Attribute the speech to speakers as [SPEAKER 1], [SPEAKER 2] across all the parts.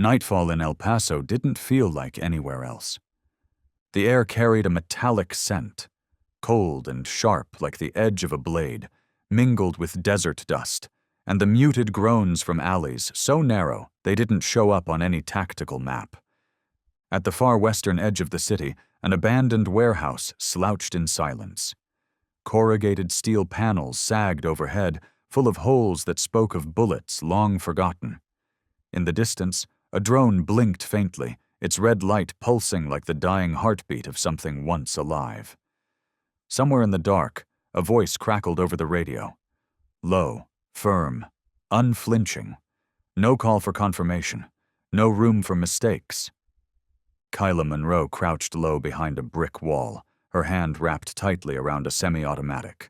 [SPEAKER 1] Nightfall in El Paso didn't feel like anywhere else. The air carried a metallic scent, cold and sharp like the edge of a blade, mingled with desert dust, and the muted groans from alleys so narrow they didn't show up on any tactical map. At the far western edge of the city, an abandoned warehouse slouched in silence. Corrugated steel panels sagged overhead, full of holes that spoke of bullets long forgotten. In the distance, a drone blinked faintly, its red light pulsing like the dying heartbeat of something once alive. Somewhere in the dark, a voice crackled over the radio. Low, firm, unflinching. No call for confirmation. No room for mistakes. Kyla Monroe crouched low behind a brick wall, her hand wrapped tightly around a semi-automatic.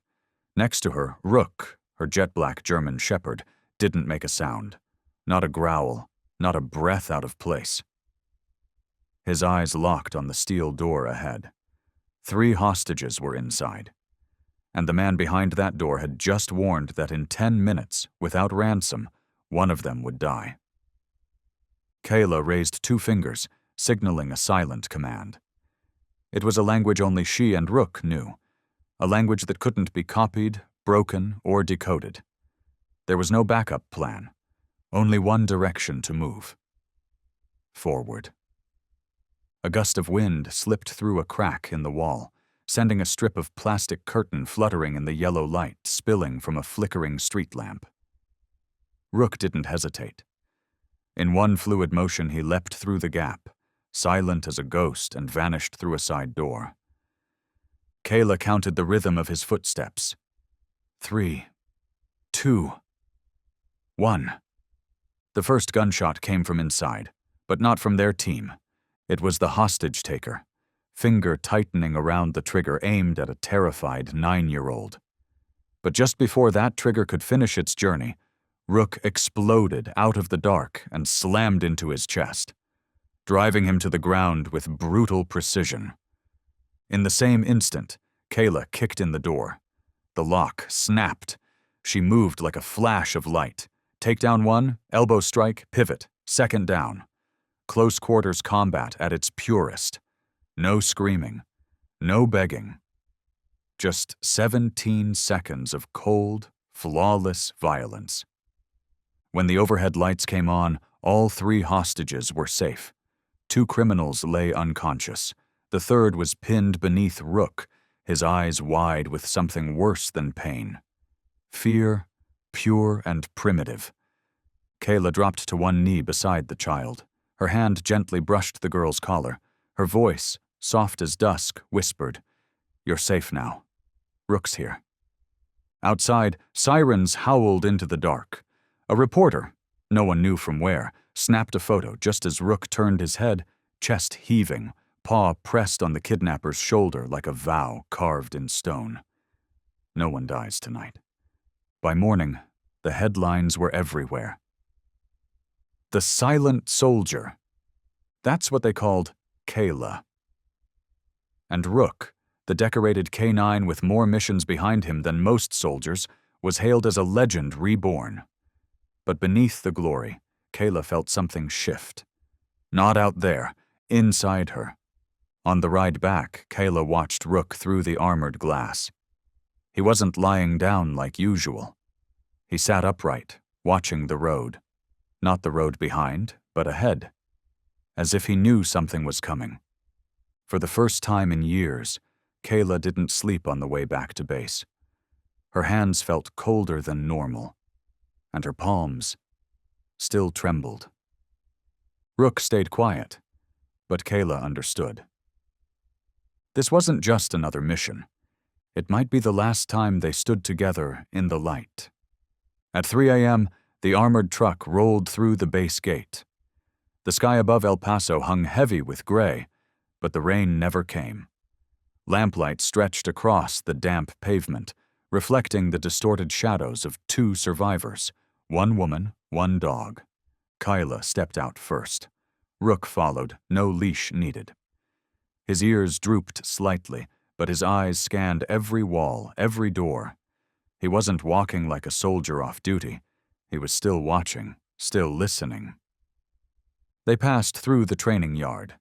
[SPEAKER 1] Next to her, Rook, her jet-black German shepherd, didn't make a sound. Not a growl, not a breath out of place. His eyes locked on the steel door ahead. 3 hostages were inside. And the man behind that door had just warned that in 10 minutes, without ransom, one of them would die. Kayla raised 2 fingers, signaling a silent command. It was a language only she and Rook knew, a language that couldn't be copied, broken, or decoded. There was no backup plan, only one direction to move. Forward. A gust of wind slipped through a crack in the wall, sending a strip of plastic curtain fluttering in the yellow light spilling from a flickering street lamp. Rook didn't hesitate. In one fluid motion he leapt through the gap, silent as a ghost, and vanished through a side door. Kayla counted the rhythm of his footsteps. 3, 2, 1. The first gunshot came from inside, but not from their team. It was the hostage-taker, finger tightening around the trigger aimed at a terrified 9-year-old. But just before that trigger could finish its journey, Rook exploded out of the dark and slammed into his chest, driving him to the ground with brutal precision. In the same instant, Kayla kicked in the door. The lock snapped. She moved like a flash of light. Takedown 1, elbow strike, pivot, second down. Close quarters combat at its purest. No screaming, no begging. Just 17 seconds of cold, flawless violence. When the overhead lights came on, all 3 hostages were safe. 2 criminals lay unconscious. The third was pinned beneath Rook, his eyes wide with something worse than pain. Fear, pure and primitive. Kayla dropped to one knee beside the child. Her hand gently brushed the girl's collar. Her voice, soft as dusk, whispered, "You're safe now. Rook's here." Outside, sirens howled into the dark. A reporter, no one knew from where, snapped a photo just as Rook turned his head, chest heaving, paw pressed on the kidnapper's shoulder like a vow carved in stone. No one dies tonight. By morning, the headlines were everywhere. The Silent Soldier. That's what they called Kayla. And Rook, the decorated K-9 with more missions behind him than most soldiers, was hailed as a legend reborn. But beneath the glory, Kayla felt something shift. Not out there, inside her. On the ride back, Kayla watched Rook through the armored glass. He wasn't lying down like usual. He sat upright, watching the road. Not the road behind, but ahead. As if he knew something was coming. For the first time in years, Kayla didn't sleep on the way back to base. Her hands felt colder than normal, and her palms still trembled. Rook stayed quiet, but Kayla understood. This wasn't just another mission. It might be the last time they stood together in the light. At 3 a.m., the armored truck rolled through the base gate. The sky above El Paso hung heavy with gray, but the rain never came. Lamplight stretched across the damp pavement, reflecting the distorted shadows of 2 survivors, 1 woman, 1 dog. Kyla stepped out first. Rook followed, no leash needed. His ears drooped slightly, but his eyes scanned every wall, every door. He wasn't walking like a soldier off duty. He was still watching, still listening. They passed through the training yard.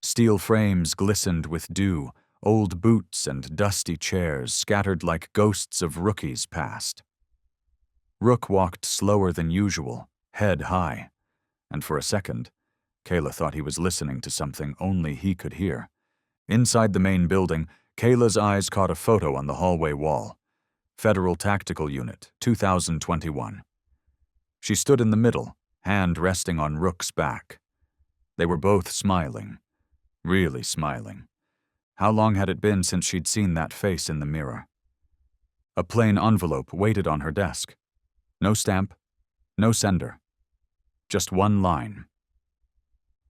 [SPEAKER 1] Steel frames glistened with dew, old boots and dusty chairs scattered like ghosts of rookies passed. Rook walked slower than usual, head high, and for a second, Kayla thought he was listening to something only he could hear. Inside the main building, Kayla's eyes caught a photo on the hallway wall. Federal Tactical Unit, 2021. She stood in the middle, hand resting on Rook's back. They were both smiling. Really smiling. How long had it been since she'd seen that face in the mirror? A plain envelope waited on her desk. No stamp, no sender. Just one line.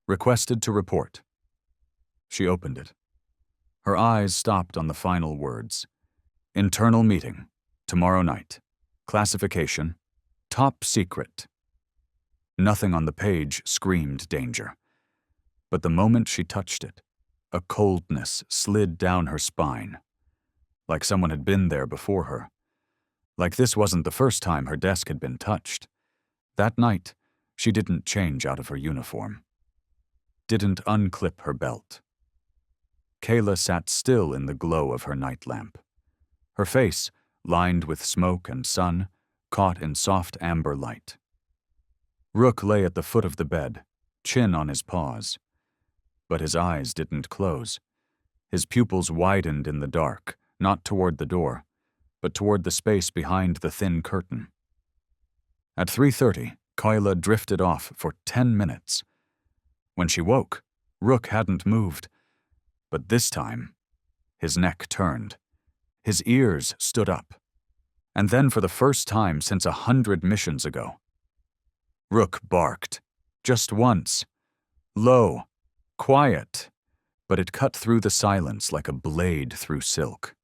[SPEAKER 1] Requested to report. She opened it. Her eyes stopped on the final words. Internal meeting. Tomorrow night. Classification. Top secret. Nothing on the page screamed danger. But the moment she touched it, a coldness slid down her spine. Like someone had been there before her. Like this wasn't the first time her desk had been touched. That night, she didn't change out of her uniform. Didn't unclip her belt. Kayla sat still in the glow of her night lamp. Her face, lined with smoke and sun, caught in soft amber light. Rook lay at the foot of the bed, chin on his paws. But his eyes didn't close. His pupils widened in the dark, not toward the door, but toward the space behind the thin curtain. At 3:30, Kayla drifted off for 10 minutes. When she woke, Rook hadn't moved. But this time, his neck turned. His ears stood up. And then for the first time since 100 missions ago, Rook barked. Just once. Low. Quiet. But it cut through the silence like a blade through silk.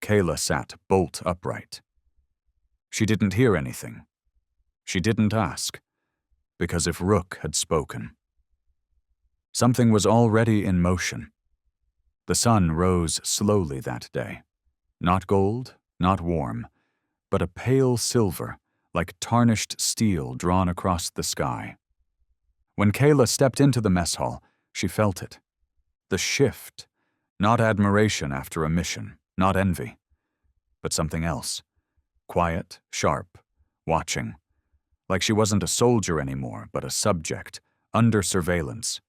[SPEAKER 1] Kayla sat bolt upright. She didn't hear anything. She didn't ask, because if Rook had spoken. Something was already in motion. The sun rose slowly that day. Not gold, not warm, but a pale silver, like tarnished steel drawn across the sky. When Kayla stepped into the mess hall, she felt it. The shift, not admiration after a mission, not envy, but something else. Quiet, sharp, watching. Like she wasn't a soldier anymore, but a subject, under surveillance.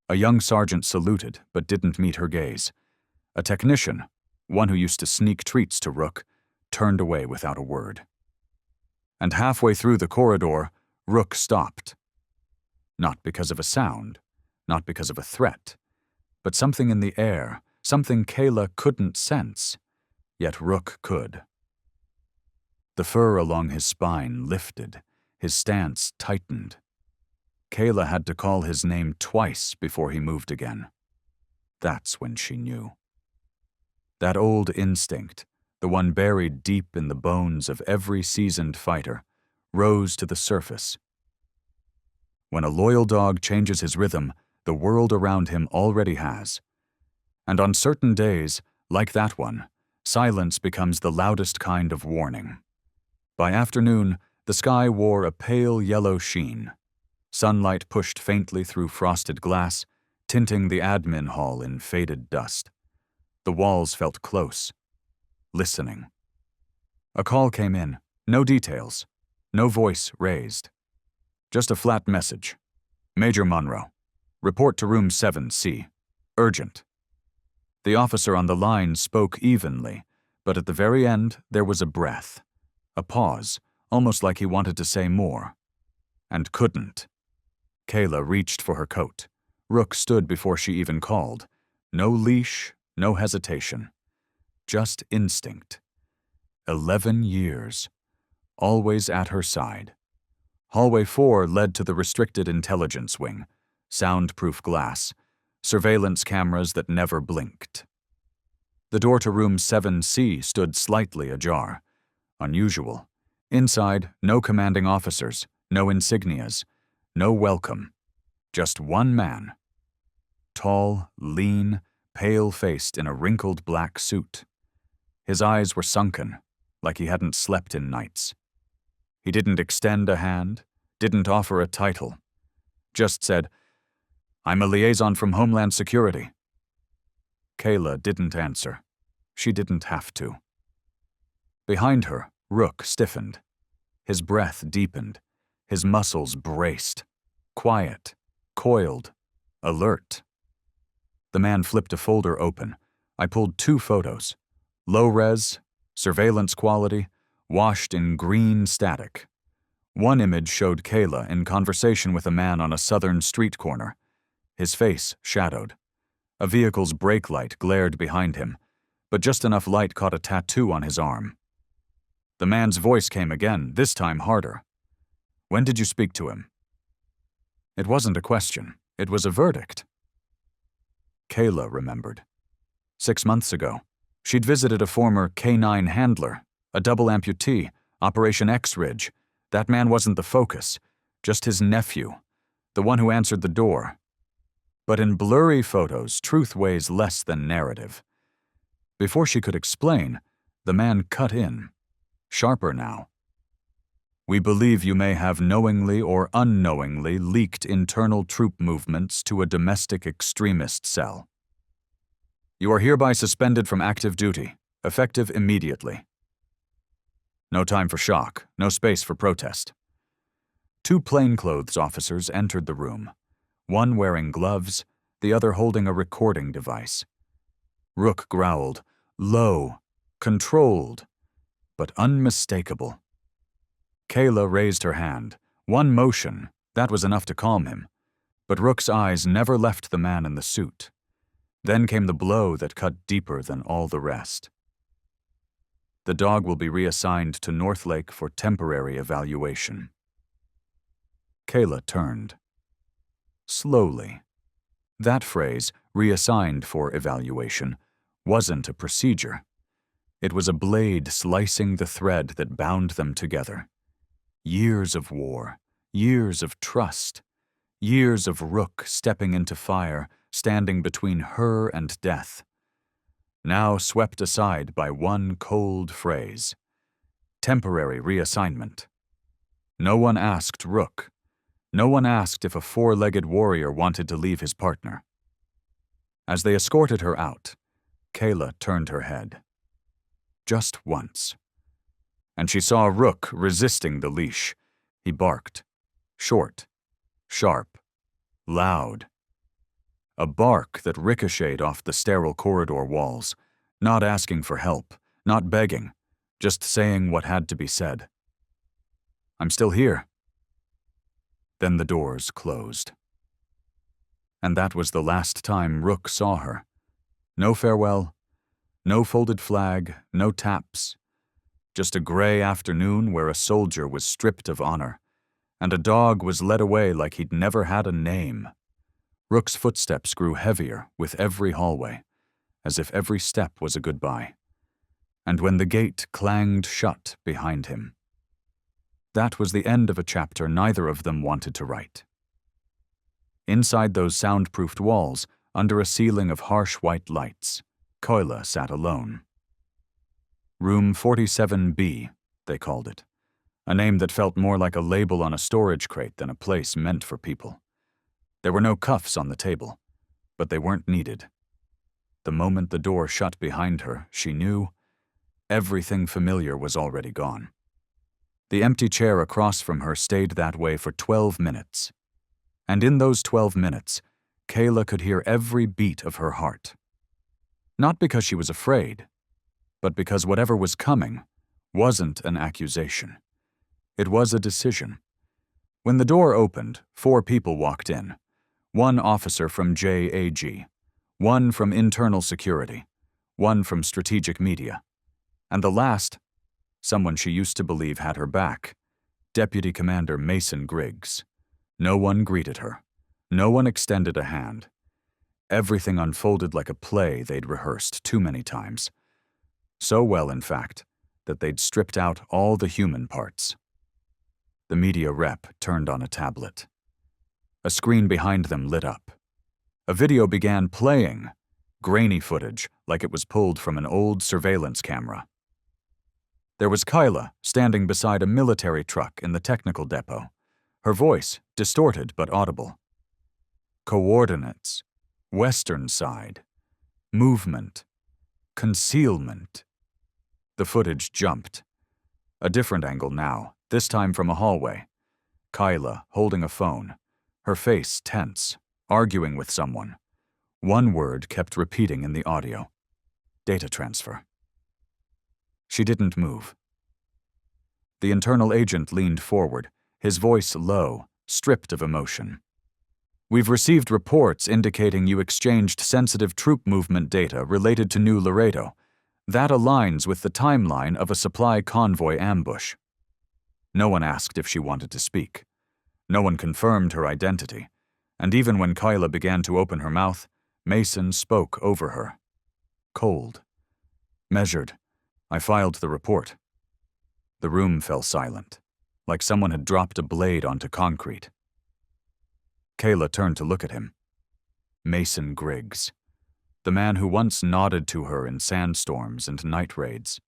[SPEAKER 1] A young sergeant saluted, but didn't meet her gaze. A technician, one who used to sneak treats to Rook, turned away without a word. And halfway through the corridor, Rook stopped. Not because of a sound, not because of a threat, but something in the air, something Kayla couldn't sense, yet Rook could. The fur along his spine lifted, his stance tightened. Kayla had to call his name twice before he moved again. That's when she knew. That old instinct, the one buried deep in the bones of every seasoned fighter, rose to the surface. When a loyal dog changes his rhythm, the world around him already has. And on certain days, like that one, silence becomes the loudest kind of warning. By afternoon, the sky wore a pale yellow sheen. Sunlight pushed faintly through frosted glass, tinting the admin hall in faded dust. The walls felt close, listening. A call came in, no details, no voice raised. Just a flat message. Major Monroe, report to room 7C. Urgent. The officer on the line spoke evenly, but at the very end there was a breath, a pause, almost like he wanted to say more, and couldn't. Kayla reached for her coat. Rook stood before she even called. No leash, no hesitation. Just instinct. 11 years. Always at her side. Hallway 4 led to the restricted intelligence wing. Soundproof glass. Surveillance cameras that never blinked. The door to room 7C stood slightly ajar. Unusual. Inside, no commanding officers, no insignias, no welcome. Just one man. Tall, lean, pale-faced in a wrinkled black suit. His eyes were sunken, like he hadn't slept in nights. He didn't extend a hand, didn't offer a title. just said, "I'm a liaison from Homeland Security." Kayla didn't answer. She didn't have to. Behind her, Rook stiffened. His breath deepened. His muscles braced. Quiet. Coiled. Alert. The man flipped a folder open. I pulled 2 photos. Low res, surveillance quality, washed in green static. One image showed Kayla in conversation with a man on a southern street corner. His face shadowed. A vehicle's brake light glared behind him, but just enough light caught a tattoo on his arm. The man's voice came again, this time harder. "When did you speak to him?" It wasn't a question. It was a verdict. Kayla remembered. 6 months ago, she'd visited a former K-9 handler, a double amputee, Operation X Ridge. That man wasn't the focus, just his nephew, the one who answered the door. But in blurry photos, truth weighs less than narrative. Before she could explain, the man cut in. Sharper now. "We believe you may have knowingly or unknowingly leaked internal troop movements to a domestic extremist cell. You are hereby suspended from active duty, effective immediately." No time for shock, no space for protest. 2 plainclothes officers entered the room, one wearing gloves, the other holding a recording device. Rook growled, low, controlled, but unmistakable. Kayla raised her hand. One motion, that was enough to calm him. But Rook's eyes never left the man in the suit. Then came the blow that cut deeper than all the rest. "The dog will be reassigned to Northlake for temporary evaluation." Kayla turned. Slowly. That phrase, reassigned for evaluation, wasn't a procedure. It was a blade slicing the thread that bound them together. Years of war, years of trust, years of Rook stepping into fire, standing between her and death. Now swept aside by one cold phrase. Temporary reassignment. No one asked Rook. No one asked if a 4-legged warrior wanted to leave his partner. As they escorted her out, Kayla turned her head. Just once. And she saw Rook resisting the leash. He barked. Short. Sharp. Loud. A bark that ricocheted off the sterile corridor walls, not asking for help, not begging, just saying what had to be said. "I'm still here." Then the doors closed. And that was the last time Rook saw her. No farewell, no folded flag, no taps. Just a gray afternoon where a soldier was stripped of honor, and a dog was led away like he'd never had a name. Rook's footsteps grew heavier with every hallway, as if every step was a goodbye. And when the gate clanged shut behind him, that was the end of a chapter neither of them wanted to write. Inside those soundproofed walls, under a ceiling of harsh white lights, Kayla sat alone. Room 47B, they called it, a name that felt more like a label on a storage crate than a place meant for people. There were no cuffs on the table, but they weren't needed. The moment the door shut behind her, she knew everything familiar was already gone. The empty chair across from her stayed that way for 12 minutes. And in those 12 minutes, Kayla could hear every beat of her heart. Not because she was afraid, but because whatever was coming wasn't an accusation. It was a decision. When the door opened, 4 people walked in. 1 officer from JAG, 1 from internal security, 1 from strategic media, and the last, someone she used to believe had her back, Deputy Commander Mason Griggs. No one greeted her. No one extended a hand. Everything unfolded like a play they'd rehearsed too many times. So well, in fact, that they'd stripped out all the human parts. The media rep turned on a tablet. A screen behind them lit up. A video began playing, grainy footage like it was pulled from an old surveillance camera. There was Kayla standing beside a military truck in the technical depot, Her voice, distorted but audible. Coordinates. Western side. Movement. Concealment. The footage jumped. A different angle now, this time from a hallway. Kyla, holding a phone, her face tense, arguing with someone. One word kept repeating in the audio. Data transfer. She didn't move. The internal agent leaned forward, his voice low, stripped of emotion. We've received reports indicating you exchanged sensitive troop movement data related to New Laredo. That aligns with the timeline of a supply convoy ambush. No one asked if she wanted to speak. No one confirmed her identity. And even when Kyla began to open her mouth, Mason spoke over her. Cold. Measured. I filed the report. The room fell silent, like someone had dropped a blade onto concrete. Kayla turned to look at him. Mason Griggs. The man who once nodded to her in sandstorms and night raids.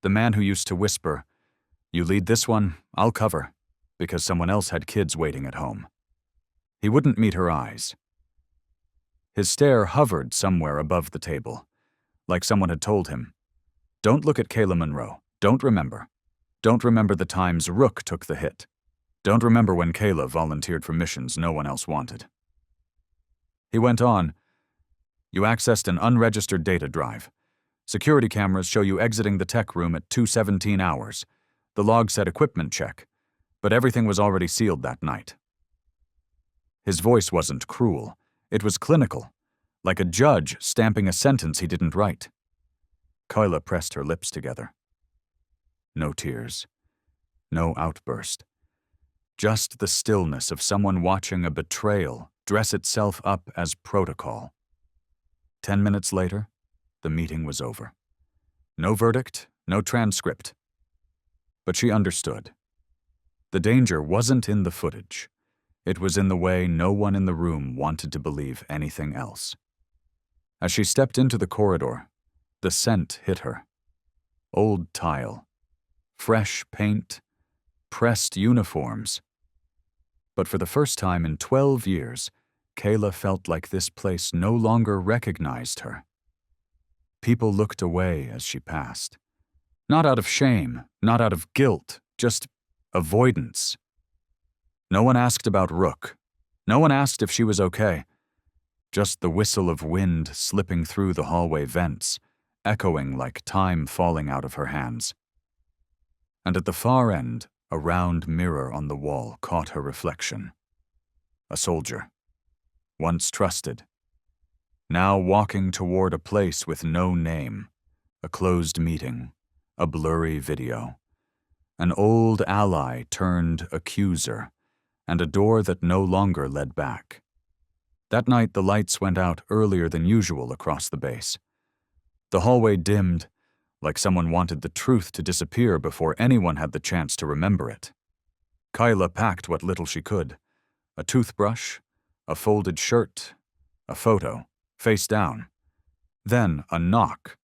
[SPEAKER 1] The man who used to whisper, "You lead this one, I'll cover," because someone else had kids waiting at home. He wouldn't meet her eyes. His stare hovered somewhere above the table, like someone had told him, "Don't look at Kayla Monroe. Don't remember. Don't remember the times Rook took the hit. Don't remember when Kayla volunteered for missions no one else wanted." He went on, "You accessed an unregistered data drive. Security cameras show you exiting the tech room at 2:17 hours. The log said equipment check, but everything was already sealed that night." His voice wasn't cruel. It was clinical, like a judge stamping a sentence he didn't write. Kyla pressed her lips together. No tears. No outburst. Just the stillness of someone watching a betrayal dress itself up as protocol. 10 minutes later, the meeting was over. No verdict, no transcript. But she understood. The danger wasn't in the footage. It was in the way no one in the room wanted to believe anything else. As she stepped into the corridor, the scent hit her. Old tile. Fresh paint. Pressed uniforms. But for the first time in 12 years, Kayla felt like this place no longer recognized her. People looked away as she passed. Not out of shame, not out of guilt, just avoidance. No one asked about Rook. No one asked if she was okay. Just the whistle of wind slipping through the hallway vents, echoing like time falling out of her hands. And at the far end, a round mirror on the wall caught her reflection. A soldier. Once trusted. Now walking toward a place with no name. A closed meeting. A blurry video. An old ally turned accuser. And a door that no longer led back. That night the lights went out earlier than usual across the base. The hallway dimmed, like someone wanted the truth to disappear before anyone had the chance to remember it. Kyla packed what little she could. A toothbrush, a folded shirt, a photo, face down. Then a knock.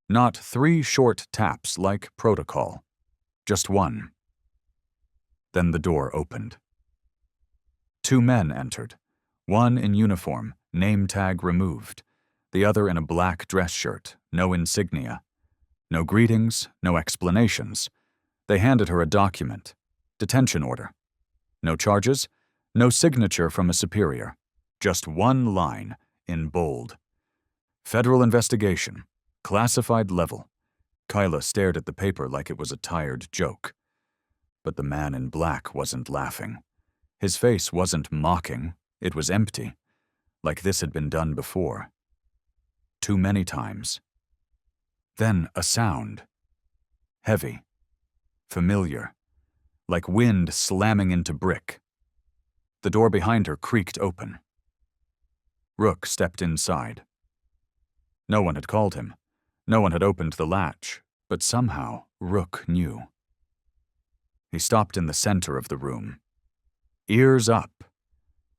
[SPEAKER 1] Not 3 short taps like protocol. Just one. Then the door opened. 2 men entered, one in uniform, name tag removed, the other in a black dress shirt, no insignia. No greetings, no explanations. They handed her a document, detention order. No charges, no signature from a superior, just one line in bold. Federal investigation, classified level. Kyla stared at the paper like it was a tired joke. But the man in black wasn't laughing. His face wasn't mocking, it was empty, like this had been done before. Too many times. Then a sound. Heavy. Familiar. Like wind slamming into brick. The door behind her creaked open. Rook stepped inside. No one had called him. No one had opened the latch, but somehow Rook knew. He stopped in the center of the room. Ears up.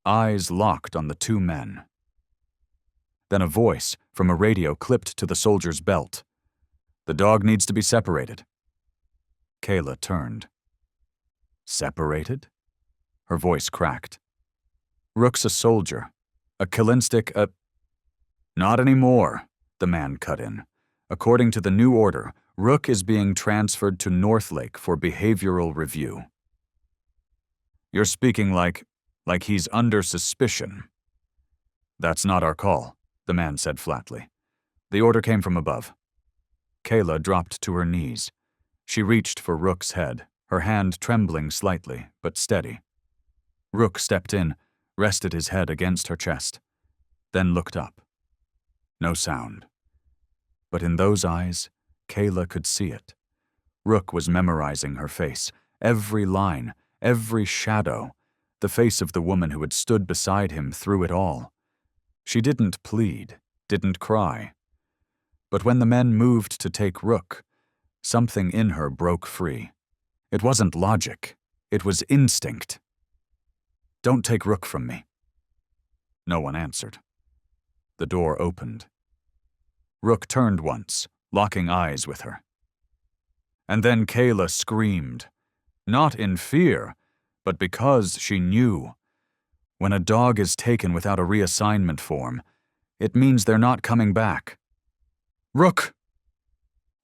[SPEAKER 1] Eyes locked on the 2 men. Then a voice from a radio clipped to the soldier's belt. "The dog needs to be separated." Kayla turned. Separated? Her voice cracked. "Rook's a soldier. A Kalinstic, a—" "Not anymore," the man cut in. "According to the new order, Rook is being transferred to Northlake for behavioral review." "You're speaking like he's under suspicion." "That's not our call," the man said flatly. "The order came from above." Kayla dropped to her knees. She reached for Rook's head, her hand trembling slightly, but steady. Rook stepped in, rested his head against her chest, then looked up. No sound. But in those eyes, Kayla could see it. Rook was memorizing her face, every line, every shadow, the face of the woman who had stood beside him through it all. She didn't plead, didn't cry. But when the men moved to take Rook, something in her broke free. It wasn't logic, it was instinct. "Don't take Rook from me." No one answered. The door opened. Rook turned once, locking eyes with her. And then Kayla screamed, not in fear, but because she knew. When a dog is taken without a reassignment form, it means they're not coming back. "Rook!"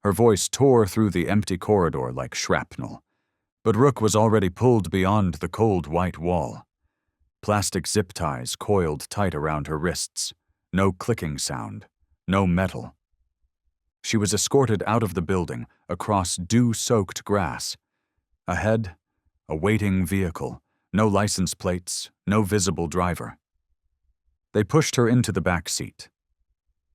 [SPEAKER 1] Her voice tore through the empty corridor like shrapnel, but Rook was already pulled beyond the cold white wall. Plastic zip ties coiled tight around her wrists, no clicking sound, no metal. She was escorted out of the building, across dew-soaked grass. Ahead, a waiting vehicle, no license plates, no visible driver. They pushed her into the back seat.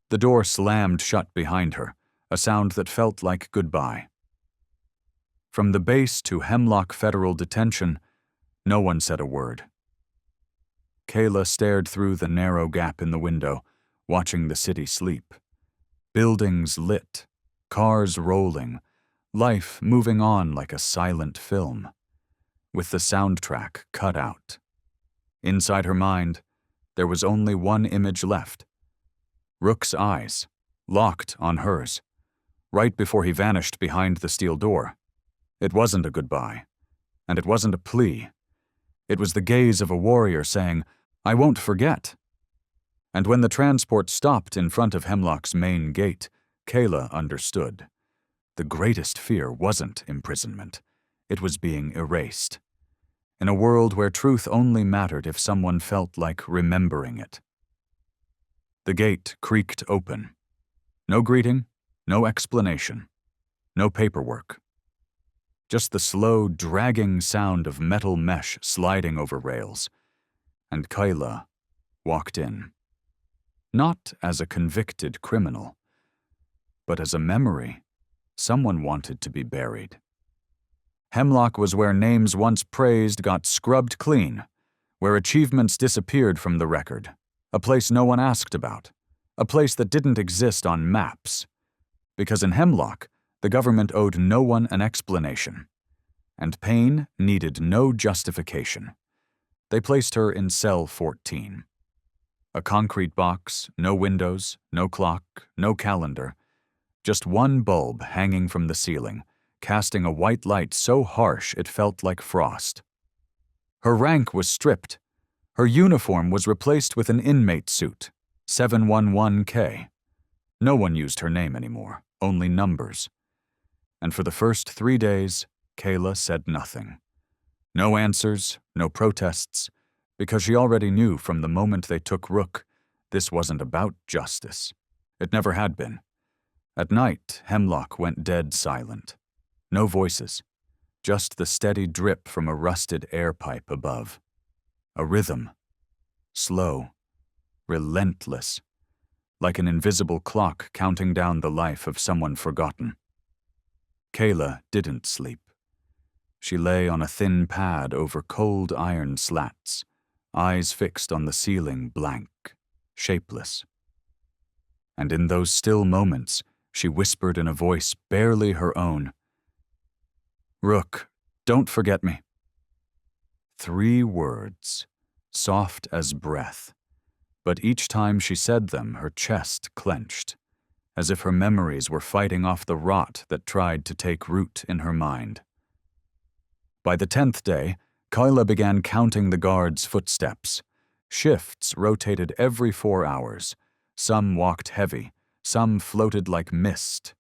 [SPEAKER 1] The door slammed shut behind her, a sound that felt like goodbye. From the base to Hemlock Federal Detention, no one said a word. Kayla stared through the narrow gap in the window, watching the city sleep. Buildings lit, cars rolling, life moving on like a silent film, with the soundtrack cut out. Inside her mind, there was only one image left. Rook's eyes, locked on hers, right before he vanished behind the steel door. It wasn't a goodbye, and it wasn't a plea. It was the gaze of a warrior saying, "I won't forget." And when the transport stopped in front of Hemlock's main gate, Kayla understood. The greatest fear wasn't imprisonment. It was being erased. In a world where truth only mattered if someone felt like remembering it. The gate creaked open. No greeting, no explanation, no paperwork. Just the slow, dragging sound of metal mesh sliding over rails. And Kayla walked in. Not as a convicted criminal, but as a memory someone wanted to be buried. Hemlock was where names once praised got scrubbed clean, where achievements disappeared from the record, a place no one asked about, a place that didn't exist on maps. Because in Hemlock, the government owed no one an explanation, and pain needed no justification. They placed her in cell 14. A concrete box, no windows, no clock, no calendar, just one bulb hanging from the ceiling, casting a white light so harsh it felt like frost. Her rank was stripped. Her uniform was replaced with an inmate suit, 711K. No one used her name anymore, only numbers. And for the first 3 days, Kayla said nothing. No answers, no protests, because she already knew from the moment they took Rook, this wasn't about justice. It never had been. At night, Hemlock went dead silent. No voices, just the steady drip from a rusted air pipe above. A rhythm, slow, relentless, like an invisible clock counting down the life of someone forgotten. Kayla didn't sleep. She lay on a thin pad over cold iron slats, eyes fixed on the ceiling blank, shapeless. And in those still moments, she whispered in a voice barely her own, "Rook, don't forget me." 3 words, soft as breath, but each time she said them, her chest clenched, as if her memories were fighting off the rot that tried to take root in her mind. By the 10th day, Kyla began counting the guards' footsteps. Shifts rotated every 4 hours. Some walked heavy, some floated like mist.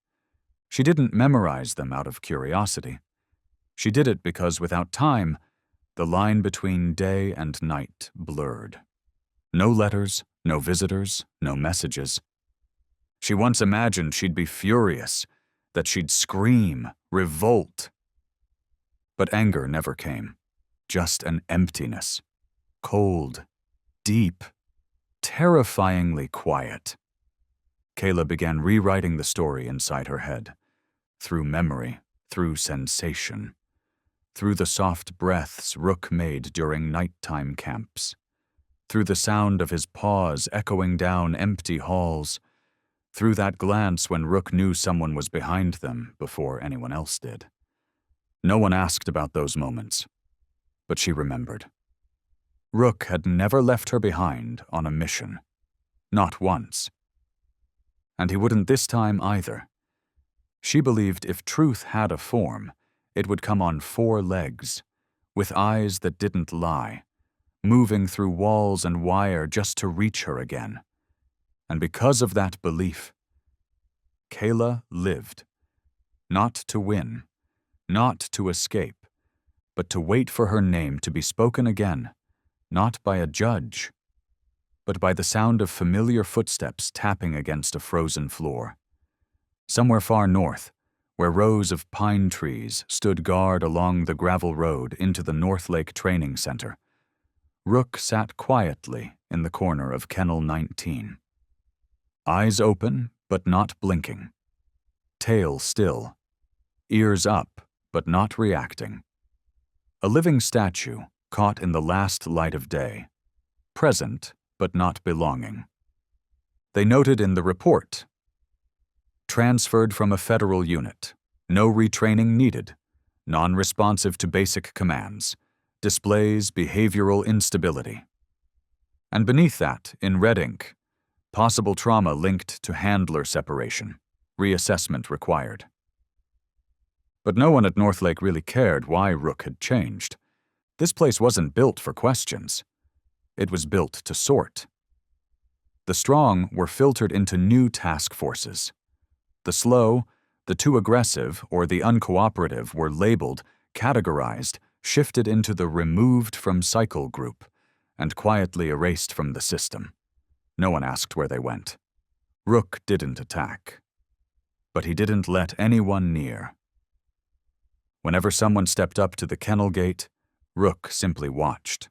[SPEAKER 1] She didn't memorize them out of curiosity. She did it because without time, the line between day and night blurred. No letters, no visitors, no messages. She once imagined she'd be furious, that she'd scream, revolt. But anger never came. Just an emptiness. Cold, deep, terrifyingly quiet. Kayla began rewriting the story inside her head. Through memory, through sensation. Through the soft breaths Rook made during nighttime camps. Through the sound of his paws echoing down empty halls. Through that glance when Rook knew someone was behind them before anyone else did. No one asked about those moments, but she remembered. Rook had never left her behind on a mission. Not once. And he wouldn't this time either. She believed if truth had a form, it would come on 4 legs, with eyes that didn't lie, moving through walls and wire just to reach her again. And because of that belief, Kayla lived. Not to win, not to escape, but to wait for her name to be spoken again, not by a judge, but by the sound of familiar footsteps tapping against a frozen floor. Somewhere far north, where rows of pine trees stood guard along the gravel road into the North Lake Training Center, Rook sat quietly in the corner of Kennel 19. Eyes open, but not blinking. Tail still. Ears up, but not reacting. A living statue caught in the last light of day. Present, but not belonging. They noted in the report, transferred from a federal unit. No retraining needed. Non-responsive to basic commands. Displays behavioral instability. And beneath that, in red ink, possible trauma linked to handler separation. Reassessment required. But no one at Northlake really cared why Rook had changed. This place wasn't built for questions. It was built to sort. The strong were filtered into new task forces. The slow, the too aggressive, or the uncooperative were labeled, categorized, shifted into the removed from cycle group, and quietly erased from the system. No one asked where they went. Rook didn't attack. But he didn't let anyone near. Whenever someone stepped up to the kennel gate, Rook simply watched.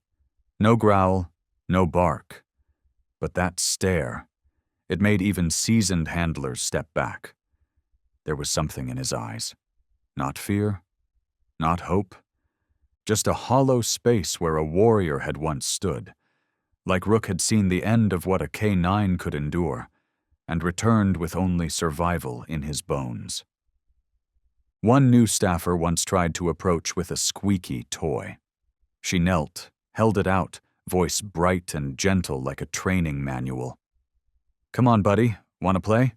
[SPEAKER 1] No growl, no bark. But that stare, it made even seasoned handlers step back. There was something in his eyes. Not fear, not hope. Just a hollow space where a warrior had once stood. Like Rook had seen the end of what a K9 could endure, and returned with only survival in his bones. One new staffer once tried to approach with a squeaky toy. She knelt, held it out, voice bright and gentle like a training manual. "Come on, buddy, wanna play?"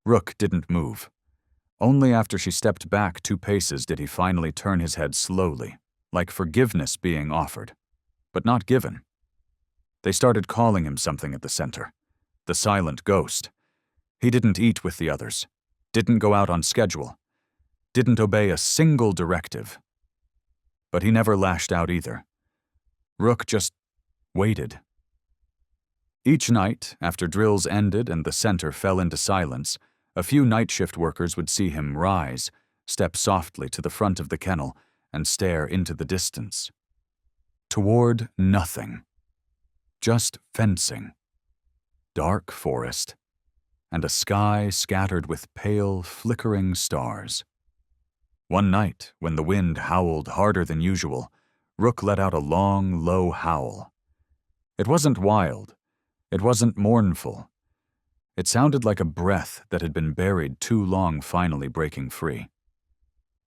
[SPEAKER 1] Rook didn't move. Only after she stepped back 2 paces did he finally turn his head slowly, like forgiveness being offered, but not given. They started calling him something at the center. The silent ghost. He didn't eat with the others, didn't go out on schedule, didn't obey a single directive. But he never lashed out either. Rook just waited. Each night, after drills ended and the center fell into silence, a few night shift workers would see him rise, step softly to the front of the kennel, and stare into the distance. Toward nothing. Just fencing. Dark forest. And a sky scattered with pale, flickering stars. One night, when the wind howled harder than usual, Rook let out a long, low howl. It wasn't wild. It wasn't mournful. It sounded like a breath that had been buried too long finally breaking free.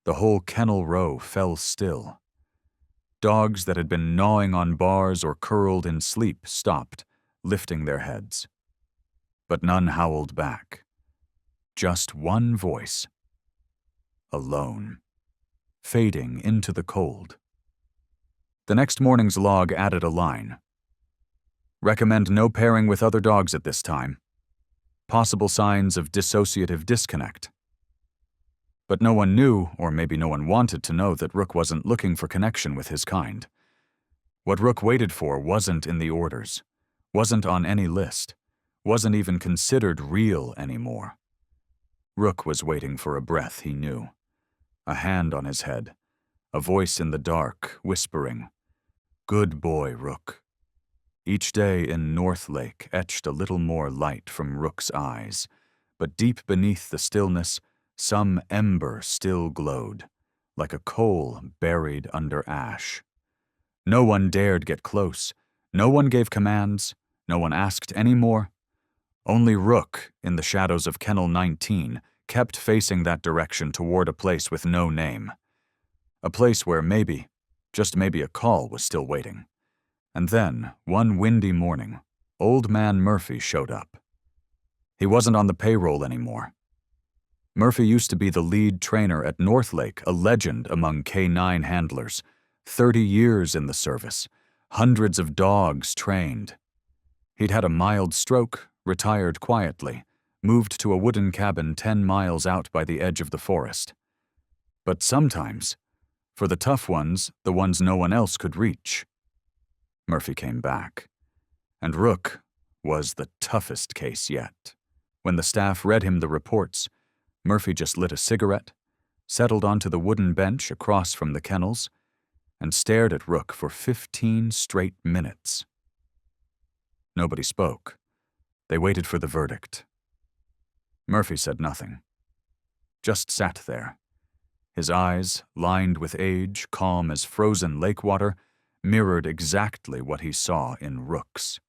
[SPEAKER 1] The whole kennel row fell still. Dogs that had been gnawing on bars or curled in sleep stopped, lifting their heads. But none howled back. Just one voice. Alone. Fading into the cold. The next morning's log added a line. Recommend no pairing with other dogs at this time. Possible signs of dissociative disconnect. But no one knew, or maybe no one wanted to know, that Rook wasn't looking for connection with his kind. What Rook waited for wasn't in the orders, wasn't on any list, wasn't even considered real anymore. Rook was waiting for a breath he knew, a hand on his head, a voice in the dark whispering, "Good boy, Rook." Each day in North Lake etched a little more light from Rook's eyes, but deep beneath the stillness, some ember still glowed, like a coal buried under ash. No one dared get close, no one gave commands, no one asked any more. Only Rook, in the shadows of Kennel 19, kept facing that direction toward a place with no name. A place where maybe, just maybe, a call was still waiting. And then, one windy morning, Old Man Murphy showed up. He wasn't on the payroll anymore. Murphy used to be the lead trainer at North Lake, a legend among K9 handlers, 30 years in the service, hundreds of dogs trained. He'd had a mild stroke, retired quietly, moved to a wooden cabin 10 miles out by the edge of the forest. But sometimes, for the tough ones, the ones no one else could reach, Murphy came back. And Rook was the toughest case yet. When the staff read him the reports, Murphy just lit a cigarette, settled onto the wooden bench across from the kennels, and stared at Rook for 15 straight minutes. Nobody spoke. They waited for the verdict. Murphy said nothing. Just sat there. His eyes, lined with age, calm as frozen lake water, mirrored exactly what he saw in Rook's.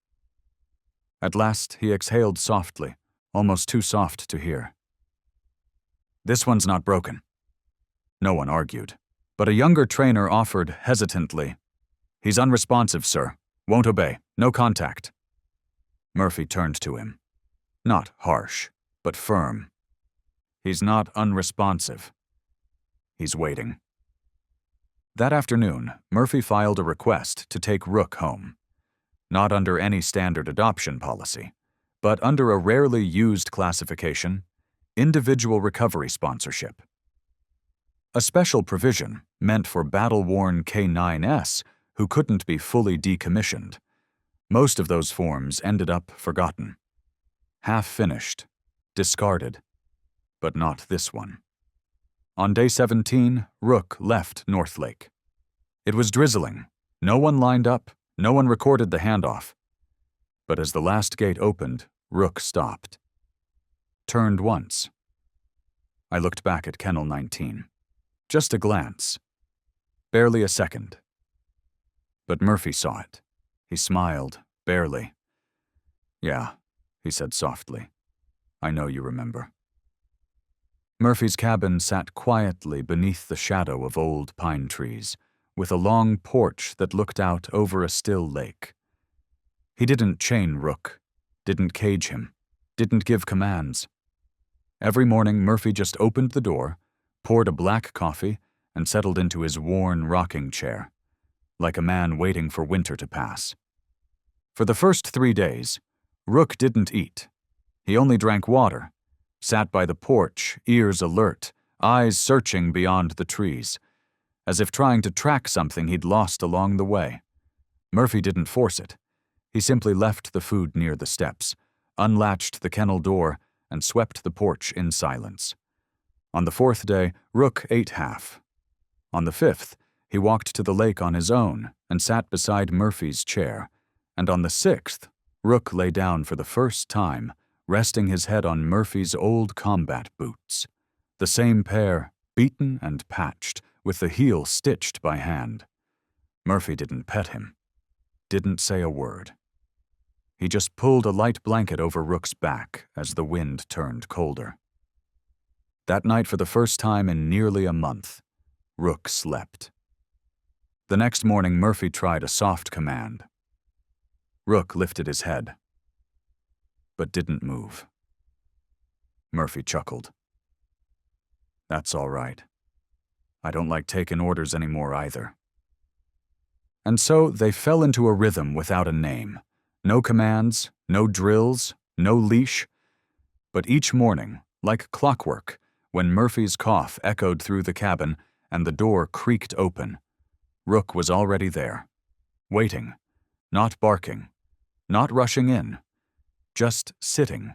[SPEAKER 1] At last he exhaled softly, almost too soft to hear. "This one's not broken." No one argued, but a younger trainer offered hesitantly, "He's unresponsive, sir. Won't obey. No contact." Murphy turned to him. Not harsh, but firm. "He's not unresponsive. He's waiting." That afternoon, Murphy filed a request to take Rook home. Not under any standard adoption policy, but under a rarely used classification, individual recovery sponsorship. A special provision meant for battle-worn K9s who couldn't be fully decommissioned. Most of those forms ended up forgotten. Half-finished, discarded, but not this one. On day 17, Rook left North Lake. It was drizzling. No one lined up, no one recorded the handoff. But as the last gate opened, Rook stopped. Turned once. I looked back at Kennel 19. Just a glance. Barely a second. But Murphy saw it. He smiled, barely. "Yeah," he said softly. "I know you remember." Murphy's cabin sat quietly beneath the shadow of old pine trees, with a long porch that looked out over a still lake. He didn't chain Rook, didn't cage him, didn't give commands. Every morning Murphy just opened the door, poured a black coffee, and settled into his worn rocking chair, like a man waiting for winter to pass. For the first 3 days, Rook didn't eat. He only drank water, sat by the porch, ears alert, eyes searching beyond the trees, as if trying to track something he'd lost along the way. Murphy didn't force it. He simply left the food near the steps, unlatched the kennel door, and swept the porch in silence. On the 4th day, Rook ate half. On the 5th, he walked to the lake on his own and sat beside Murphy's chair, and on the 6th, Rook lay down for the first time, resting his head on Murphy's old combat boots. The same pair, beaten and patched, with the heel stitched by hand. Murphy didn't pet him, didn't say a word. He just pulled a light blanket over Rook's back as the wind turned colder. That night, for the first time in nearly a month, Rook slept. The next morning, Murphy tried a soft command. Rook lifted his head, but didn't move. Murphy chuckled. "That's all right. I don't like taking orders anymore either." And so they fell into a rhythm without a name. No commands, no drills, no leash. But each morning, like clockwork, when Murphy's cough echoed through the cabin and the door creaked open, Rook was already there, waiting, not barking, not rushing in, just sitting.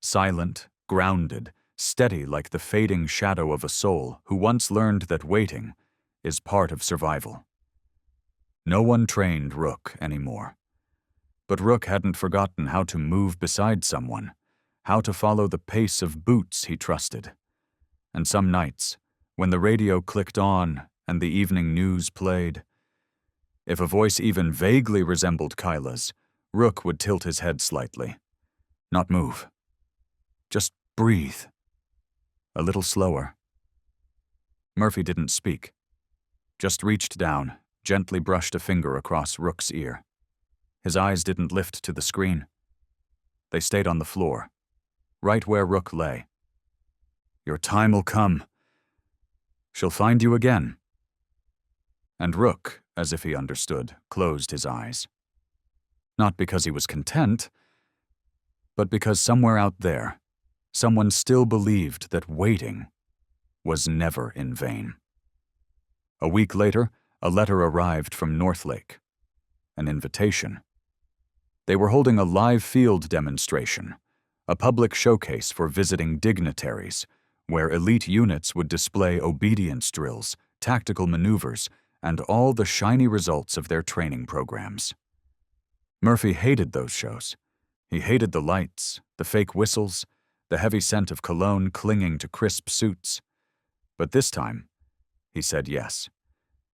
[SPEAKER 1] Silent, grounded, steady like the fading shadow of a soul who once learned that waiting is part of survival. No one trained Rook anymore. But Rook hadn't forgotten how to move beside someone, how to follow the pace of boots he trusted. And some nights, when the radio clicked on and the evening news played, if a voice even vaguely resembled Kyla's, Rook would tilt his head slightly. Not move. Just breathe. A little slower. Murphy didn't speak, just reached down, gently brushed a finger across Rook's ear. His eyes didn't lift to the screen. They stayed on the floor, right where Rook lay. Your time'll come. She'll find you again. And Rook, as if he understood, closed his eyes. Not because he was content, but because somewhere out there, someone still believed that waiting was never in vain. A week later, a letter arrived from Northlake. An invitation. They were holding a live field demonstration, a public showcase for visiting dignitaries, where elite units would display obedience drills, tactical maneuvers, and all the shiny results of their training programs. Murphy hated those shows. He hated the lights, the fake whistles, the heavy scent of cologne clinging to crisp suits. But this time, he said yes.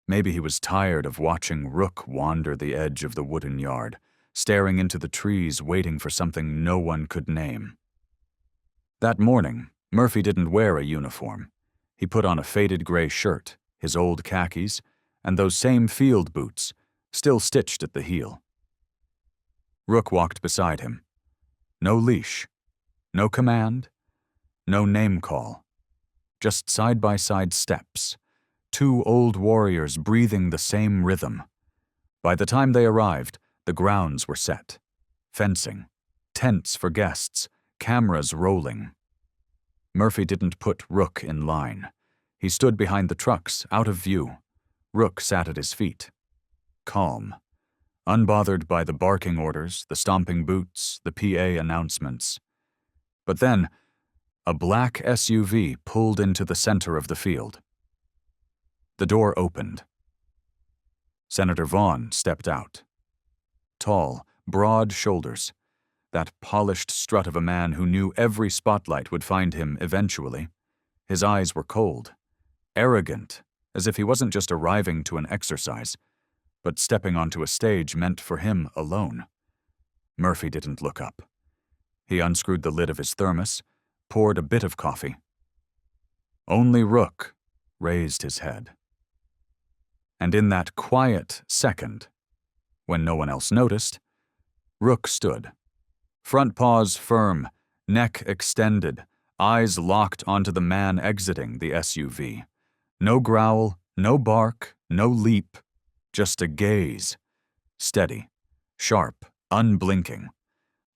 [SPEAKER 1] Maybe he was tired of watching Rook wander the edge of the wooden yard, staring into the trees waiting for something no one could name. That morning, Murphy didn't wear a uniform. He put on a faded gray shirt, his old khakis, and those same field boots, still stitched at the heel. Rook walked beside him. No leash, no command, no name call. Just side-by-side steps, two old warriors breathing the same rhythm. By the time they arrived, the grounds were set. Fencing, tents for guests, cameras rolling. Murphy didn't put Rook in line. He stood behind the trucks, out of view. Rook sat at his feet. Calm, unbothered by the barking orders, the stomping boots, the PA announcements. But then, a black SUV pulled into the center of the field. The door opened. Senator Vaughn stepped out. Tall, broad shoulders, that polished strut of a man who knew every spotlight would find him eventually. His eyes were cold, arrogant, as if he wasn't just arriving to an exercise, but stepping onto a stage meant for him alone. Murphy didn't look up. He unscrewed the lid of his thermos, poured a bit of coffee. Only Rook raised his head. And in that quiet second, when no one else noticed, Rook stood, front paws firm, neck extended, eyes locked onto the man exiting the SUV. No growl, no bark, no leap, just a gaze, steady, sharp, unblinking,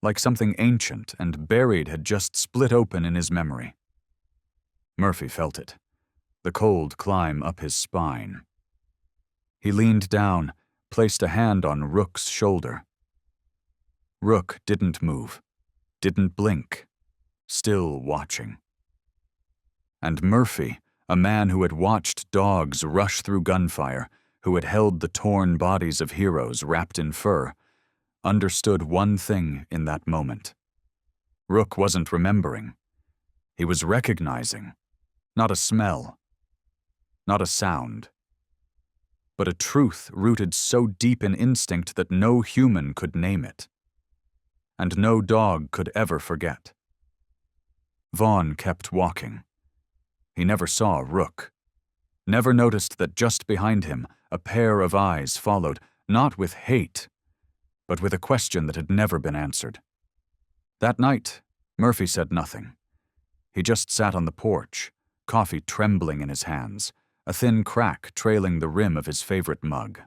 [SPEAKER 1] like something ancient and buried had just split open in his memory. Murphy felt it, the cold climb up his spine. He leaned down, placed a hand on Rook's shoulder. Rook didn't move, didn't blink, still watching. And Murphy, a man who had watched dogs rush through gunfire, who had held the torn bodies of heroes wrapped in fur, understood one thing in that moment. Rook wasn't remembering. He was recognizing, not a smell, not a sound, but a truth rooted so deep in instinct that no human could name it, and no dog could ever forget. Vaughn kept walking. He never saw Rook, never noticed that just behind him a pair of eyes followed, not with hate, but with a question that had never been answered. That night, Murphy said nothing. He just sat on the porch, coffee trembling in his hands, a thin crack trailing the rim of his favorite mug.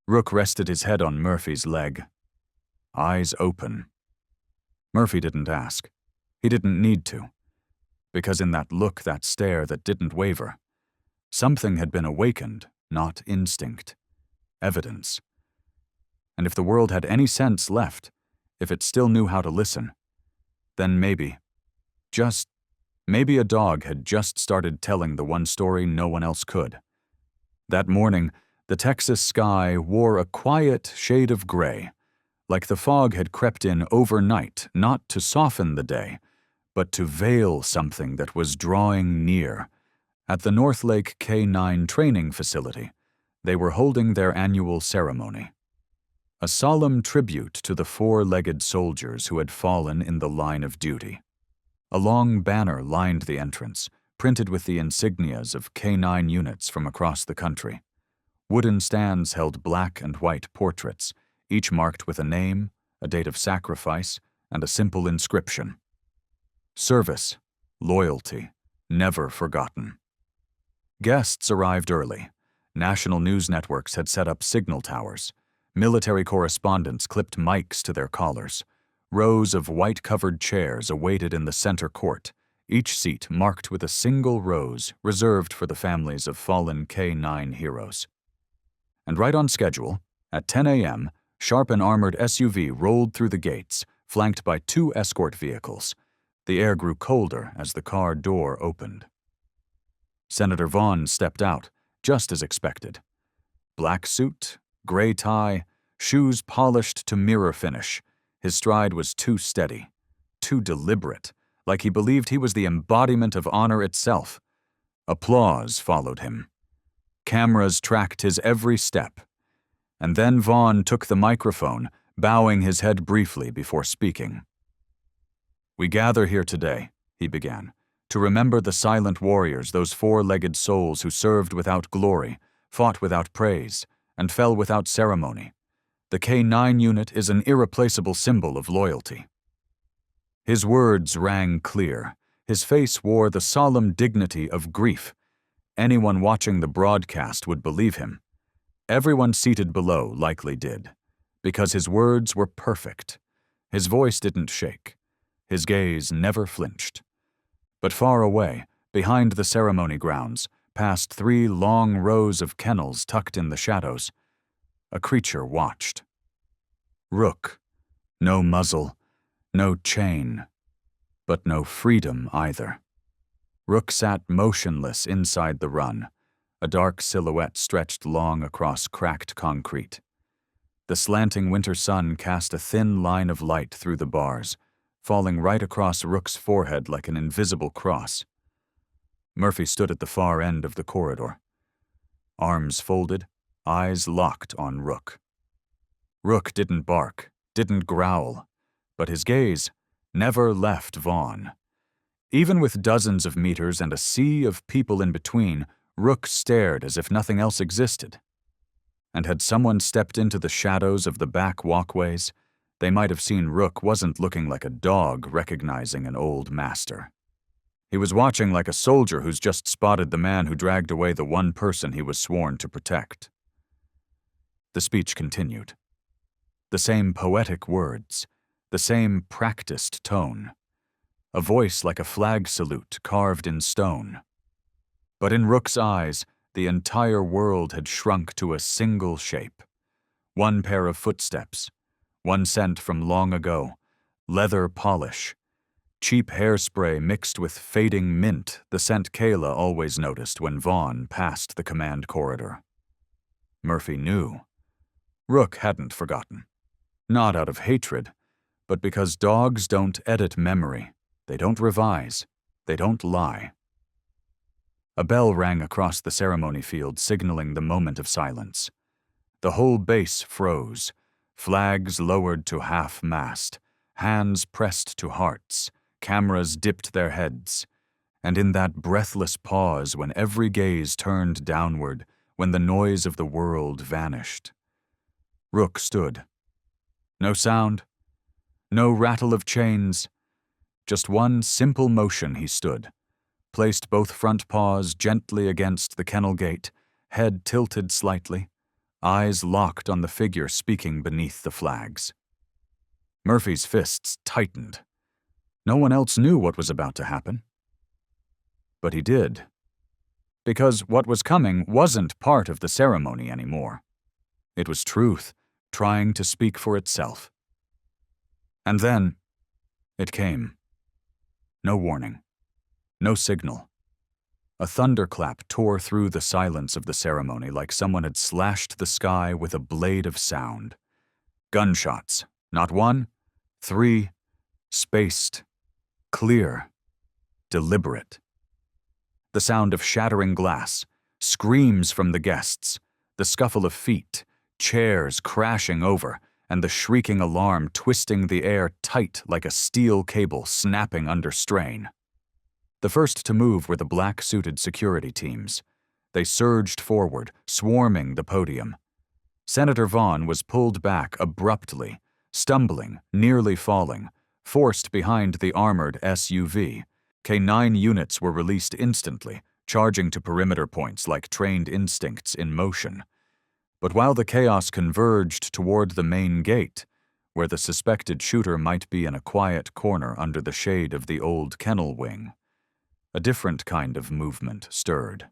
[SPEAKER 1] Rook rested his head on Murphy's leg, eyes open. Murphy didn't ask. He didn't need to. Because in that look, that stare that didn't waver, something had been awakened, not instinct. Evidence. And if the world had any sense left, if it still knew how to listen, then maybe, just maybe a dog had just started telling the one story no one else could. That morning, the Texas sky wore a quiet shade of gray, like the fog had crept in overnight, not to soften the day, but to veil something that was drawing near. At the Northlake K-9 training facility, they were holding their annual ceremony. A solemn tribute to the four-legged soldiers who had fallen in the line of duty. A long banner lined the entrance, printed with the insignias of K-9 units from across the country. Wooden stands held black and white portraits, each marked with a name, a date of sacrifice, and a simple inscription. Service, loyalty, never forgotten. Guests arrived early. National news networks had set up signal towers. Military correspondents clipped mics to their collars. Rows of white-covered chairs awaited in the center court, each seat marked with a single rose reserved for the families of fallen K-9 heroes. And right on schedule, at 10 a.m., sharp and armored SUV rolled through the gates, flanked by 2 escort vehicles. The air grew colder as the car door opened. Senator Vaughn stepped out, just as expected. Black suit, gray tie, shoes polished to mirror finish. His stride was too steady, too deliberate, like he believed he was the embodiment of honor itself. Applause followed him. Cameras tracked his every step. And then Vaughn took the microphone, bowing his head briefly before speaking. "We gather here today," he began, "to remember the silent warriors, those four-legged souls who served without glory, fought without praise, and fell without ceremony. The K-9 unit is an irreplaceable symbol of loyalty." His words rang clear. His face wore the solemn dignity of grief. Anyone watching the broadcast would believe him. Everyone seated below likely did, because his words were perfect. His voice didn't shake. His gaze never flinched. But far away, behind the ceremony grounds, past 3 long rows of kennels tucked in the shadows, a creature watched. Rook. No muzzle, no chain, but no freedom either. Rook sat motionless inside the run, a dark silhouette stretched long across cracked concrete. The slanting winter sun cast a thin line of light through the bars, falling right across Rook's forehead like an invisible cross. Murphy stood at the far end of the corridor. Arms folded, eyes locked on Rook. Rook didn't bark, didn't growl, but his gaze never left Vaughn. Even with dozens of meters and a sea of people in between, Rook stared as if nothing else existed. And had someone stepped into the shadows of the back walkways, they might have seen Rook wasn't looking like a dog recognizing an old master. He was watching like a soldier who's just spotted the man who dragged away the one person he was sworn to protect. The speech continued. The same poetic words, the same practiced tone. A voice like a flag salute carved in stone. But in Rook's eyes, the entire world had shrunk to a single shape. One pair of footsteps, one scent from long ago, leather polish, cheap hairspray mixed with fading mint, the scent Kayla always noticed when Vaughn passed the command corridor. Murphy knew. Rook hadn't forgotten. Not out of hatred, but because dogs don't edit memory. They don't revise. They don't lie. A bell rang across the ceremony field, signaling the moment of silence. The whole base froze, flags lowered to half-mast, hands pressed to hearts, cameras dipped their heads. And in that breathless pause when every gaze turned downward, when the noise of the world vanished, Rook stood. No sound, no rattle of chains, just one simple motion. He stood, placed both front paws gently against the kennel gate, head tilted slightly, eyes locked on the figure speaking beneath the flags. Murphy's fists tightened. No one else knew what was about to happen. But he did. Because what was coming wasn't part of the ceremony anymore. It was truth, trying to speak for itself. And then, it came. No warning. No signal. A thunderclap tore through the silence of the ceremony like someone had slashed the sky with a blade of sound. Gunshots. Not one, 3, spaced, clear, deliberate. The sound of shattering glass, screams from the guests, the scuffle of feet, chairs crashing over, and the shrieking alarm twisting the air tight like a steel cable snapping under strain. The first to move were the black-suited security teams. They surged forward, swarming the podium. Senator Vaughn was pulled back abruptly, stumbling, nearly falling, forced behind the armored SUV. K-9 units were released instantly, charging to perimeter points like trained instincts in motion. But while the chaos converged toward the main gate, where the suspected shooter might be in a quiet corner under the shade of the old kennel wing, a different kind of movement stirred.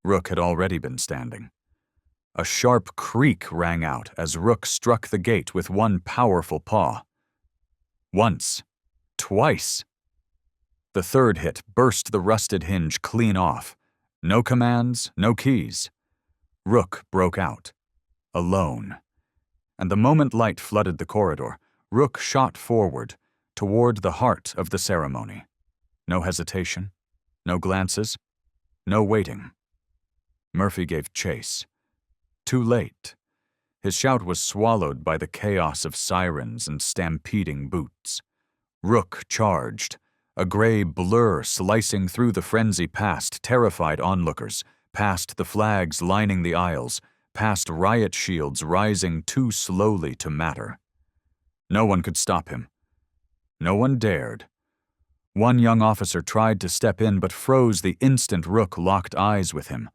[SPEAKER 1] Rook had already been standing. A sharp creak rang out as Rook struck the gate with one powerful paw. Once. Twice. The third hit burst the rusted hinge clean off. No commands, no keys. Rook broke out. Alone. And the moment light flooded the corridor, Rook shot forward, toward the heart of the ceremony. No hesitation, no glances, no waiting. Murphy gave chase. Too late. His shout was swallowed by the chaos of sirens and stampeding boots. Rook charged, a gray blur slicing through the frenzy past terrified onlookers, past the flags lining the aisles, past riot shields rising too slowly to matter. No one could stop him. No one dared. One young officer tried to step in but froze the instant Rook locked eyes with him.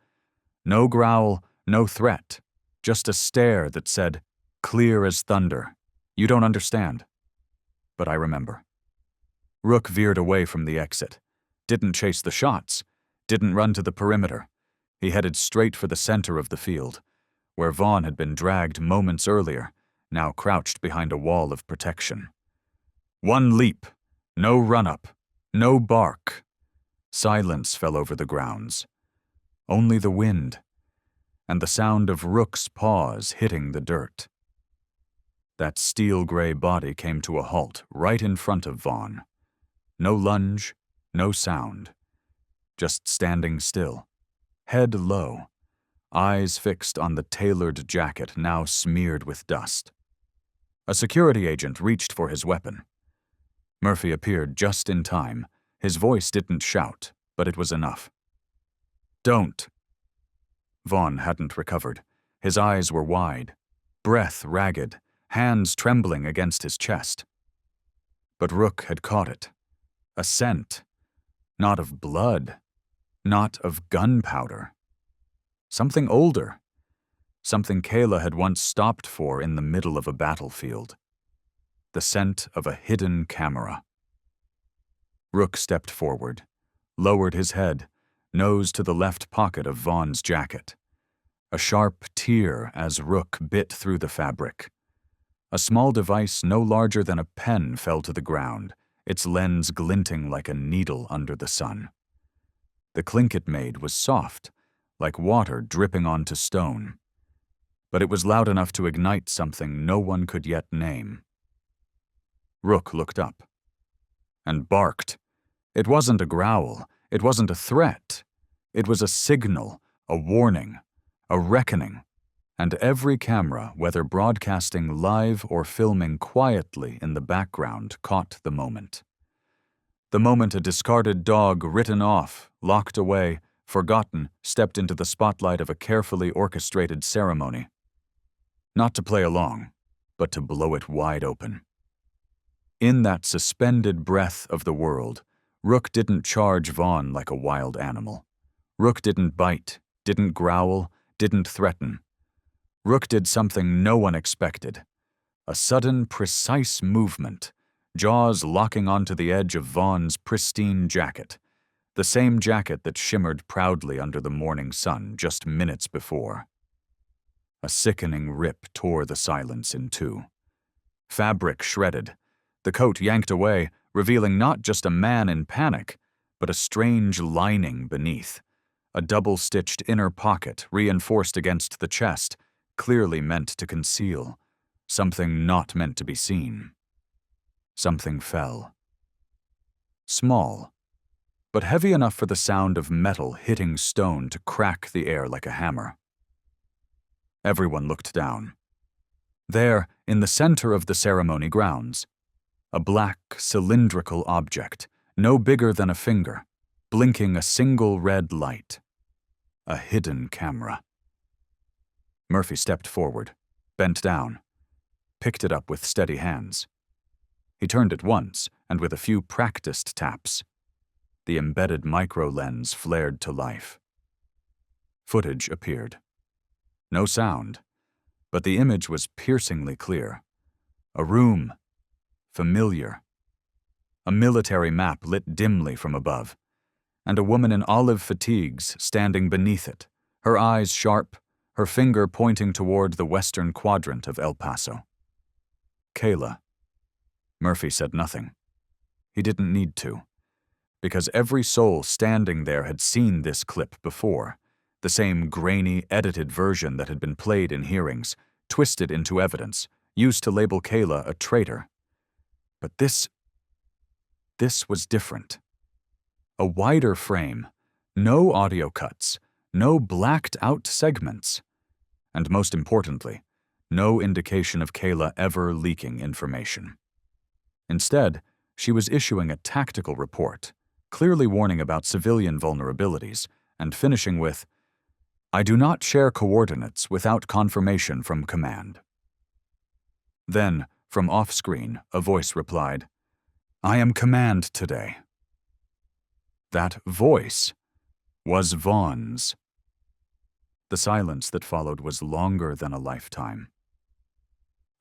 [SPEAKER 1] No growl, no threat, just a stare that said, clear as thunder, you don't understand. But I remember. Rook veered away from the exit, didn't chase the shots, didn't run to the perimeter. He headed straight for the center of the field, where Vaughn had been dragged moments earlier, now crouched behind a wall of protection. One leap, no run-up, no bark. Silence fell over the grounds. Only the wind, and the sound of Rook's paws hitting the dirt. That steel-gray body came to a halt right in front of Vaughn. No lunge, no sound. Just standing still, head low, eyes fixed on the tailored jacket now smeared with dust. A security agent reached for his weapon. Murphy appeared just in time. His voice didn't shout, but it was enough. Don't. Vaughn hadn't recovered. His eyes were wide, breath ragged, hands trembling against his chest. But Rook had caught it. A scent. Not of blood. Not of gunpowder. Something older. Something Kayla had once stopped for in the middle of a battlefield. The scent of a hidden camera. Rook stepped forward, lowered his head, nose to the left pocket of Vaughn's jacket. A sharp tear as Rook bit through the fabric. A small device no larger than a pen fell to the ground, its lens glinting like a needle under the sun. The clink it made was soft, like water dripping onto stone. But it was loud enough to ignite something no one could yet name. Rook looked up. And barked. It wasn't a growl. It wasn't a threat. It was a signal, a warning, a reckoning. And every camera, whether broadcasting live or filming quietly in the background, caught the moment. The moment a discarded dog written off, locked away, forgotten, stepped into the spotlight of a carefully orchestrated ceremony. Not to play along, but to blow it wide open. In that suspended breath of the world, Rook didn't charge Vaughn like a wild animal. Rook didn't bite, didn't growl, didn't threaten. Rook did something no one expected. A sudden, precise movement, jaws locking onto the edge of Vaughn's pristine jacket, the same jacket that shimmered proudly under the morning sun just minutes before. A sickening rip tore the silence in two. Fabric shredded, the coat yanked away, revealing not just a man in panic, but a strange lining beneath, a double-stitched inner pocket reinforced against the chest, clearly meant to conceal something not meant to be seen. Something fell. Small, but heavy enough for the sound of metal hitting stone to crack the air like a hammer. Everyone looked down. There, in the center of the ceremony grounds, a black, cylindrical object, no bigger than a finger, blinking a single red light. A hidden camera. Murphy stepped forward, bent down, picked it up with steady hands. He turned it once, and with a few practiced taps, the embedded micro-lens flared to life. Footage appeared. No sound, but the image was piercingly clear. A room, familiar. A military map lit dimly from above, and a woman in olive fatigues standing beneath it, her eyes sharp, her finger pointing toward the western quadrant of El Paso. Kayla. Murphy said nothing. He didn't need to, because every soul standing there had seen this clip before, the same grainy, edited version that had been played in hearings, twisted into evidence, used to label Kayla a traitor. But this was different. A wider frame, no audio cuts, no blacked-out segments, and most importantly, no indication of Kayla ever leaking information. Instead, she was issuing a tactical report, clearly warning about civilian vulnerabilities, and finishing with, "I do not share coordinates without confirmation from command." Then, from off-screen, a voice replied, "I am command today." That voice was Vaughn's. The silence that followed was longer than a lifetime.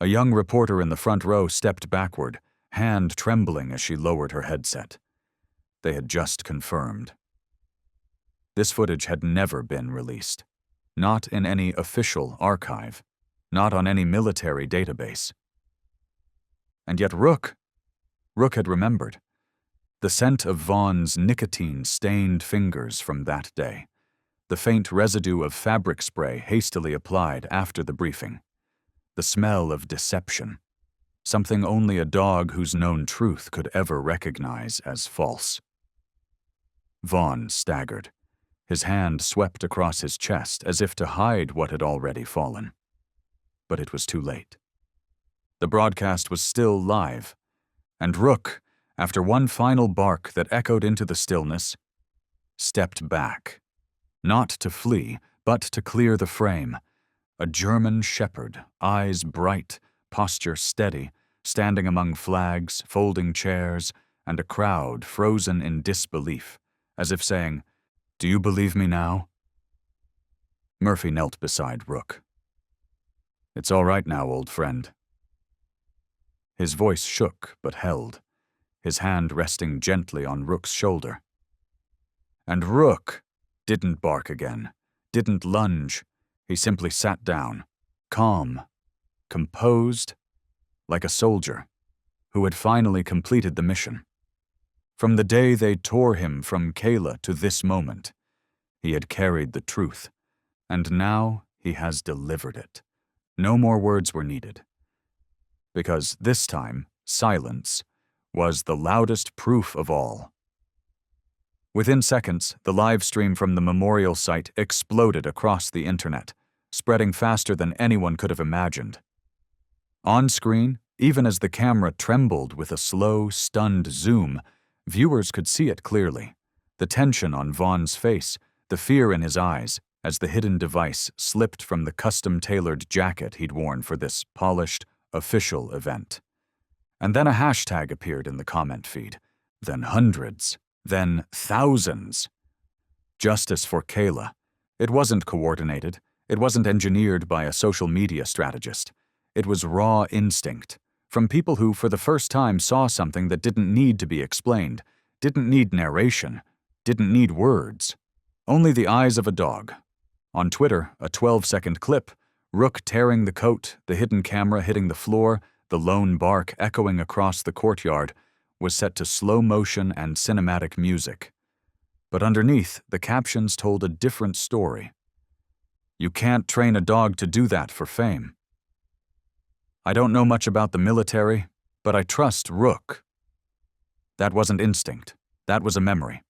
[SPEAKER 1] A young reporter in the front row stepped backward, hand trembling as she lowered her headset. They had just confirmed. This footage had never been released. Not in any official archive. Not on any military database. And yet Rook had remembered. The scent of Vaughn's nicotine-stained fingers from that day. The faint residue of fabric spray hastily applied after the briefing. The smell of deception. Something only a dog whose known truth could ever recognize as false. Vaughn staggered. His hand swept across his chest as if to hide what had already fallen. But it was too late. The broadcast was still live, and Rook, after one final bark that echoed into the stillness, stepped back. Not to flee, but to clear the frame. A German shepherd, eyes bright, posture steady, standing among flags, folding chairs, and a crowd frozen in disbelief, as if saying, "Do you believe me now?" Murphy knelt beside Rook. "It's all right now, old friend." His voice shook but held, his hand resting gently on Rook's shoulder. And Rook didn't bark again, didn't lunge. He simply sat down, calm, composed, like a soldier who had finally completed the mission. From the day they tore him from Kayla to this moment, he had carried the truth, and now he has delivered it. No more words were needed. Because this time, silence was the loudest proof of all. Within seconds, the live stream from the memorial site exploded across the internet, spreading faster than anyone could have imagined. On screen, even as the camera trembled with a slow, stunned zoom, viewers could see it clearly. The tension on Vaughn's face, the fear in his eyes, as the hidden device slipped from the custom-tailored jacket he'd worn for this polished, official event. And then a hashtag appeared in the comment feed, then hundreds, then thousands. Justice for Kayla. It wasn't coordinated. It wasn't engineered by a social media strategist. It was raw instinct, from people who for the first time saw something that didn't need to be explained, didn't need narration, didn't need words. Only the eyes of a dog. On Twitter, a 12-second clip, Rook tearing the coat, the hidden camera hitting the floor, the lone bark echoing across the courtyard, was set to slow motion and cinematic music. But underneath, the captions told a different story. You can't train a dog to do that for fame. I don't know much about the military, but I trust Rook. That wasn't instinct. That was a memory.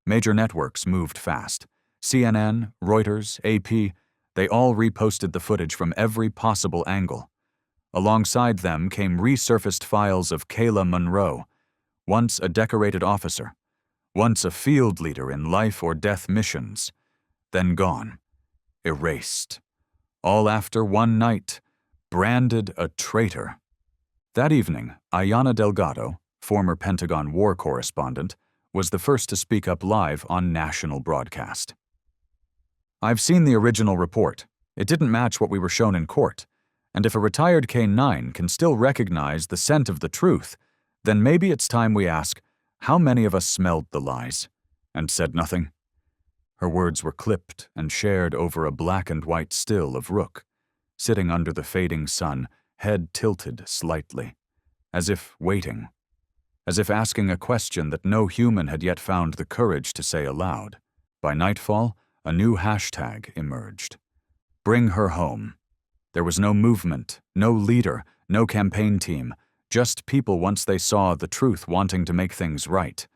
[SPEAKER 1] Major networks moved fast. CNN, Reuters, AP, they all reposted the footage from every possible angle. Alongside them came resurfaced files of Kayla Monroe, once a decorated officer, once a field leader in life-or-death missions, then gone, erased. All after one night, branded a traitor. That evening, Ayanna Delgado, former Pentagon war correspondent, was the first to speak up live on national broadcast. I've seen the original report. It didn't match what we were shown in court. And if a retired K-9 can still recognize the scent of the truth, then maybe it's time we ask, how many of us smelled the lies and said nothing? Her words were clipped and shared over a black and white still of Rook, sitting under the fading sun, head tilted slightly, as if waiting, as if asking a question that no human had yet found the courage to say aloud. By nightfall, a new hashtag emerged. Bring her home. There was no movement, no leader, no campaign team, just people once they saw the truth wanting to make things right.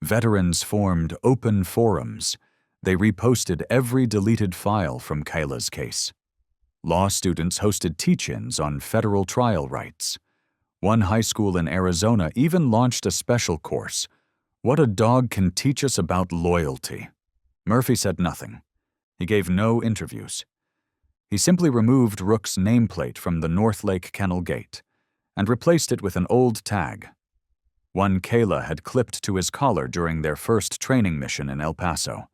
[SPEAKER 1] Veterans formed open forums. They reposted every deleted file from Kayla's case. Law students hosted teach-ins on federal trial rights. One high school in Arizona even launched a special course, What a Dog Can Teach Us About Loyalty. Murphy said nothing. He gave no interviews. He simply removed Rook's nameplate from the North Lake Kennel Gate and replaced it with an old tag, one Kayla had clipped to his collar during their first training mission in El Paso.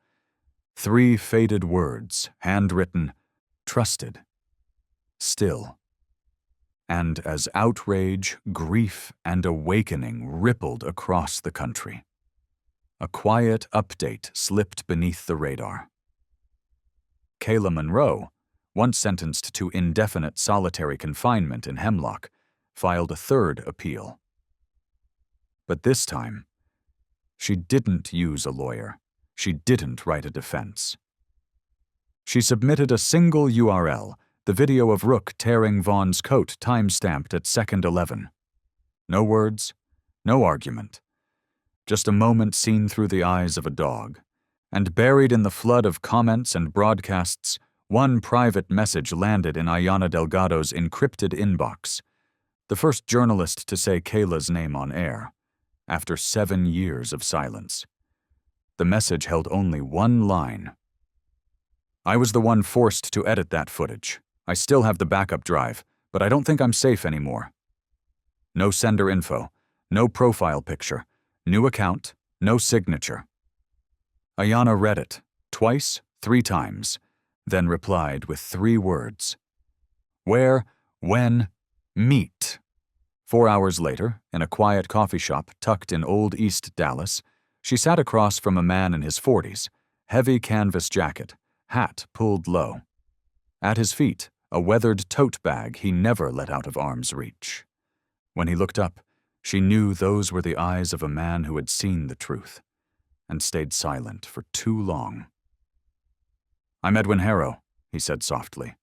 [SPEAKER 1] 3 faded words, handwritten, trusted, still. And as outrage, grief, and awakening rippled across the country, a quiet update slipped beneath the radar. Kayla Monroe, once sentenced to indefinite solitary confinement in Hemlock, filed a 3rd appeal. But this time, she didn't use a lawyer. She didn't write a defense. She submitted a single URL, the video of Rook tearing Vaughn's coat time-stamped at second 11. No words, no argument. Just a moment seen through the eyes of a dog. And buried in the flood of comments and broadcasts, one private message landed in Ayanna Delgado's encrypted inbox, the first journalist to say Kayla's name on air, after 7 years of silence. The message held only one line. I was the one forced to edit that footage. I still have the backup drive, but I don't think I'm safe anymore. No sender info, no profile picture, new account, no signature. Ayanna read it, twice, 3 times, then replied with 3 words. Where, when, meet. 4 hours later, in a quiet coffee shop tucked in Old East Dallas, she sat across from a man in his 40s, heavy canvas jacket, hat pulled low. At his feet, a weathered tote bag he never let out of arm's reach. When he looked up, she knew those were the eyes of a man who had seen the truth and stayed silent for too long. I'm Edwin Harrow, he said softly.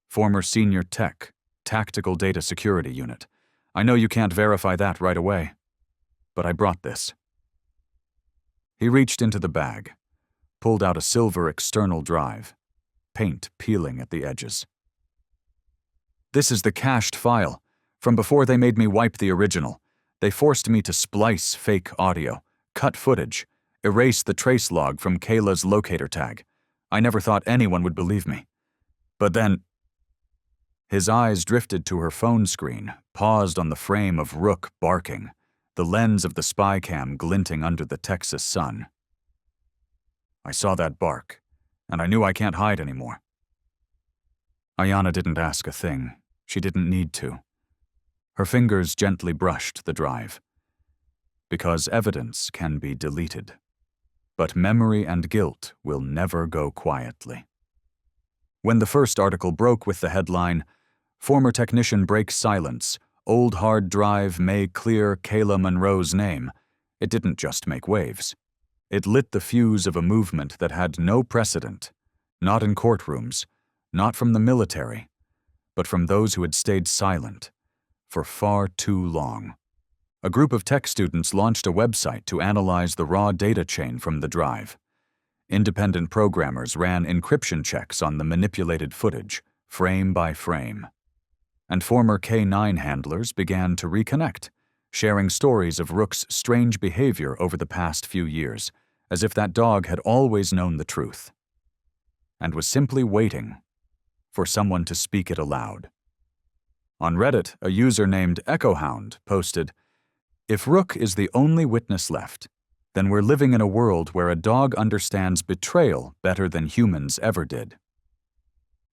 [SPEAKER 1] Former senior tech, Tactical Data Security Unit. I know you can't verify that right away, but I brought this. He reached into the bag, pulled out a silver external drive, paint peeling at the edges. This is the cached file, from before they made me wipe the original. They forced me to splice fake audio, cut footage, erase the trace log from Kayla's locator tag. I never thought anyone would believe me. But then... His eyes drifted to her phone screen, paused on the frame of Rook barking, the lens of the spy cam glinting under the Texas sun. I saw that bark, and I knew I can't hide anymore." Ayanna didn't ask a thing. She didn't need to. Her fingers gently brushed the drive. Because evidence can be deleted. But memory and guilt will never go quietly. When the first article broke with the headline, "Former technician breaks silence, old hard drive may clear Kayla Monroe's name," it didn't just make waves. It lit the fuse of a movement that had no precedent, not in courtrooms, not from the military, but from those who had stayed silent for far too long. A group of tech students launched a website to analyze the raw data chain from the drive. Independent programmers ran encryption checks on the manipulated footage, frame by frame. And former K9 handlers began to reconnect, sharing stories of Rook's strange behavior over the past few years, as if that dog had always known the truth, and was simply waiting for someone to speak it aloud. On Reddit, a user named EchoHound posted, "If Rook is the only witness left, then we're living in a world where a dog understands betrayal better than humans ever did."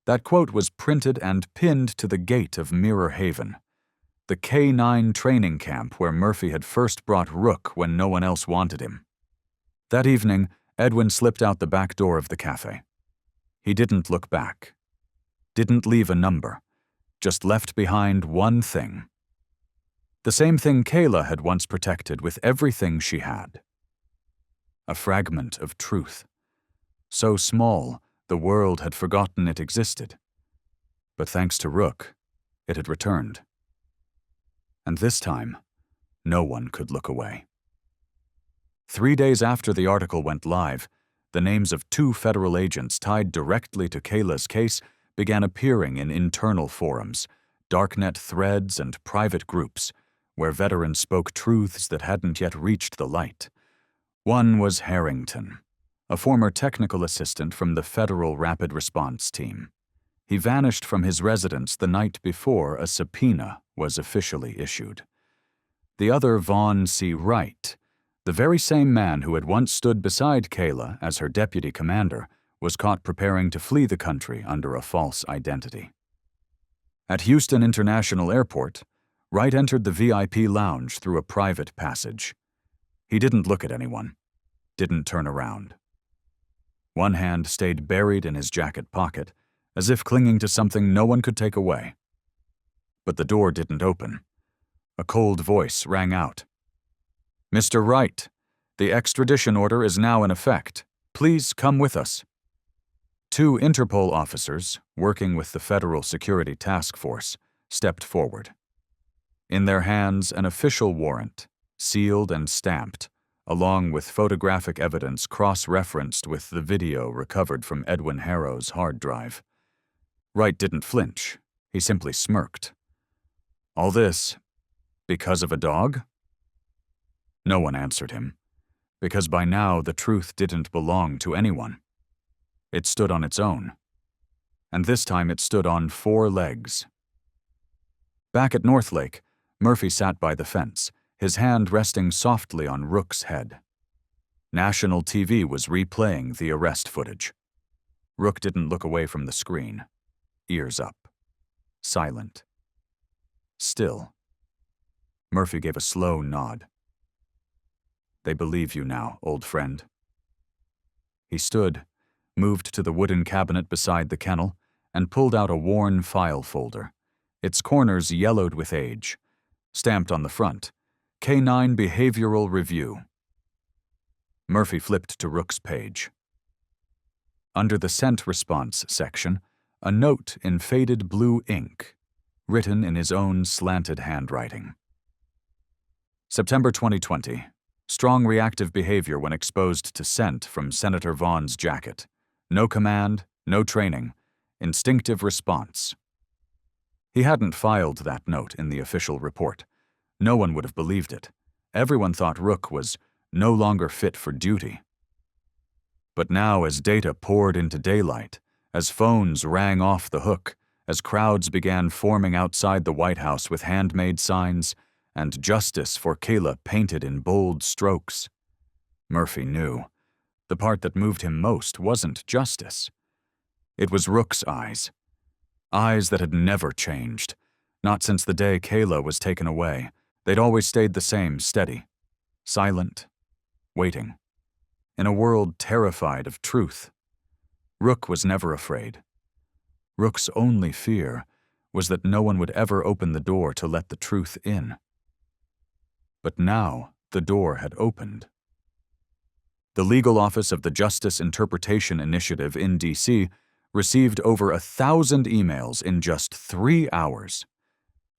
[SPEAKER 1] That quote was printed and pinned to the gate of Mirror Haven, the K9 training camp where Murphy had first brought Rook when no one else wanted him. That evening, Edwin slipped out the back door of the cafe. He didn't look back, didn't leave a number, just left behind one thing. The same thing Kayla had once protected with everything she had. A fragment of truth. So small, the world had forgotten it existed. But thanks to Rook, it had returned. And this time, no one could look away. 3 days after the article went live, the names of 2 federal agents tied directly to Kayla's case began appearing in internal forums, darknet threads, and private groups, where veterans spoke truths that hadn't yet reached the light. One was Harrington, a former technical assistant from the Federal Rapid Response Team. He vanished from his residence the night before a subpoena was officially issued. The other, Vaughn C. Wright, the very same man who had once stood beside Kayla as her deputy commander, was caught preparing to flee the country under a false identity. At Houston International Airport, Wright entered the VIP lounge through a private passage. He didn't look at anyone, didn't turn around. One hand stayed buried in his jacket pocket, as if clinging to something no one could take away. But the door didn't open. A cold voice rang out. "Mr. Wright, the extradition order is now in effect. Please come with us." 2 Interpol officers, working with the Federal Security Task Force, stepped forward. In their hands, an official warrant, sealed and stamped, along with photographic evidence cross-referenced with the video recovered from Edwin Harrow's hard drive. Wright didn't flinch. He simply smirked. All this because of a dog? No one answered him, because by now the truth didn't belong to anyone. It stood on its own. And this time it stood on 4 legs. Back at Northlake, Murphy sat by the fence, his hand resting softly on Rook's head. National TV was replaying the arrest footage. Rook didn't look away from the screen. Ears up. Silent. Still. Murphy gave a slow nod. "They believe you now, old friend." He stood, moved to the wooden cabinet beside the kennel, and pulled out a worn file folder, its corners yellowed with age. Stamped on the front, K9 Behavioral Review. Murphy flipped to Rook's page. Under the sent response section, a note in faded blue ink, written in his own slanted handwriting. September 2020. Strong reactive behavior when exposed to scent from Senator Vaughn's jacket. No command, no training. Instinctive response. He hadn't filed that note in the official report. No one would have believed it. Everyone thought Rook was no longer fit for duty. But now, as data poured into daylight, as phones rang off the hook, as crowds began forming outside the White House with handmade signs, and justice for Kayla painted in bold strokes, Murphy knew The part that moved him most wasn't justice. It was Rook's eyes. Eyes that had never changed. Not since the day Kayla was taken away. They'd always stayed the same, steady, silent, waiting. In a world terrified of truth, Rook was never afraid. Rook's only fear was that no one would ever open the door to let the truth in. But now the door had opened. The legal office of the Justice Interpretation Initiative in D.C. received over 1,000 emails in just 3 hours.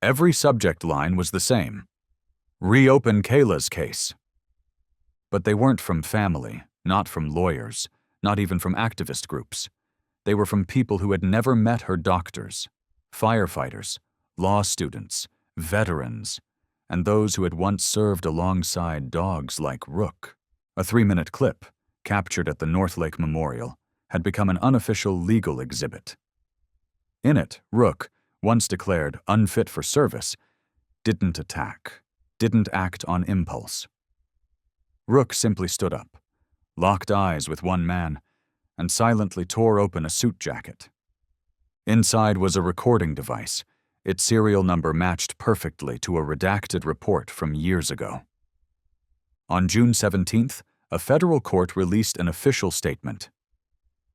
[SPEAKER 1] Every subject line was the same. Reopen Kayla's case. But they weren't from family, not from lawyers, not even from activist groups. They were from people who had never met her doctors, firefighters, law students, veterans, and those who had once served alongside dogs like Rook. A 3-minute clip, captured at the Northlake Memorial, had become an unofficial legal exhibit. In it, Rook, once declared unfit for service, didn't attack, didn't act on impulse. Rook simply stood up, locked eyes with one man, and silently tore open a suit jacket. Inside was a recording device. Its serial number matched perfectly to a redacted report from years ago. On June 17th, a federal court released an official statement.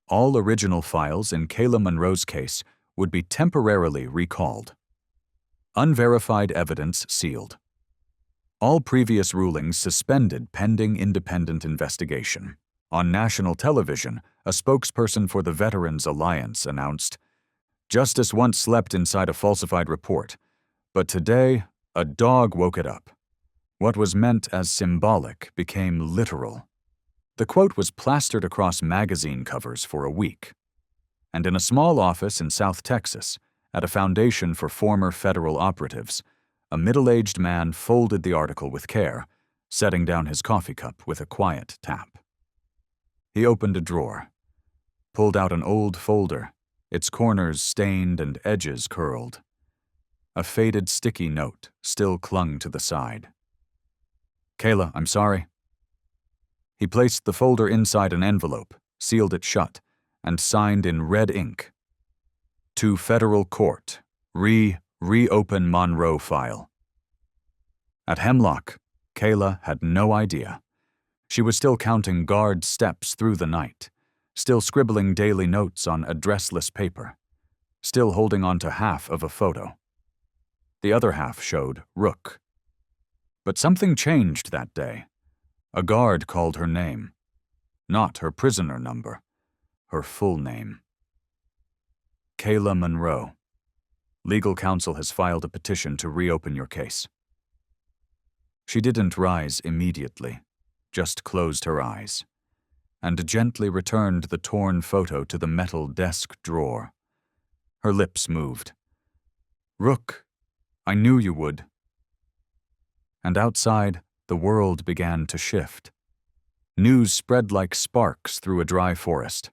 [SPEAKER 1] All original files in Kayla Monroe's case would be temporarily recalled. Unverified evidence sealed. All previous rulings suspended pending independent investigation. On national television, a spokesperson for the Veterans Alliance announced, "Justice once slept inside a falsified report, but today, a dog woke it up. What was meant as symbolic became literal." The quote was plastered across magazine covers for a week. And in a small office in South Texas, at a foundation for former federal operatives, a middle-aged man folded the article with care, setting down his coffee cup with a quiet tap. He opened a drawer, pulled out an old folder, its corners stained and edges curled. A faded sticky note still clung to the side. "Kayla, I'm sorry." He placed the folder inside an envelope, sealed it shut, and signed in red ink, "To Federal Court, reopen Monroe file." At Hemlock, Kayla had no idea. She was still counting guard steps through the night, still scribbling daily notes on addressless paper, still holding on to half of a photo. The other half showed Rook. But something changed that day. A guard called her name. Not her prisoner number, her full name. Kayla Monroe. Legal counsel has filed a petition to reopen your case. She didn't rise immediately, just closed her eyes, and gently returned the torn photo to the metal desk drawer. Her lips moved. "Rook, I knew you would." And outside, the world began to shift. News spread like sparks through a dry forest.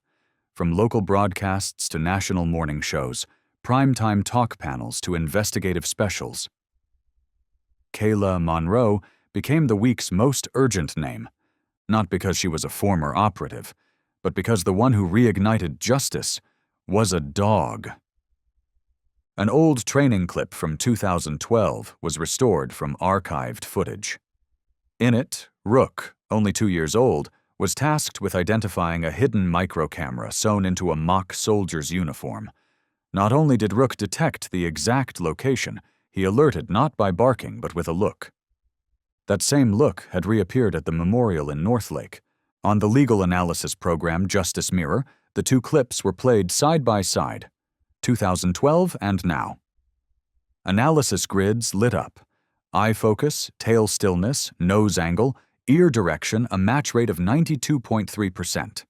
[SPEAKER 1] From local broadcasts to national morning shows, primetime talk panels to investigative specials. Kayla Monroe became the week's most urgent name, not because she was a former operative, but because the one who reignited justice was a dog. An old training clip from 2012 was restored from archived footage. In it, Rook, only 2 years old, was tasked with identifying a hidden microcamera sewn into a mock soldier's uniform. Not only did Rook detect the exact location, he alerted not by barking but with a look. That same look had reappeared at the memorial in Northlake. On the legal analysis program Justice Mirror, the two clips were played side by side, 2012 and now. Analysis grids lit up. Eye focus, tail stillness, nose angle, ear direction, a match rate of 92.3%.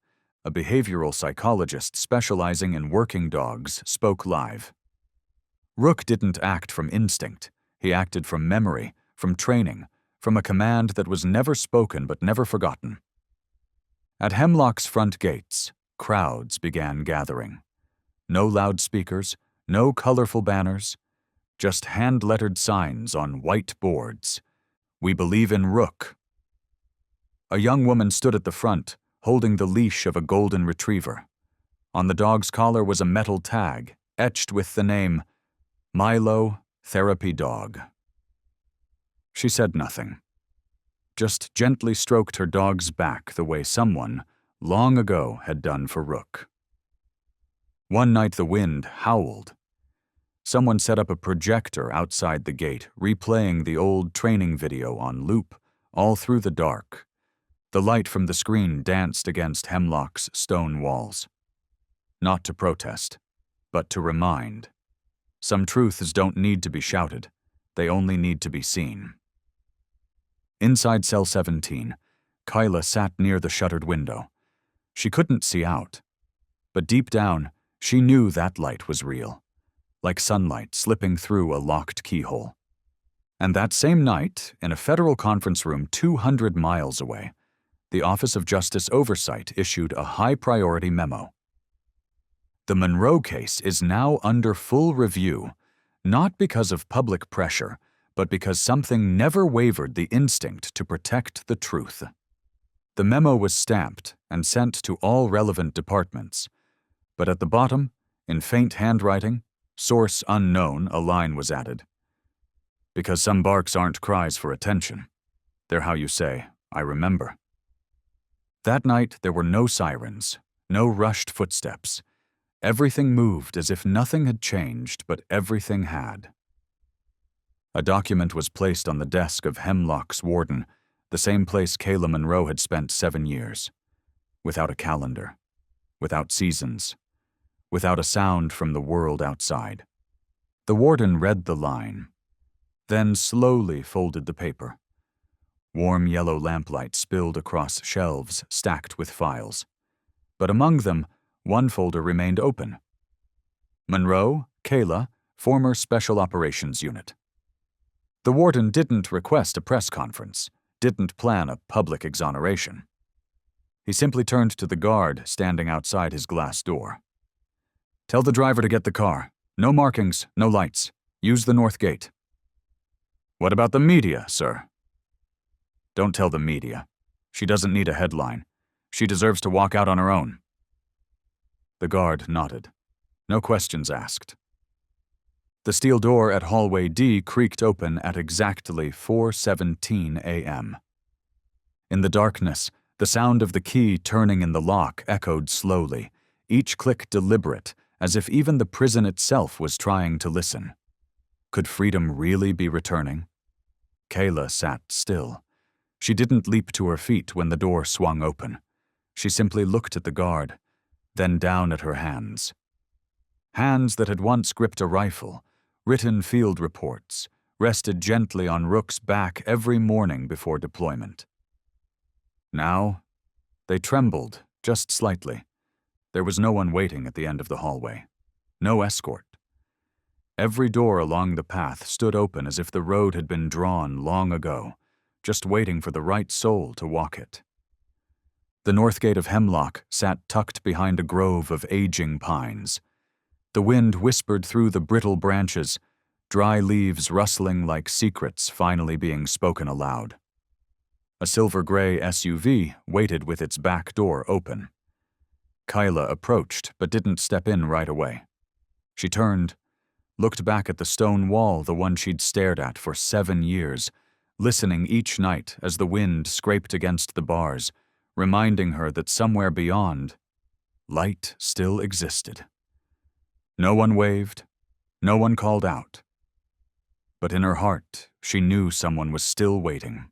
[SPEAKER 1] A behavioral psychologist specializing in working dogs spoke live. Rook didn't act from instinct. He acted from memory, from training, from a command that was never spoken but never forgotten. At Hemlock's front gates, crowds began gathering. No loudspeakers, no colorful banners, just hand-lettered signs on white boards. "We believe in Rook." A young woman stood at the front, holding the leash of a golden retriever. On the dog's collar was a metal tag, etched with the name Milo Therapy Dog. She said nothing, just gently stroked her dog's back the way someone, long ago, had done for Rook. One night the wind howled. Someone set up a projector outside the gate, replaying the old training video on loop, all through the dark. The light from the screen danced against Hemlock's stone walls. Not to protest, but to remind. Some truths don't need to be shouted, they only need to be seen. Inside cell 17, Kyla sat near the shuttered window. She couldn't see out, but deep down, she knew that light was real, like sunlight slipping through a locked keyhole. And that same night, in a federal conference room 200 miles away, the Office of Justice Oversight issued a high-priority memo. The Monroe case is now under full review, not because of public pressure, but because something never wavered the instinct to protect the truth. The memo was stamped and sent to all relevant departments, but at the bottom, in faint handwriting, source unknown, a line was added. Because some barks aren't cries for attention. They're how you say, I remember. That night there were no sirens, no rushed footsteps. Everything moved as if nothing had changed, but everything had. A document was placed on the desk of Hemlock's warden, the same place Kayla Monroe had spent 7 years. Without a calendar, without seasons, without a sound from the world outside. The warden read the line, then slowly folded the paper. Warm yellow lamplight spilled across shelves stacked with files. But among them, one folder remained open. Monroe, Kayla, former Special Operations Unit. The warden didn't request a press conference, didn't plan a public exoneration. He simply turned to the guard standing outside his glass door. Tell the driver to get the car. No markings, no lights. Use the north gate. What about the media, sir? Don't tell the media. She doesn't need a headline. She deserves to walk out on her own. The guard nodded. No questions asked. The steel door at hallway D creaked open at exactly 4:17 a.m. In the darkness, the sound of the key turning in the lock echoed slowly, each click deliberate, as if even the prison itself was trying to listen. Could freedom really be returning? Kayla sat still. She didn't leap to her feet when the door swung open. She simply looked at the guard, then down at her hands. Hands that had once gripped a rifle, written field reports, rested gently on Rook's back every morning before deployment. Now, they trembled, just slightly. There was no one waiting at the end of the hallway. No escort. Every door along the path stood open as if the road had been drawn long ago, just waiting for the right soul to walk it. The north gate of Hemlock sat tucked behind a grove of aging pines. The wind whispered through the brittle branches, dry leaves rustling like secrets finally being spoken aloud. A silver-gray SUV waited with its back door open. Kyla approached but didn't step in right away. She turned, looked back at the stone wall, the one she'd stared at for 7 years, listening each night as the wind scraped against the bars, reminding her that somewhere beyond, light still existed. No one waved, no one called out. But in her heart, she knew someone was still waiting.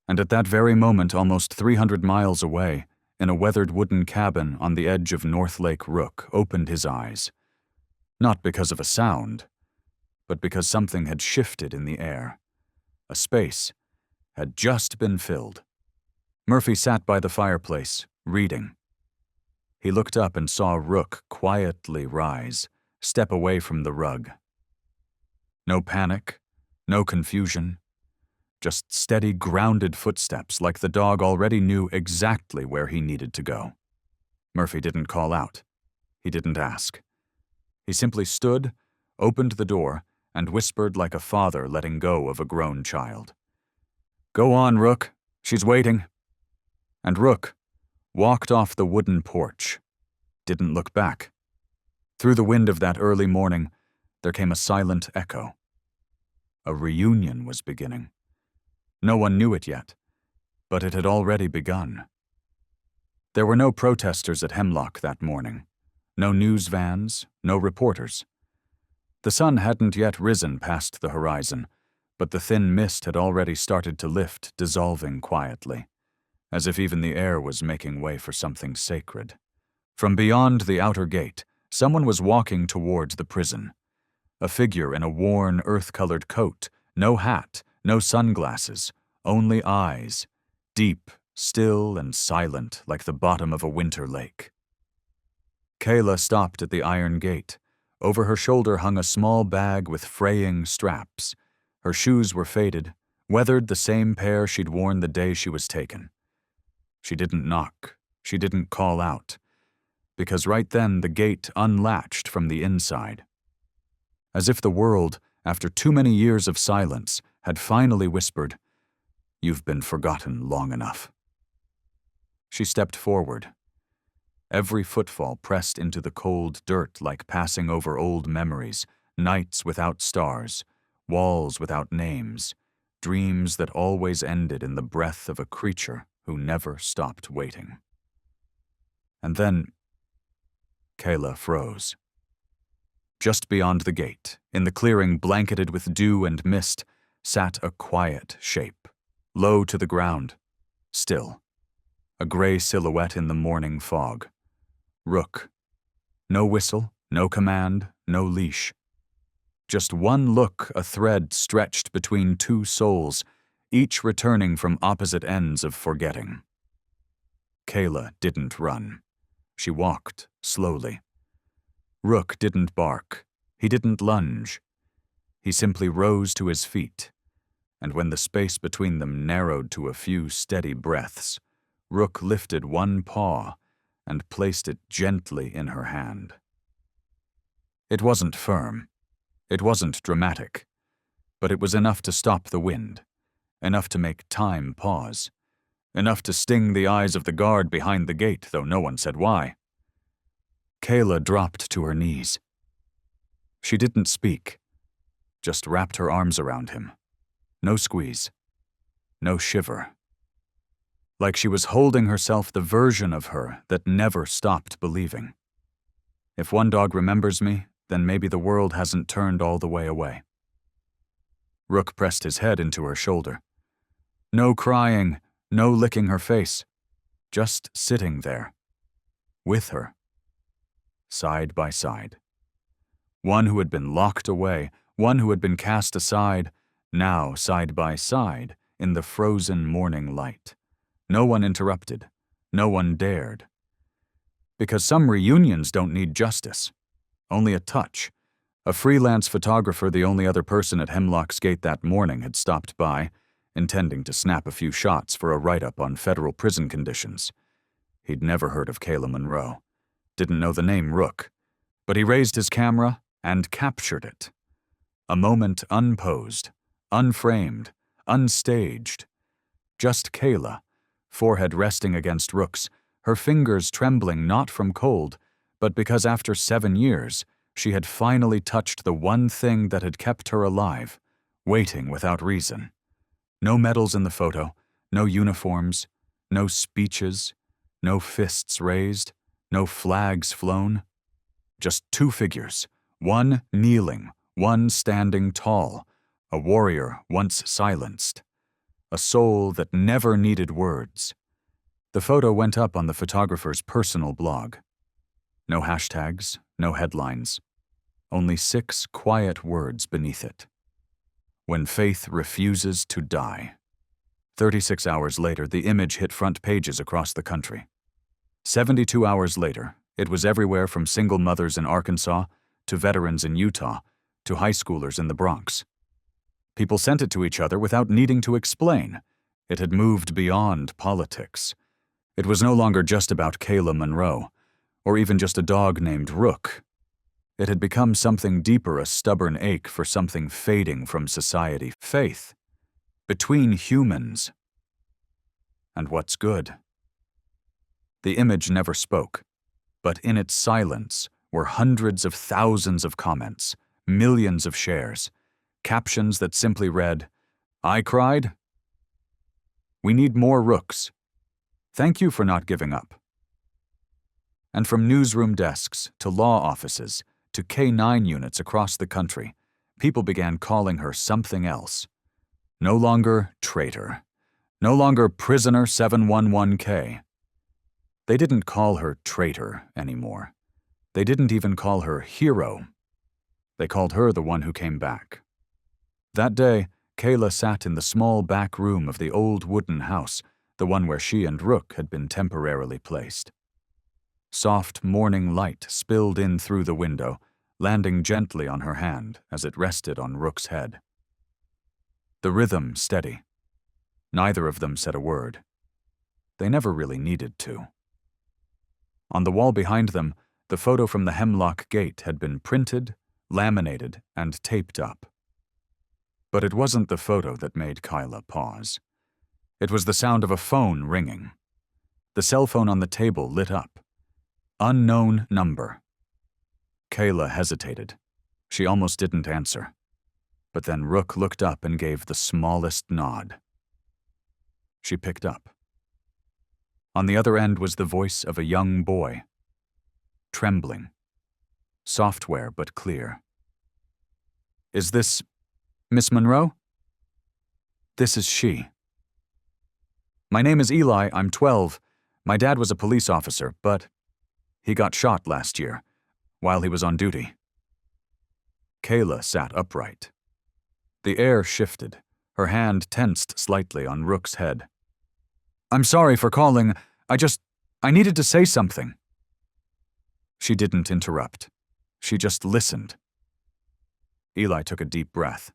[SPEAKER 1] And at that very moment, almost 300 miles away, in a weathered wooden cabin on the edge of North Lake, Rook opened his eyes. Not because of a sound, but because something had shifted in the air. A space had just been filled. Murphy sat by the fireplace, reading. He looked up and saw Rook quietly rise, step away from the rug. No panic, no confusion, just steady, grounded footsteps like the dog already knew exactly where he needed to go. Murphy didn't call out. He didn't ask. He simply stood, opened the door, and whispered like a father letting go of a grown child. "Go on, Rook. She's waiting." And Rook, walked off the wooden porch, didn't look back. Through the wind of that early morning, there came a silent echo. A reunion was beginning. No one knew it yet, but it had already begun. There were no protesters at Hemlock that morning, no news vans, no reporters. The sun hadn't yet risen past the horizon, but the thin mist had already started to lift, dissolving quietly, as if even the air was making way for something sacred. From beyond the outer gate, someone was walking towards the prison. A figure in a worn, earth-colored coat, no hat, no sunglasses, only eyes, deep, still, and silent like the bottom of a winter lake. Kayla stopped at the iron gate. Over her shoulder hung a small bag with fraying straps. Her shoes were faded, weathered, the same pair she'd worn the day she was taken. She didn't knock. She didn't call out. Because right then the gate unlatched from the inside. As if the world, after too many years of silence, had finally whispered, "You've been forgotten long enough." She stepped forward. Every footfall pressed into the cold dirt like passing over old memories, nights without stars, walls without names, dreams that always ended in the breath of a creature who never stopped waiting. And then Kayla froze. Just beyond the gate, in the clearing blanketed with dew and mist, sat a quiet shape, low to the ground, still. A gray silhouette in the morning fog. Rook. No whistle, no command, no leash. Just one look, a thread stretched between two souls, each returning from opposite ends of forgetting. Kayla didn't run. She walked, slowly. Rook didn't bark. He didn't lunge. He simply rose to his feet, and when the space between them narrowed to a few steady breaths, Rook lifted one paw and placed it gently in her hand. It wasn't firm. It wasn't dramatic. But it was enough to stop the wind, enough to make time pause, enough to sting the eyes of the guard behind the gate, though no one said why. Kayla dropped to her knees. She didn't speak, just wrapped her arms around him. No squeeze, no shiver. Like she was holding herself the version of her that never stopped believing. If one dog remembers me, then maybe the world hasn't turned all the way away. Rook pressed his head into her shoulder. No crying, no licking her face, just sitting there, with her, side by side. One who had been locked away, one who had been cast aside, now side by side in the frozen morning light. No one interrupted, no one dared. Because some reunions don't need justice, only a touch. A freelance photographer, the only other person at Hemlock's gate that morning, had stopped by, intending to snap a few shots for a write-up on federal prison conditions. He'd never heard of Kayla Monroe, didn't know the name Rook, but he raised his camera and captured it. A moment unposed, unframed, unstaged. Just Kayla, forehead resting against Rook's, her fingers trembling not from cold, but because after 7 years, she had finally touched the one thing that had kept her alive, waiting without reason. No medals in the photo, no uniforms, no speeches, no fists raised, no flags flown. Just two figures, one kneeling, one standing tall, a warrior once silenced, a soul that never needed words. The photo went up on the photographer's personal blog. No hashtags, no headlines, only 6 quiet words beneath it. When faith refuses to die. 36 hours later, the image hit front pages across the country. 72 hours later, it was everywhere from single mothers in Arkansas to veterans in Utah to high schoolers in the Bronx. People sent it to each other without needing to explain. It had moved beyond politics. It was no longer just about Kayla Monroe, or even just a dog named Rook. It had become something deeper, a stubborn ache for something fading from society. Faith. Between humans. And what's good? The image never spoke, but in its silence were hundreds of thousands of comments, millions of shares, captions that simply read, "I cried? We need more rooks. Thank you for not giving up." And from newsroom desks to law offices to K-9 units across the country, people began calling her something else. No longer traitor. No longer prisoner 711K. They didn't call her traitor anymore. They didn't even call her hero. They called her the one who came back. That day, Kayla sat in the small back room of the old wooden house, the one where she and Rook had been temporarily placed. Soft morning light spilled in through the window, landing gently on her hand as it rested on Rook's head. The rhythm steady. Neither of them said a word. They never really needed to. On the wall behind them, the photo from the Hemlock Gate had been printed, laminated, and taped up. But it wasn't the photo that made Kyla pause. It was the sound of a phone ringing. The cell phone on the table lit up. Unknown number. Kayla hesitated. She almost didn't answer. But then Rook looked up and gave the smallest nod. She picked up. On the other end was the voice of a young boy. Trembling. Software but clear. "Is this Miss Monroe?" "This is she." "My name is Eli, I'm 12. My dad was a police officer, but he got shot last year, while he was on duty." Kayla sat upright. The air shifted, her hand tensed slightly on Rook's head. "I'm sorry for calling. I needed to say something." She didn't interrupt. She just listened. Eli took a deep breath.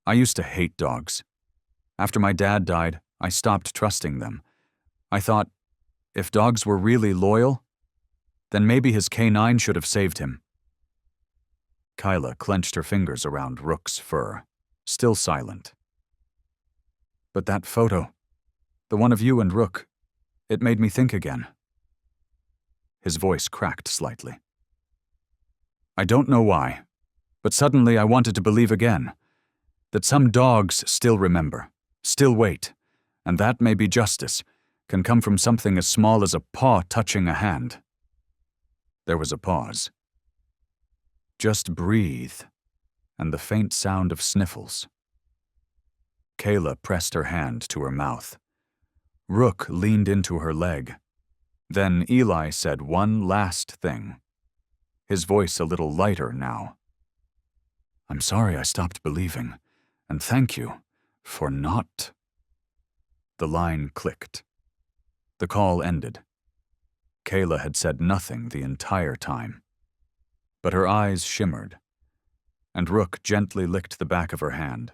[SPEAKER 1] "I used to hate dogs. After my dad died, I stopped trusting them. I thought, if dogs were really loyal, then maybe his K-9 should have saved him." Kyla clenched her fingers around Rook's fur, still silent. "But that photo, the one of you and Rook, it made me think again." His voice cracked slightly. "I don't know why, but suddenly I wanted to believe again, that some dogs still remember, still wait, and that maybe justice can come from something as small as a paw touching a hand." There was a pause. Just breathe, and the faint sound of sniffles. Kayla pressed her hand to her mouth. Rook leaned into her leg. Then Eli said one last thing, his voice a little lighter now. "I'm sorry I stopped believing, and thank you for not..." The line clicked. The call ended. Kayla had said nothing the entire time. But her eyes shimmered, and Rook gently licked the back of her hand.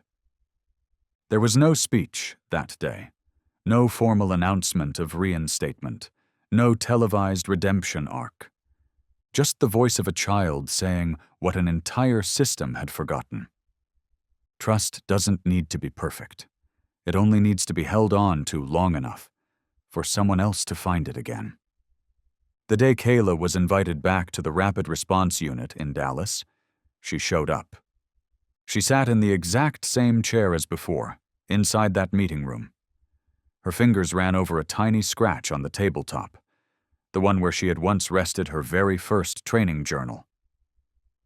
[SPEAKER 1] There was no speech that day, no formal announcement of reinstatement, no televised redemption arc. Just the voice of a child saying what an entire system had forgotten. Trust doesn't need to be perfect. It only needs to be held on to long enough for someone else to find it again. The day Kayla was invited back to the Rapid Response Unit in Dallas, she showed up. She sat in the exact same chair as before, inside that meeting room. Her fingers ran over a tiny scratch on the tabletop, the one where she had once rested her very first training journal.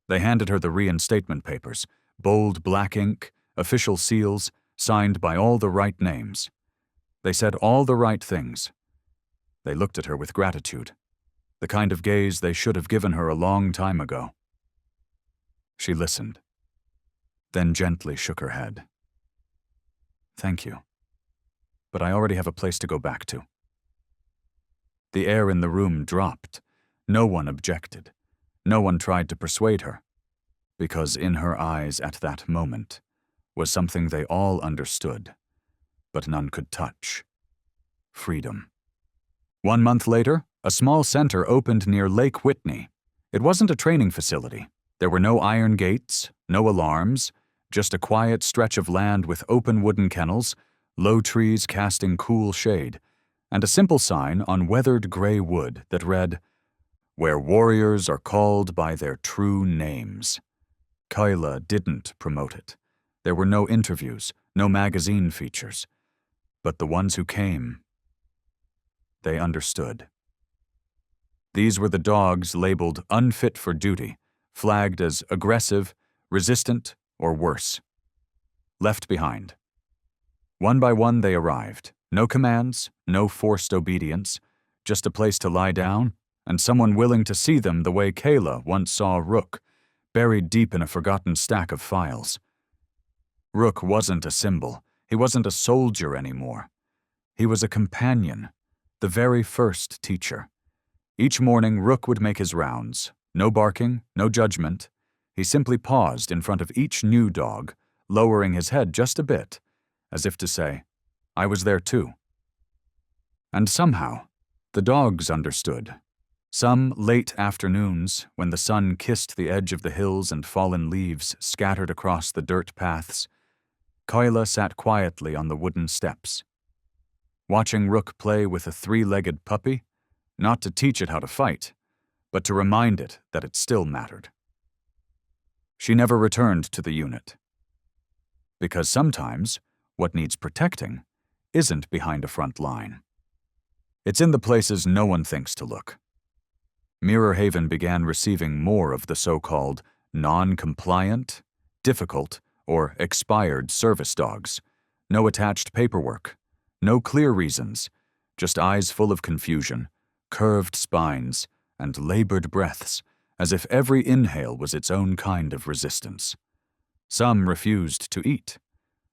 [SPEAKER 1] They handed her the reinstatement papers, bold black ink, official seals, signed by all the right names. They said all the right things. They looked at her with gratitude, the kind of gaze they should have given her a long time ago. She listened, then gently shook her head. "Thank you, but I already have a place to go back to." The air in the room dropped. No one objected. No one tried to persuade her, because in her eyes at that moment was something they all understood, but none could touch. Freedom. 1 month later, a small center opened near Lake Whitney. It wasn't a training facility. There were no iron gates, no alarms, just a quiet stretch of land with open wooden kennels, low trees casting cool shade, and a simple sign on weathered gray wood that read, "Where warriors are called by their true names." Kyla didn't promote it. There were no interviews, no magazine features. But the ones who came, they understood. These were the dogs labeled unfit for duty, flagged as aggressive, resistant, or worse. Left behind. One by one they arrived. No commands, no forced obedience, just a place to lie down, and someone willing to see them the way Kayla once saw Rook, buried deep in a forgotten stack of files. Rook wasn't a symbol. He wasn't a soldier anymore. He was a companion, the very first teacher. Each morning, Rook would make his rounds. No barking, no judgment. He simply paused in front of each new dog, lowering his head just a bit, as if to say, "I was there too." And somehow, the dogs understood. Some late afternoons, when the sun kissed the edge of the hills and fallen leaves scattered across the dirt paths, Kyla sat quietly on the wooden steps. Watching Rook play with a three-legged puppy, not to teach it how to fight, but to remind it that it still mattered. She never returned to the unit. Because sometimes, what needs protecting isn't behind a front line. It's in the places no one thinks to look. Mirror Haven began receiving more of the so-called non-compliant, difficult, or expired service dogs. No attached paperwork, no clear reasons, just eyes full of confusion, curved spines, and labored breaths, as if every inhale was its own kind of resistance. Some refused to eat.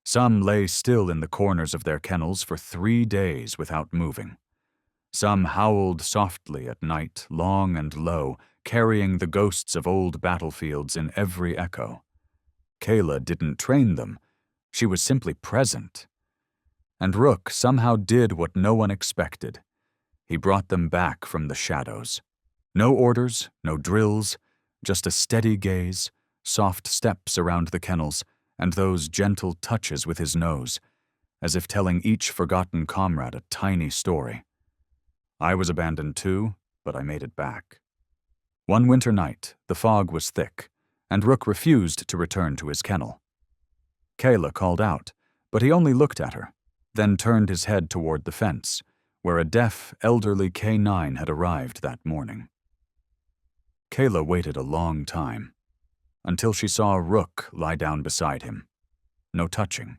[SPEAKER 1] Some lay still in the corners of their kennels for 3 days without moving. Some howled softly at night, long and low, carrying the ghosts of old battlefields in every echo. Kayla didn't train them. She was simply present. And Rook somehow did what no one expected. He brought them back from the shadows. No orders, no drills, just a steady gaze, soft steps around the kennels, and those gentle touches with his nose, as if telling each forgotten comrade a tiny story. I was abandoned too, but I made it back. One winter night, the fog was thick, and Rook refused to return to his kennel. Kayla called out, but he only looked at her, then turned his head toward the fence, where a deaf, elderly K9 had arrived that morning. Kayla waited a long time, until she saw Rook lie down beside him. No touching,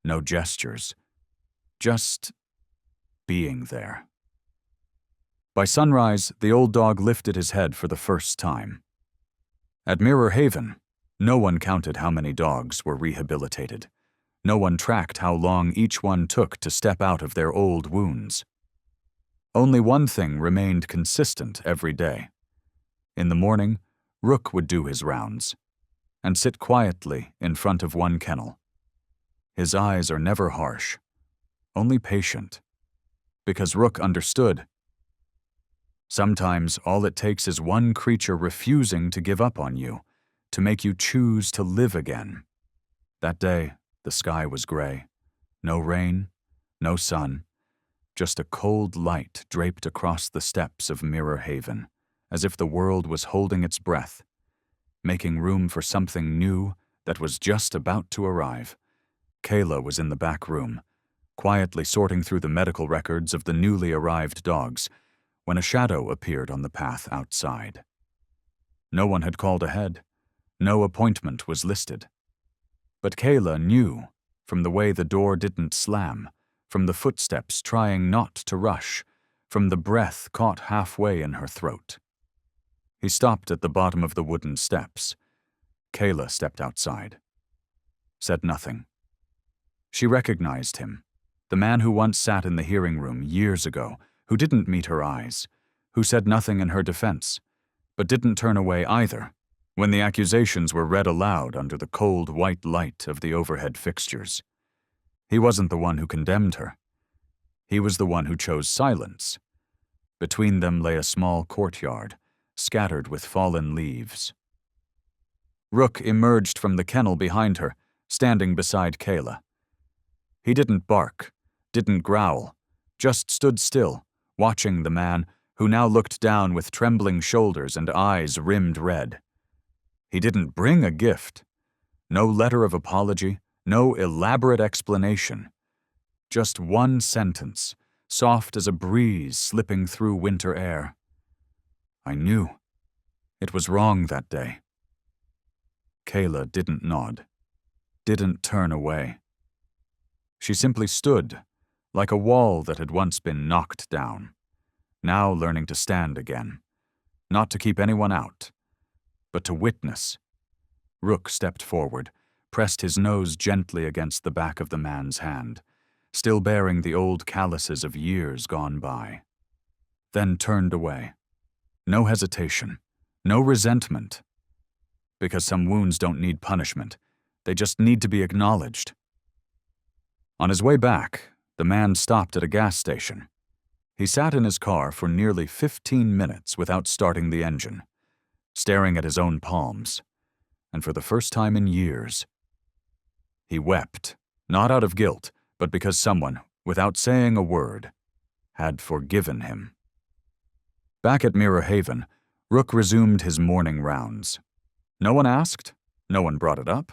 [SPEAKER 1] no gestures, just being there. By sunrise, the old dog lifted his head for the first time. At Mirror Haven, no one counted how many dogs were rehabilitated. No one tracked how long each one took to step out of their old wounds. Only one thing remained consistent every day. In the morning, Rook would do his rounds and sit quietly in front of one kennel. His eyes are never harsh, only patient, because Rook understood. Sometimes all it takes is one creature refusing to give up on you, to make you choose to live again. That day, the sky was gray. No rain, no sun, just a cold light draped across the steps of Mirror Haven, as if the world was holding its breath, making room for something new that was just about to arrive. Kayla was in the back room, quietly sorting through the medical records of the newly arrived dogs, when a shadow appeared on the path outside. No one had called ahead. No appointment was listed. But Kayla knew, from the way the door didn't slam, from the footsteps trying not to rush, from the breath caught halfway in her throat. He stopped at the bottom of the wooden steps. Kayla stepped outside. Said nothing. She recognized him, the man who once sat in the hearing room years ago, who didn't meet her eyes, who said nothing in her defense, but didn't turn away either when the accusations were read aloud under the cold white light of the overhead fixtures. He wasn't the one who condemned her. He was the one who chose silence. Between them lay a small courtyard, scattered with fallen leaves. Rook emerged from the kennel behind her, standing beside Kayla. He didn't bark, didn't growl, just stood still, watching the man who now looked down with trembling shoulders and eyes rimmed red. He didn't bring a gift. No letter of apology, no elaborate explanation. Just one sentence, soft as a breeze slipping through winter air. I knew. It was wrong that day. Kayla didn't nod, didn't turn away. She simply stood, like a wall that had once been knocked down, now learning to stand again, not to keep anyone out, but to witness. Rook stepped forward, pressed his nose gently against the back of the man's hand, still bearing the old calluses of years gone by. Then turned away. No hesitation, no resentment. Because some wounds don't need punishment, they just need to be acknowledged. On his way back, the man stopped at a gas station. He sat in his car for nearly 15 minutes without starting the engine, staring at his own palms, and for the first time in years, he wept, not out of guilt, but because someone, without saying a word, had forgiven him. Back at Mirror Haven, Rook resumed his morning rounds. No one asked, no one brought it up,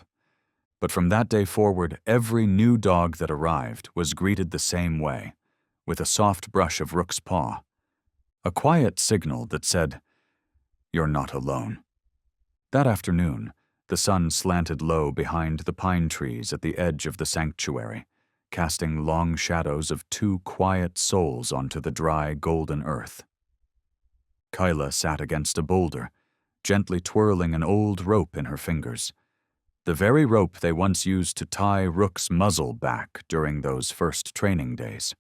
[SPEAKER 1] but from that day forward, every new dog that arrived was greeted the same way, with a soft brush of Rook's paw, a quiet signal that said, "You're not alone." That afternoon, the sun slanted low behind the pine trees at the edge of the sanctuary, casting long shadows of two quiet souls onto the dry, golden earth. Kyla sat against a boulder, gently twirling an old rope in her fingers, the very rope they once used to tie Rook's muzzle back during those first training days.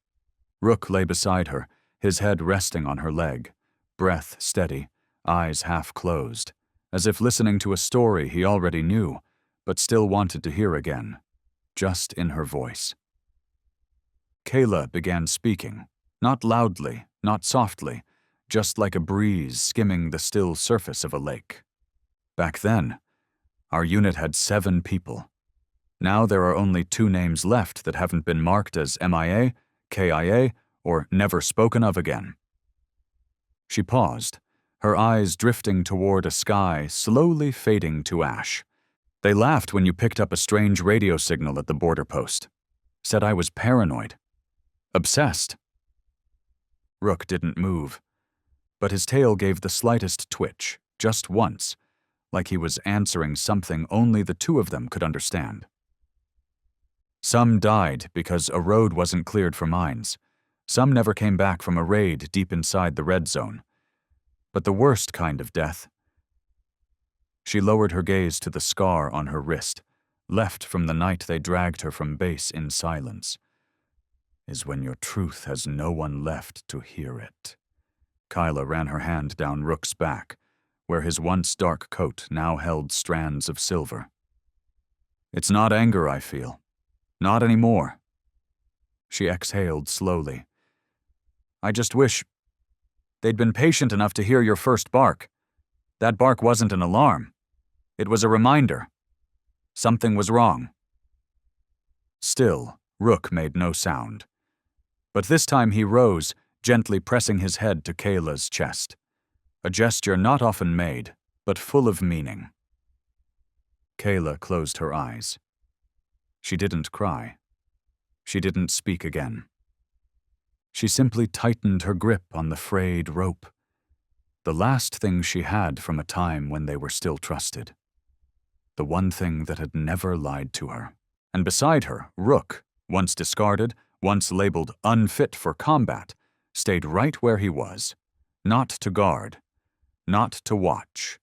[SPEAKER 1] Rook lay beside her, his head resting on her leg, breath steady, eyes half closed, as if listening to a story he already knew, but still wanted to hear again, just in her voice. Kayla began speaking, not loudly, not softly, just like a breeze skimming the still surface of a lake. Back then, our unit had 7 people. Now there are only 2 names left that haven't been marked as MIA, KIA, or never spoken of again. She paused, her eyes drifting toward a sky slowly fading to ash. They laughed when you picked up a strange radio signal at the border post. Said I was paranoid. Obsessed. Rook didn't move, but his tail gave the slightest twitch, just once, like he was answering something only the 2 of them could understand. Some died because a road wasn't cleared for mines. Some never came back from a raid deep inside the red zone. But the worst kind of death. She lowered her gaze to the scar on her wrist, left from the night they dragged her from base in silence, is when your truth has no one left to hear it. Kyla ran her hand down Rook's back, where his once dark coat now held strands of silver. It's not anger I feel. Not anymore. She exhaled slowly. I just wish they'd been patient enough to hear your first bark. That bark wasn't an alarm. It was a reminder. Something was wrong. Still, Rook made no sound. But this time he rose, gently pressing his head to Kayla's chest. A gesture not often made, but full of meaning. Kayla closed her eyes. She didn't cry. She didn't speak again. She simply tightened her grip on the frayed rope, the last thing she had from a time when they were still trusted. The one thing that had never lied to her. And beside her, Rook, once discarded, once labeled unfit for combat, stayed right where he was, not to guard, not to watch,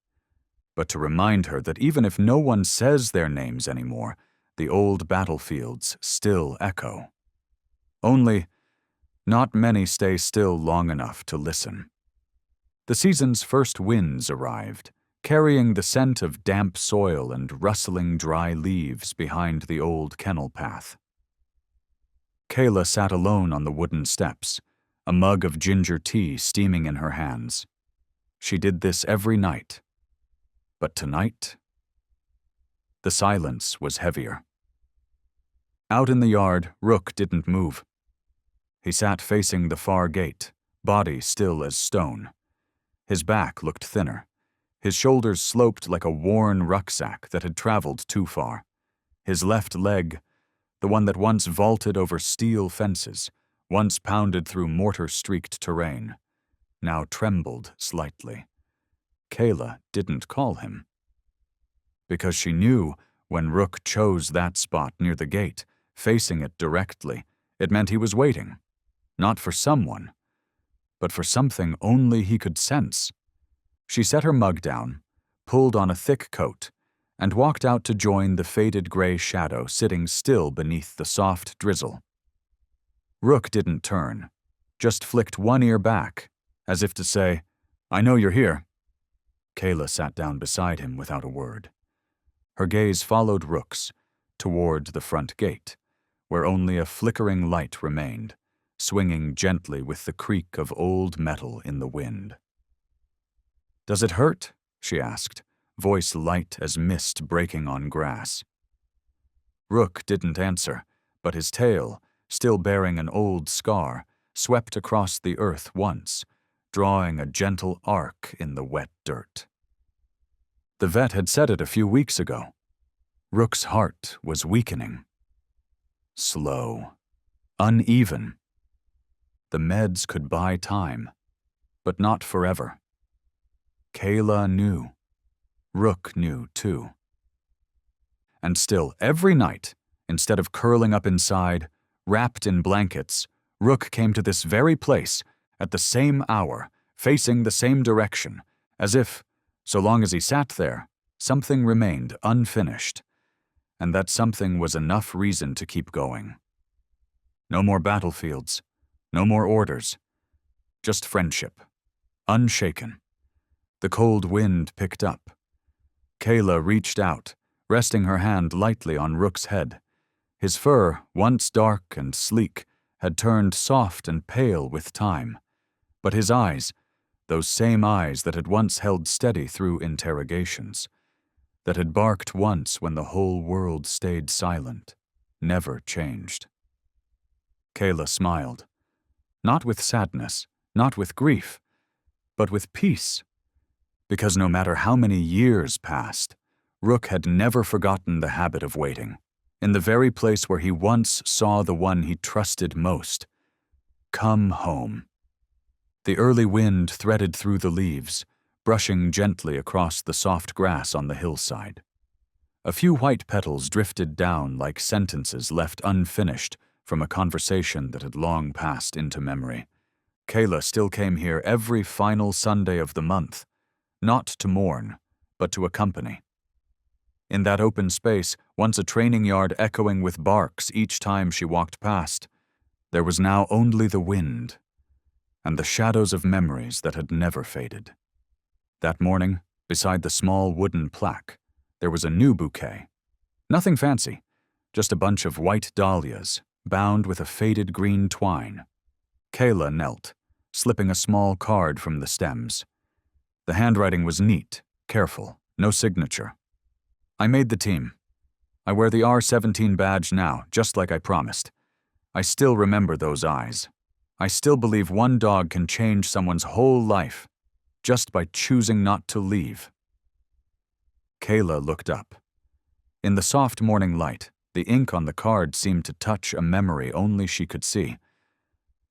[SPEAKER 1] but to remind her that even if no one says their names anymore, the old battlefields still echo. Only, not many stay still long enough to listen. The season's first winds arrived, carrying the scent of damp soil and rustling dry leaves behind the old kennel path. Kayla sat alone on the wooden steps, a mug of ginger tea steaming in her hands. She did this every night. But tonight, the silence was heavier. Out in the yard, Rook didn't move. He sat facing the far gate, body still as stone. His back looked thinner. His shoulders sloped like a worn rucksack that had traveled too far. His left leg, the one that once vaulted over steel fences, once pounded through mortar-streaked terrain, now trembled slightly. Kayla didn't call him. Because she knew when Rook chose that spot near the gate, facing it directly, it meant he was waiting, not for someone, but for something only he could sense. She set her mug down, pulled on a thick coat, and walked out to join the faded gray shadow sitting still beneath the soft drizzle. Rook didn't turn, just flicked one ear back, as if to say, "I know you're here." Kayla sat down beside him without a word. Her gaze followed Rook's, toward the front gate, where only a flickering light remained, swinging gently with the creak of old metal in the wind. "Does it hurt?" she asked, voice light as mist breaking on grass. Rook didn't answer, but his tail, still bearing an old scar, swept across the earth once, drawing a gentle arc in the wet dirt. The vet had said it a few weeks ago. Rook's heart was weakening. Slow. Uneven. The meds could buy time, but not forever. Kayla knew. Rook knew, too. And still, every night, instead of curling up inside, wrapped in blankets, Rook came to this very place, at the same hour, facing the same direction, as if, so long as he sat there, something remained unfinished, and that something was enough reason to keep going. No more battlefields, no more orders, just friendship, unshaken. The cold wind picked up. Kayla reached out, resting her hand lightly on Rook's head. His fur, once dark and sleek, had turned soft and pale with time, but his eyes, those same eyes that had once held steady through interrogations, that had barked once when the whole world stayed silent, never changed. Kayla smiled, not with sadness, not with grief, but with peace, because no matter how many years passed, Rook had never forgotten the habit of waiting, in the very place where he once saw the one he trusted most come home. The early wind threaded through the leaves, brushing gently across the soft grass on the hillside. A few white petals drifted down like sentences left unfinished from a conversation that had long passed into memory. Kayla still came here every final Sunday of the month, not to mourn, but to accompany. In that open space, once a training yard echoing with barks each time she walked past, there was now only the wind and the shadows of memories that had never faded. That morning, beside the small wooden plaque, there was a new bouquet. Nothing fancy, just a bunch of white dahlias, bound with a faded green twine. Kayla knelt, slipping a small card from the stems. The handwriting was neat, careful, no signature. "I made the team. I wear the R-17 badge now, just like I promised. I still remember those eyes. I still believe one dog can change someone's whole life, just by choosing not to leave." Kayla looked up. In the soft morning light, the ink on the card seemed to touch a memory only she could see,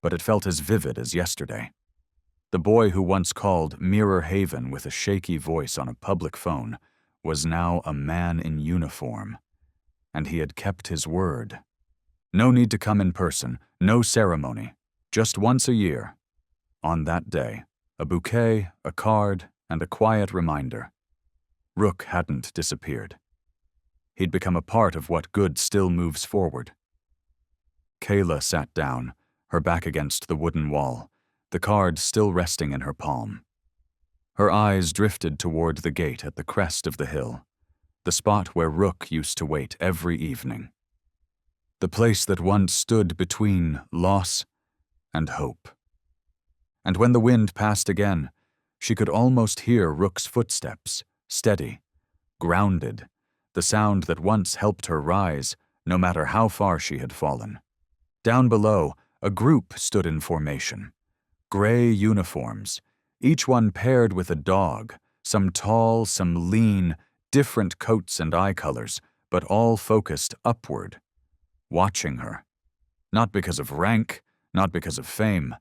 [SPEAKER 1] but it felt as vivid as yesterday. The boy who once called Mirror Haven with a shaky voice on a public phone was now a man in uniform, and he had kept his word. No need to come in person, no ceremony, just once a year. On that day, a bouquet, a card, and a quiet reminder. Rook hadn't disappeared. He'd become a part of what good still moves forward. Kayla sat down, her back against the wooden wall, the card still resting in her palm. Her eyes drifted toward the gate at the crest of the hill, the spot where Rook used to wait every evening. The place that once stood between loss and hope. And when the wind passed again, she could almost hear Rook's footsteps, steady, grounded, the sound that once helped her rise, no matter how far she had fallen. Down below, A group stood in formation. Gray uniforms, each one paired with a dog, some tall, some lean, different coats and eye colors, but all focused upward, watching her. Not because of rank, not because of fame,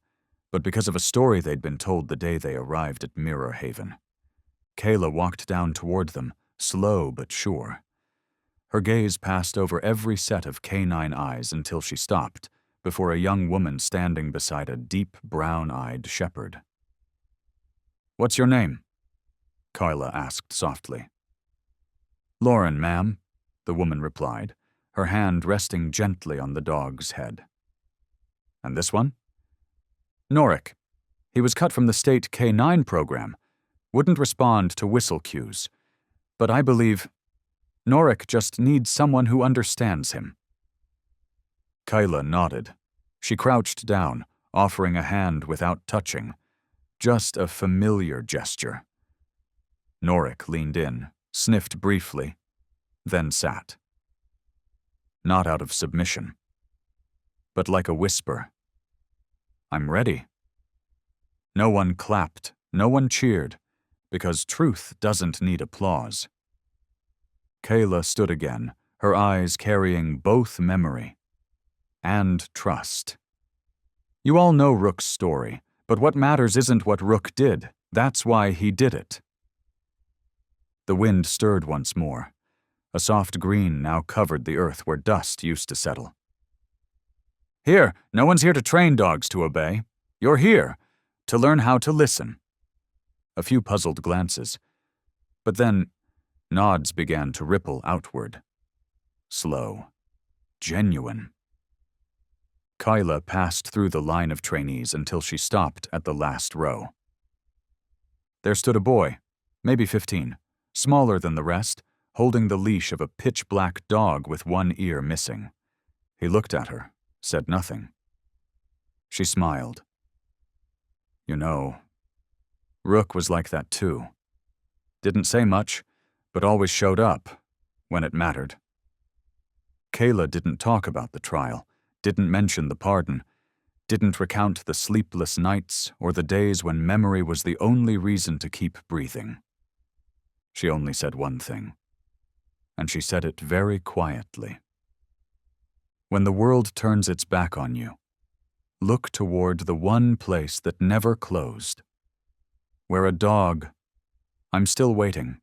[SPEAKER 1] but because of a story they'd been told the day they arrived at Mirror Haven. Kayla walked down toward them, slow but sure. Her gaze passed over every set of canine eyes until she stopped, before a young woman standing beside a deep brown-eyed shepherd. "What's your name?" Kayla asked softly. "Lauren, ma'am," the woman replied, her hand resting gently on the dog's head. "And this one?" "Norik. He was cut from the state K9 program. Wouldn't respond to whistle cues. But I believe Norik just needs someone who understands him." Kayla nodded. She crouched down, offering a hand without touching. Just a familiar gesture. Norik leaned in, sniffed briefly, then sat. Not out of submission, but like a whisper. "I'm ready." No one clapped, no one cheered, because truth doesn't need applause. Kayla stood again, her eyes carrying both memory and trust. You all know Rook's story, but what matters isn't what Rook did. That's why he did it. The wind stirred once more. A soft green now covered the earth where dust used to settle. "Here, no one's here to train dogs to obey. You're here to learn how to listen." A few puzzled glances, but then nods began to ripple outward. Slow. Genuine. Kayla passed through the line of trainees until she stopped at the last row. There stood a boy, maybe 15, smaller than the rest, holding the leash of a pitch-black dog with one ear missing. He looked at her, said nothing. She smiled. "You know, Rook was like that too. Didn't say much, but always showed up when it mattered." Kayla didn't talk about the trial, didn't mention the pardon, didn't recount the sleepless nights or the days when memory was the only reason to keep breathing. She only said one thing, and she said it very quietly. When the world turns its back on you, look toward the one place that never closed, where a dog, I'm still waiting.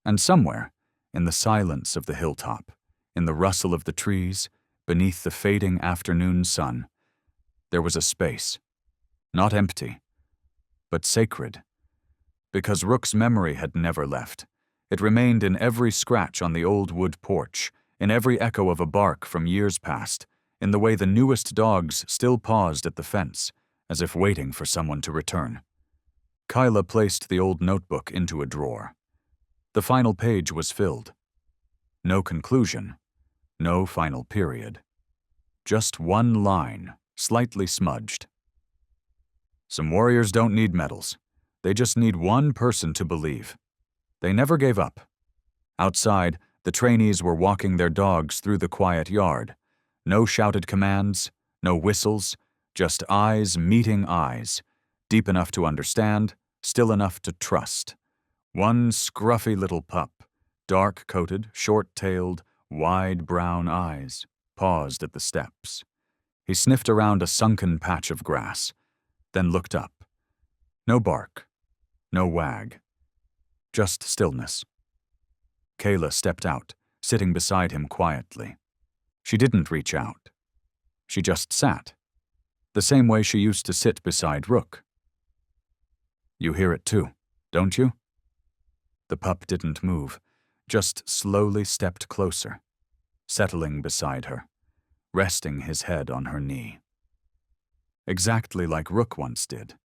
[SPEAKER 1] And somewhere, in the silence of the hilltop, in the rustle of the trees, beneath the fading afternoon sun, there was a space, not empty, but sacred, because Rook's memory had never left. It remained in every scratch on the old wood porch, in every echo of a bark from years past, in the way the newest dogs still paused at the fence, as if waiting for someone to return. Kayla placed the old notebook into a drawer. The final page was filled. No conclusion, no final period. Just one line, slightly smudged. "Some warriors don't need medals. They just need one person to believe." They never gave up. Outside, the trainees were walking their dogs through the quiet yard. No shouted commands, no whistles, just eyes meeting eyes, deep enough to understand, still enough to trust. One scruffy little pup, dark-coated, short-tailed, wide brown eyes, paused at the steps. He sniffed around a sunken patch of grass, then looked up. No bark, no wag, just stillness. Kayla stepped out, sitting beside him quietly. She didn't reach out. She just sat, the same way she used to sit beside Rook. "You hear it too, don't you?" The pup didn't move, just slowly stepped closer, settling beside her, resting his head on her knee. Exactly like Rook once did.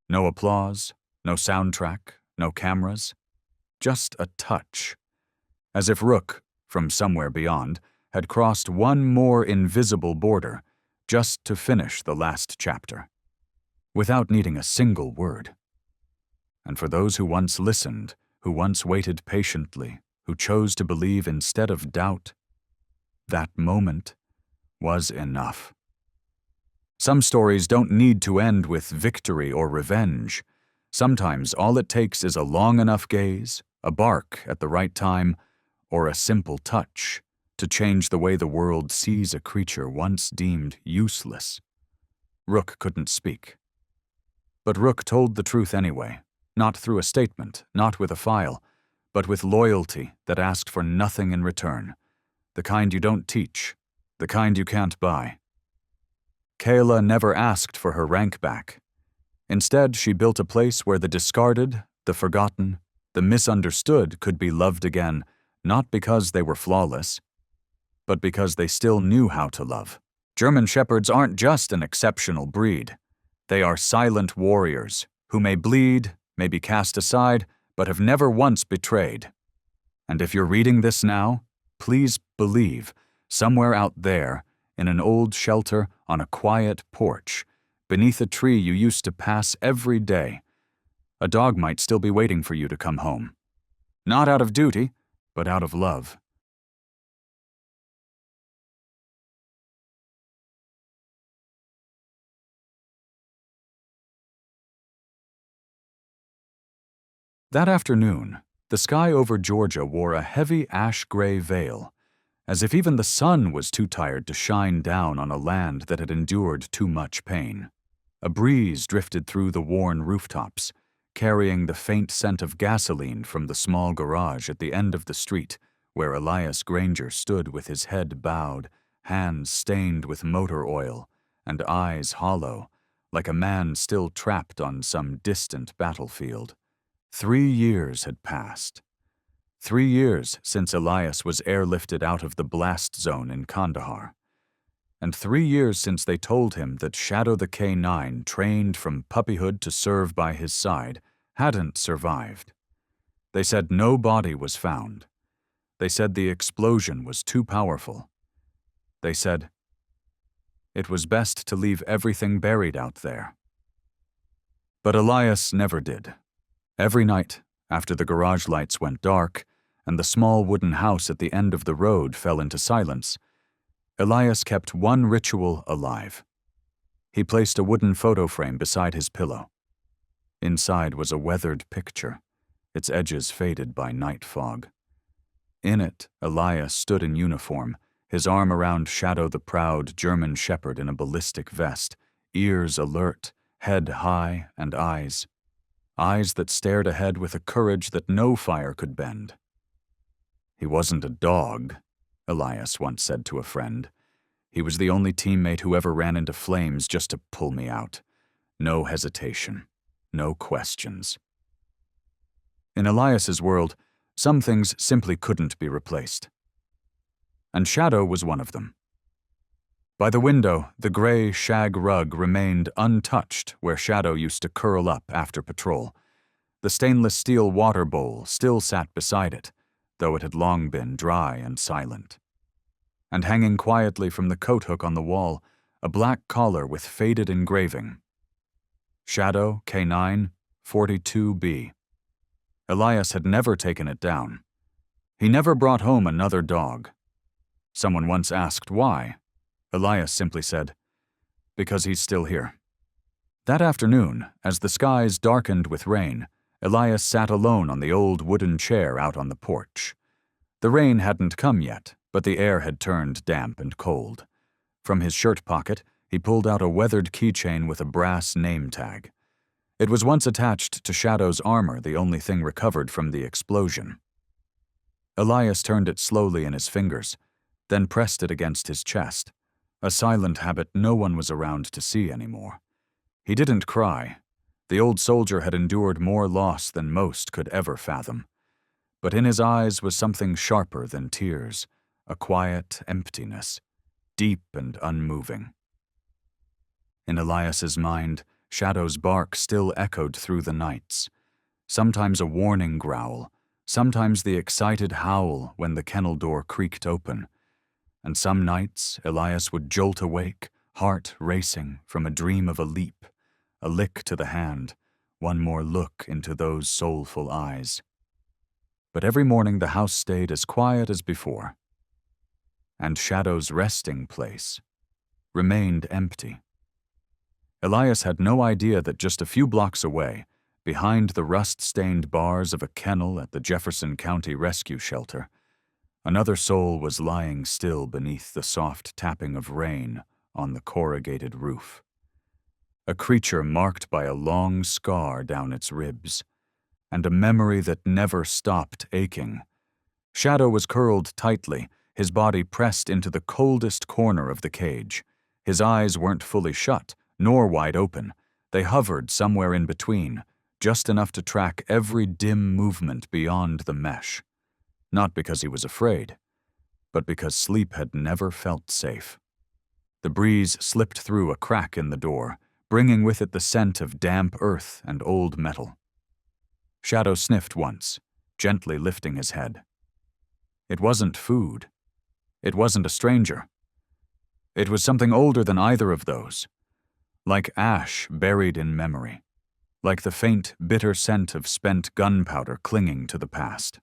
[SPEAKER 1] No applause, no soundtrack, no cameras, just a touch. As if Rook, from somewhere beyond, had crossed one more invisible border just to finish the last chapter, without needing a single word. And for those who once listened, who once waited patiently, who chose to believe instead of doubt, that moment was enough. Some stories don't need to end with victory or revenge. Sometimes all it takes is a long enough gaze, a bark at the right time, or a simple touch to change the way the world sees a creature once deemed useless. Rook couldn't speak. But Rook told the truth anyway, not through a statement, not with a file, but with loyalty that asked for nothing in return. The kind you don't teach, the kind you can't buy. Kayla never asked for her rank back. Instead, she built a place where the discarded, the forgotten, the misunderstood could be loved again, not because they were flawless, but because they still knew how to love. German Shepherds aren't just an exceptional breed. They are silent warriors who may bleed, may be cast aside, but have never once betrayed. And if you're reading this now, please believe, somewhere out there, in an old shelter on a quiet porch, beneath a tree you used to pass every day, a dog might still be waiting for you to come home. Not out of duty, but out of love. That afternoon, the sky over Georgia wore a heavy ash-gray veil, as if even the sun was too tired to shine down on a land that had endured too much pain. A breeze drifted through the worn rooftops, carrying the faint scent of gasoline from the small garage at the end of the street where Elias Granger stood with his head bowed, hands stained with motor oil, and eyes hollow, like a man still trapped on some distant battlefield. 3 years had passed. 3 years since Elias was airlifted out of the blast zone in Kandahar. And 3 years since they told him that Shadow the K9, trained from puppyhood to serve by his side, hadn't survived. They said no body was found. They said the explosion was too powerful. They said it was best to leave everything buried out there. But Elias never did. Every night, after the garage lights went dark and the small wooden house at the end of the road fell into silence, Elias kept one ritual alive. He placed a wooden photo frame beside his pillow. Inside was a weathered picture, its edges faded by night fog. In it, Elias stood in uniform, his arm around Shadow the proud German Shepherd in a ballistic vest, ears alert, head high, and eyes that stared ahead with a courage that no fire could bend. He wasn't a dog, Elias once said to a friend. He was the only teammate who ever ran into flames just to pull me out. No hesitation, no questions. In Elias's world, some things simply couldn't be replaced. And Shadow was one of them. By the window, the gray shag rug remained untouched where Shadow used to curl up after patrol. The stainless steel water bowl still sat beside it, though it had long been dry and silent. And hanging quietly from the coat hook on the wall, a black collar with faded engraving. Shadow, K9, 42B. Elias had never taken it down. He never brought home another dog. Someone once asked why. Elias simply said, "Because he's still here." That afternoon, as the skies darkened with rain, Elias sat alone on the old wooden chair out on the porch. The rain hadn't come yet, but the air had turned damp and cold. From his shirt pocket, he pulled out a weathered keychain with a brass name tag. It was once attached to Shadow's armor, the only thing recovered from the explosion. Elias turned it slowly in his fingers, then pressed it against his chest, a silent habit no one was around to see anymore. He didn't cry. The old soldier had endured more loss than most could ever fathom. But in his eyes was something sharper than tears, a quiet emptiness, deep and unmoving. In Elias's mind, Shadow's bark still echoed through the nights, sometimes a warning growl, sometimes the excited howl when the kennel door creaked open. And some nights, Elias would jolt awake, heart racing, from a dream of a leap, a lick to the hand, one more look into those soulful eyes. But every morning the house stayed as quiet as before, and Shadow's resting place remained empty. Elias had no idea that just a few blocks away, behind the rust-stained bars of a kennel at the Jefferson County Rescue Shelter, another soul was lying still beneath the soft tapping of rain on the corrugated roof. A creature marked by a long scar down its ribs, and a memory that never stopped aching. Shadow was curled tightly, his body pressed into the coldest corner of the cage. His eyes weren't fully shut, nor wide open. They hovered somewhere in between, just enough to track every dim movement beyond the mesh. Not because he was afraid, but because sleep had never felt safe. The breeze slipped through a crack in the door, bringing with it the scent of damp earth and old metal. Shadow sniffed once, gently lifting his head. It wasn't food. It wasn't a stranger. It was something older than either of those, like ash buried in memory, like the faint, bitter scent of spent gunpowder clinging to the past.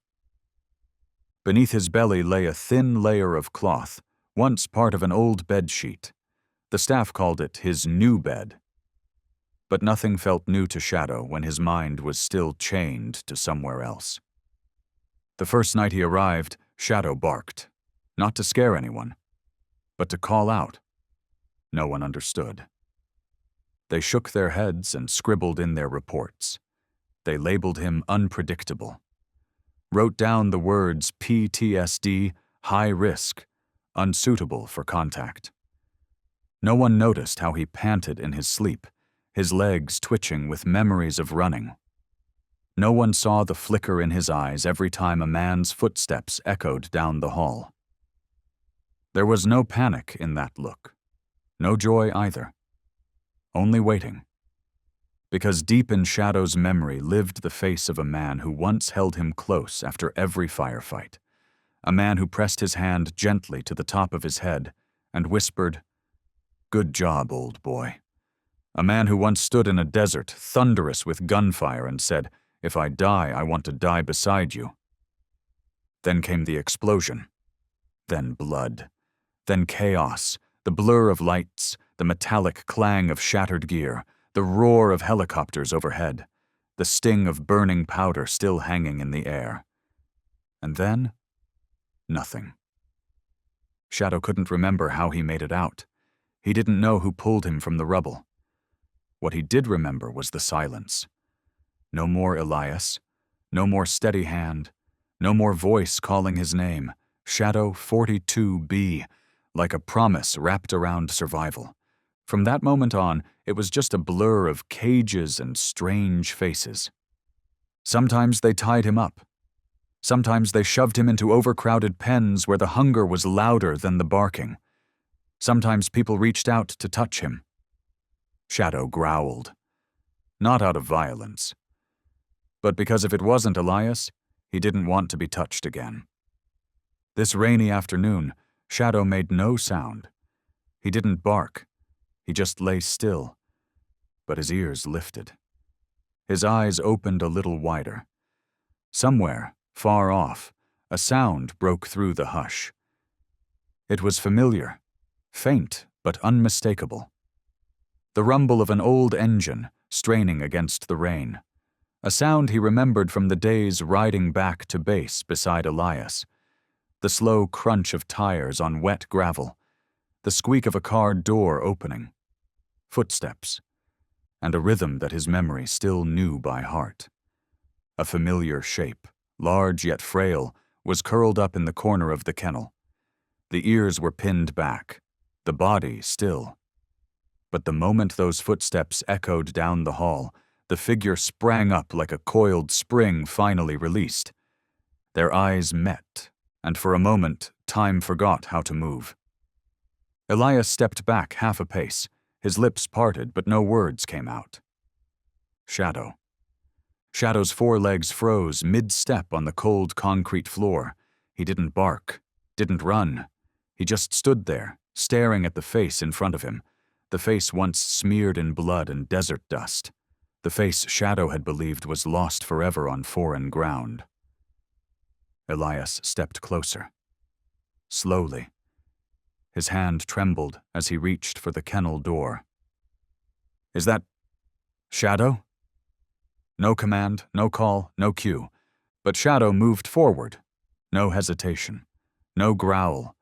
[SPEAKER 1] Beneath his belly lay a thin layer of cloth, once part of an old bedsheet. The staff called it his new bed. But nothing felt new to Shadow when his mind was still chained to somewhere else. The first night he arrived, Shadow barked, not to scare anyone, but to call out. No one understood. They shook their heads and scribbled in their reports. They labeled him unpredictable, wrote down the words PTSD, high risk, unsuitable for contact. No one noticed how he panted in his sleep, his legs twitching with memories of running. No one saw the flicker in his eyes every time a man's footsteps echoed down the hall. There was no panic in that look, no joy either. Only waiting. Because deep in Shadow's memory lived the face of a man who once held him close after every firefight, a man who pressed his hand gently to the top of his head and whispered, "Good job, old boy." A man who once stood in a desert, thunderous with gunfire, and said, "If I die, I want to die beside you." Then came the explosion. Then blood. Then chaos, the blur of lights, the metallic clang of shattered gear, the roar of helicopters overhead, the sting of burning powder still hanging in the air. And then, nothing. Shadow couldn't remember how he made it out. He didn't know who pulled him from the rubble. What he did remember was the silence. No more Elias, no more steady hand, no more voice calling his name, Shadow 42B, like a promise wrapped around survival. From that moment on, it was just a blur of cages and strange faces. Sometimes they tied him up. Sometimes they shoved him into overcrowded pens where the hunger was louder than the barking. Sometimes people reached out to touch him. Shadow growled. Not out of violence. But because if it wasn't Elias, he didn't want to be touched again. This rainy afternoon, Shadow made no sound. He didn't bark. He just lay still, but his ears lifted. His eyes opened a little wider. Somewhere, far off, a sound broke through the hush. It was familiar, faint but unmistakable. The rumble of an old engine straining against the rain. A sound he remembered from the days riding back to base beside Elias. The slow crunch of tires on wet gravel. The squeak of a car door opening. Footsteps, and a rhythm that his memory still knew by heart. A familiar shape, large yet frail, was curled up in the corner of the kennel. The ears were pinned back, the body still. But the moment those footsteps echoed down the hall, the figure sprang up like a coiled spring finally released. Their eyes met, and for a moment, time forgot how to move. Elias stepped back half a pace. His lips parted, but no words came out. Shadow. Shadow's forelegs froze mid-step on the cold concrete floor. He didn't bark, didn't run. He just stood there, staring at the face in front of him, the face once smeared in blood and desert dust, the face Shadow had believed was lost forever on foreign ground. Elias stepped closer. Slowly. His hand trembled as he reached for the kennel door. Is that Shadow? No command, no call, no cue. But Shadow moved forward. No hesitation. No growl.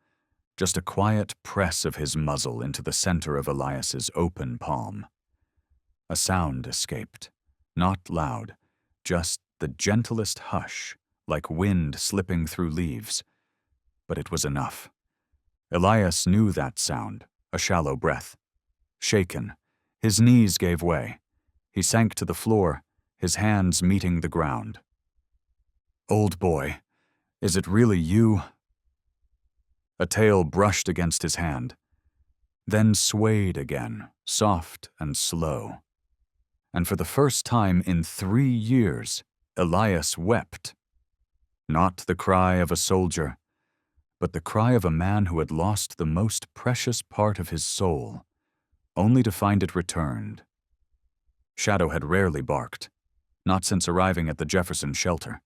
[SPEAKER 1] Just a quiet press of his muzzle into the center of Elias's open palm. A sound escaped. Not loud. Just the gentlest hush, like wind slipping through leaves. But it was enough. Elias knew that sound, a shallow breath. Shaken, his knees gave way. He sank to the floor, his hands meeting the ground. Old boy, is it really you? A tail brushed against his hand, then swayed again, soft and slow. And for the first time in 3 years, Elias wept. Not the cry of a soldier, but the cry of a man who had lost the most precious part of his soul, only to find it returned. Shadow had rarely barked, not since arriving at the Jefferson shelter.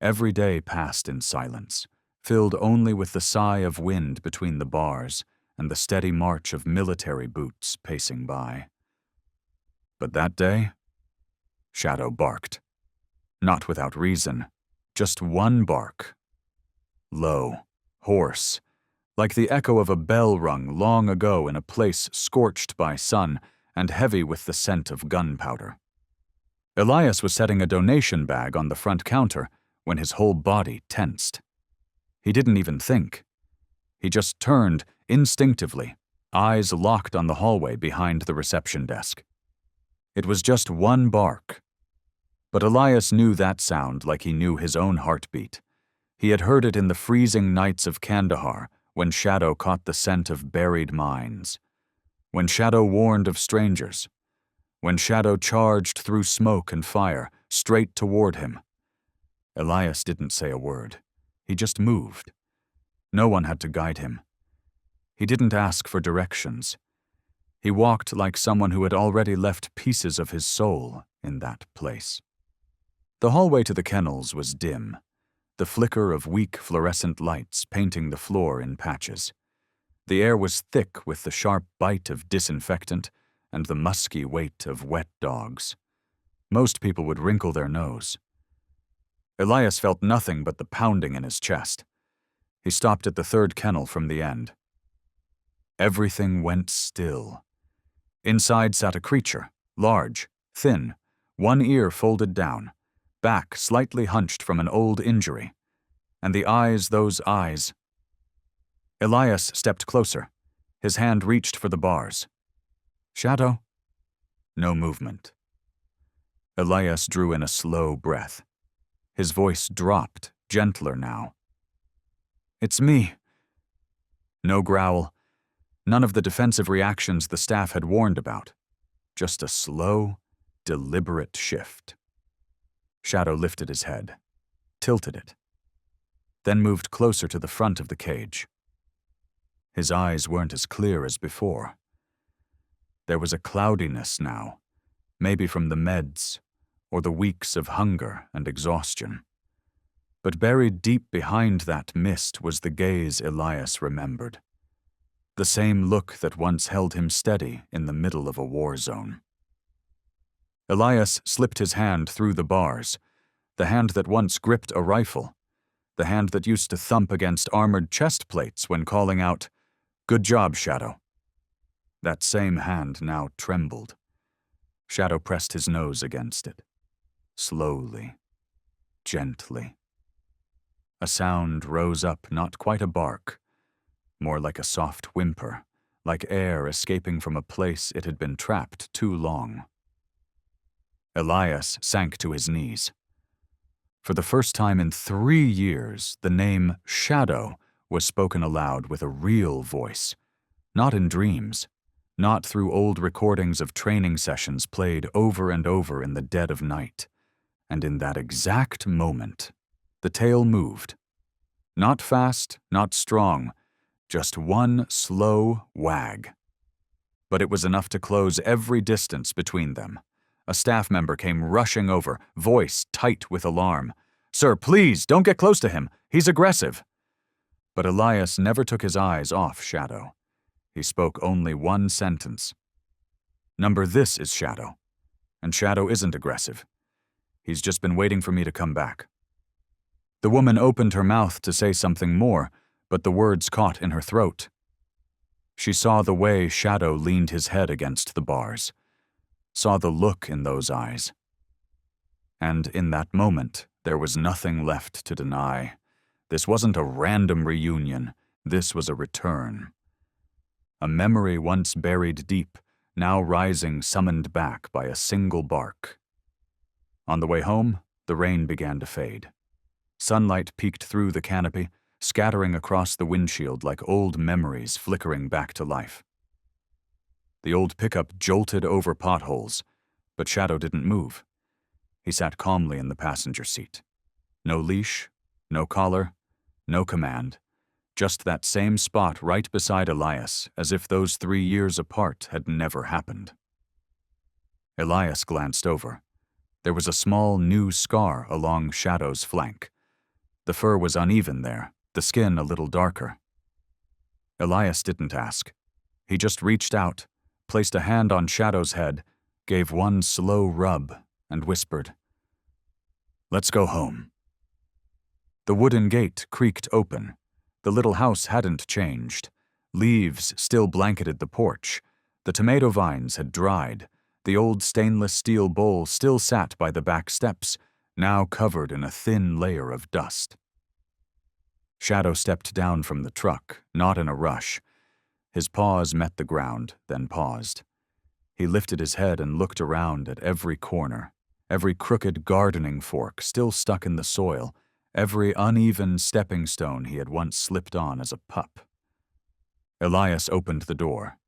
[SPEAKER 1] Every day passed in silence, filled only with the sigh of wind between the bars and the steady march of military boots pacing by. But that day, Shadow barked. Not without reason, just one bark. Low, hoarse, like the echo of a bell rung long ago in a place scorched by sun and heavy with the scent of gunpowder. Elias was setting a donation bag on the front counter when his whole body tensed. He didn't even think. He just turned instinctively, eyes locked on the hallway behind the reception desk. It was just one bark. But Elias knew that sound like he knew his own heartbeat. He had heard it in the freezing nights of Kandahar when Shadow caught the scent of buried mines, when Shadow warned of strangers, when Shadow charged through smoke and fire straight toward him. Elias didn't say a word. He just moved. No one had to guide him. He didn't ask for directions. He walked like someone who had already left pieces of his soul in that place. The hallway to the kennels was dim, the flicker of weak fluorescent lights painting the floor in patches. The air was thick with the sharp bite of disinfectant and the musky weight of wet dogs. Most people would wrinkle their nose. Elias felt nothing but the pounding in his chest. He stopped at the third kennel from the end. Everything went still. Inside sat a creature, large, thin, one ear folded down, back slightly hunched from an old injury, and the eyes, those eyes. Elias stepped closer. His hand reached for the bars. Shadow? No movement. Elias drew in a slow breath. His voice dropped, gentler now. It's me. No growl. None of the defensive reactions the staff had warned about. Just a slow, deliberate shift. Shadow lifted his head, tilted it, then moved closer to the front of the cage. His eyes weren't as clear as before. There was a cloudiness now, maybe from the meds or the weeks of hunger and exhaustion. But buried deep behind that mist was the gaze Elias remembered. The same look that once held him steady in the middle of a war zone. Elias slipped his hand through the bars, the hand that once gripped a rifle, the hand that used to thump against armored chest plates when calling out, "Good job, Shadow." That same hand now trembled. Shadow pressed his nose against it. Slowly, gently. A sound rose up, not quite a bark, more like a soft whimper, like air escaping from a place it had been trapped too long. Elias sank to his knees. For the first time in 3 years, the name Shadow was spoken aloud with a real voice, not in dreams, not through old recordings of training sessions played over and over in the dead of night. And in that exact moment, the tail moved. Not fast, not strong, just one slow wag. But it was enough to close every distance between them. A staff member came rushing over, voice tight with alarm. "Sir, please, don't get close to him. He's aggressive." But Elias never took his eyes off Shadow. He spoke only one sentence. Number this is Shadow. And Shadow isn't aggressive. He's just been waiting for me to come back." The woman opened her mouth to say something more, but the words caught in her throat. She saw the way Shadow leaned his head against the bars, saw the look in those eyes. And in that moment, there was nothing left to deny. This wasn't a random reunion, this was a return. A memory once buried deep, now rising summoned back by a single bark. On the way home, the rain began to fade. Sunlight peeked through the canopy, scattering across the windshield like old memories flickering back to life. The old pickup jolted over potholes, but Shadow didn't move. He sat calmly in the passenger seat. No leash, no collar, no command, just that same spot right beside Elias, as if those 3 years apart had never happened. Elias glanced over. There was a small new scar along Shadow's flank. The fur was uneven there, the skin a little darker. Elias didn't ask. He just reached out, placed a hand on Shadow's head, gave one slow rub, and whispered, "Let's go home." The wooden gate creaked open. The little house hadn't changed. Leaves still blanketed the porch. The tomato vines had dried. The old stainless steel bowl still sat by the back steps, now covered in a thin layer of dust. Shadow stepped down from the truck, not in a rush. His paws met the ground, then paused. He lifted his head and looked around at every corner, every crooked gardening fork still stuck in the soil, every uneven stepping stone he had once slipped on as a pup. Elias opened the door.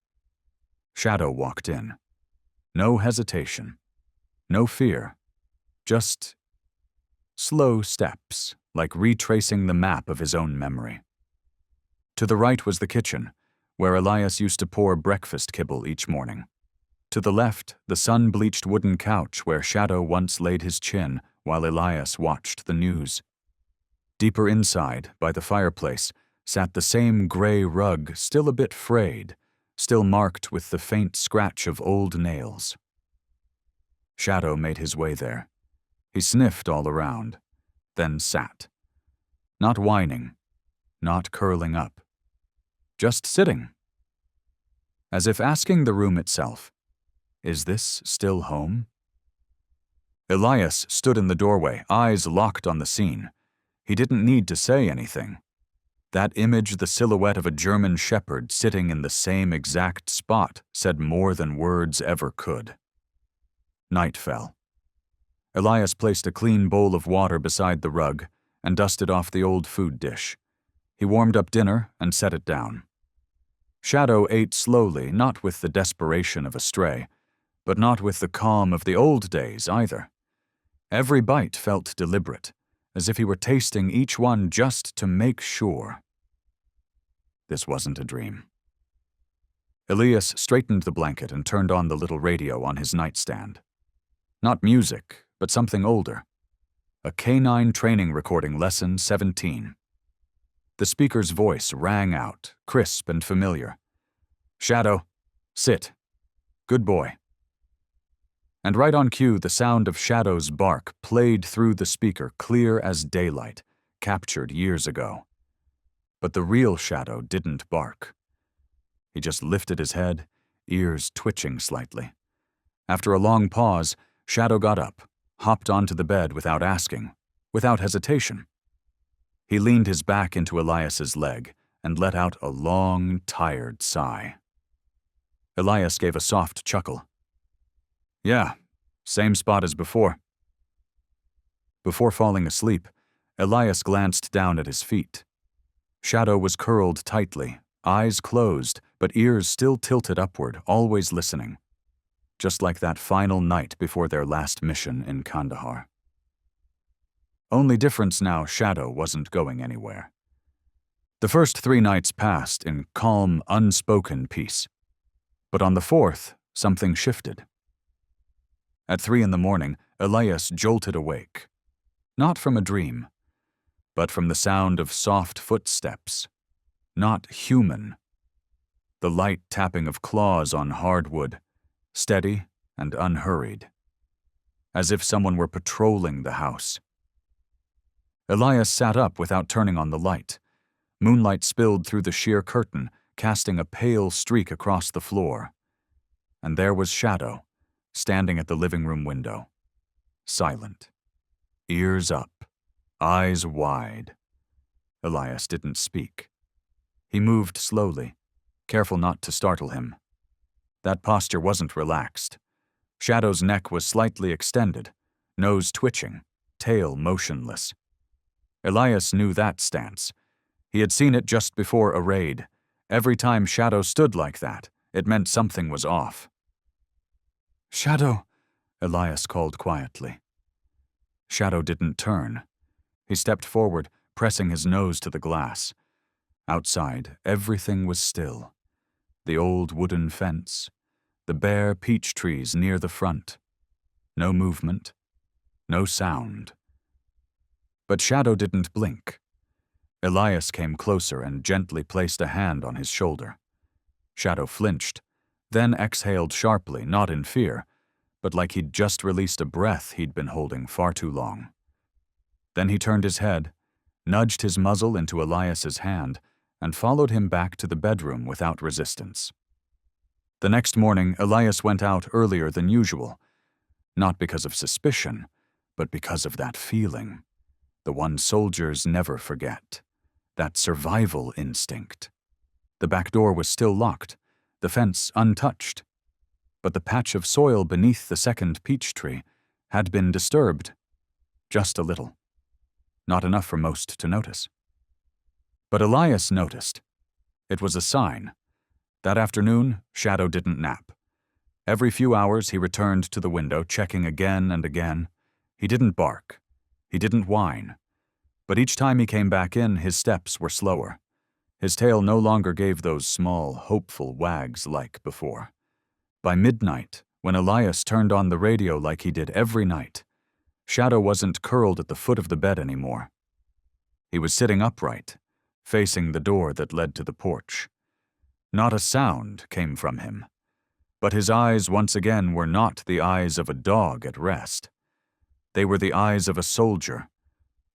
[SPEAKER 1] Shadow walked in. No hesitation, no fear, just slow steps, like retracing the map of his own memory. To the right was the kitchen, where Elias used to pour breakfast kibble each morning. To the left, the sun-bleached wooden couch where Shadow once laid his chin while Elias watched the news. Deeper inside, by the fireplace, sat the same gray rug, still a bit frayed, still marked with the faint scratch of old nails. Shadow made his way there. He sniffed all around, then sat. Not whining, not curling up. Just sitting. As if asking the room itself, "Is this still home?" Elias stood in the doorway, eyes locked on the scene. He didn't need to say anything. That image, the silhouette of a German shepherd sitting in the same exact spot, said more than words ever could. Night fell. Elias placed a clean bowl of water beside the rug and dusted off the old food dish. He warmed up dinner and set it down. Shadow ate slowly, not with the desperation of a stray, but not with the calm of the old days either. Every bite felt deliberate, as if he were tasting each one just to make sure. This wasn't a dream. Elias straightened the blanket and turned on the little radio on his nightstand. Not music, but something older. A canine training recording, lesson 17. The speaker's voice rang out, crisp and familiar. "Shadow, sit. Good boy." And right on cue, the sound of Shadow's bark played through the speaker clear as daylight, captured years ago. But the real Shadow didn't bark. He just lifted his head, ears twitching slightly. After a long pause, Shadow got up, hopped onto the bed without asking, without hesitation. He leaned his back into Elias's leg and let out a long, tired sigh. Elias gave a soft chuckle. "Yeah, same spot as before." Before falling asleep, Elias glanced down at his feet. Shadow was curled tightly, eyes closed, but ears still tilted upward, always listening. Just like that final night before their last mission in Kandahar. Only difference now, Shadow wasn't going anywhere. The first 3 nights passed in calm, unspoken peace. But on the 4th, something shifted. At 3 a.m, Elias jolted awake. Not from a dream, but from the sound of soft footsteps. Not human. The light tapping of claws on hardwood, steady and unhurried, as if someone were patrolling the house. Elias sat up without turning on the light. Moonlight spilled through the sheer curtain, casting a pale streak across the floor. And there was Shadow, standing at the living room window, silent, ears up, eyes wide. Elias didn't speak. He moved slowly, careful not to startle him. That posture wasn't relaxed. Shadow's neck was slightly extended, nose twitching, tail motionless. Elias knew that stance. He had seen it just before a raid. Every time Shadow stood like that, it meant something was off. "Shadow," Elias called quietly. Shadow didn't turn. He stepped forward, pressing his nose to the glass. Outside, everything was still. The old wooden fence, the bare peach trees near the front. No movement, no sound. But Shadow didn't blink. Elias came closer and gently placed a hand on his shoulder. Shadow flinched, then exhaled sharply, not in fear, but like he'd just released a breath he'd been holding far too long. Then he turned his head, nudged his muzzle into Elias's hand, and followed him back to the bedroom without resistance. The next morning, Elias went out earlier than usual, not because of suspicion, but because of that feeling, the one soldiers never forget, that survival instinct. The back door was still locked, the fence untouched, but the patch of soil beneath the second peach tree had been disturbed, just a little. Not enough for most to notice. But Elias noticed. It was a sign. That afternoon, Shadow didn't nap. Every few hours he returned to the window, checking again and again. He didn't bark. He didn't whine. But each time he came back in, his steps were slower. His tail no longer gave those small, hopeful wags like before. By midnight, when Elias turned on the radio like he did every night, Shadow wasn't curled at the foot of the bed anymore. He was sitting upright, facing the door that led to the porch. Not a sound came from him, but his eyes once again were not the eyes of a dog at rest. They were the eyes of a soldier,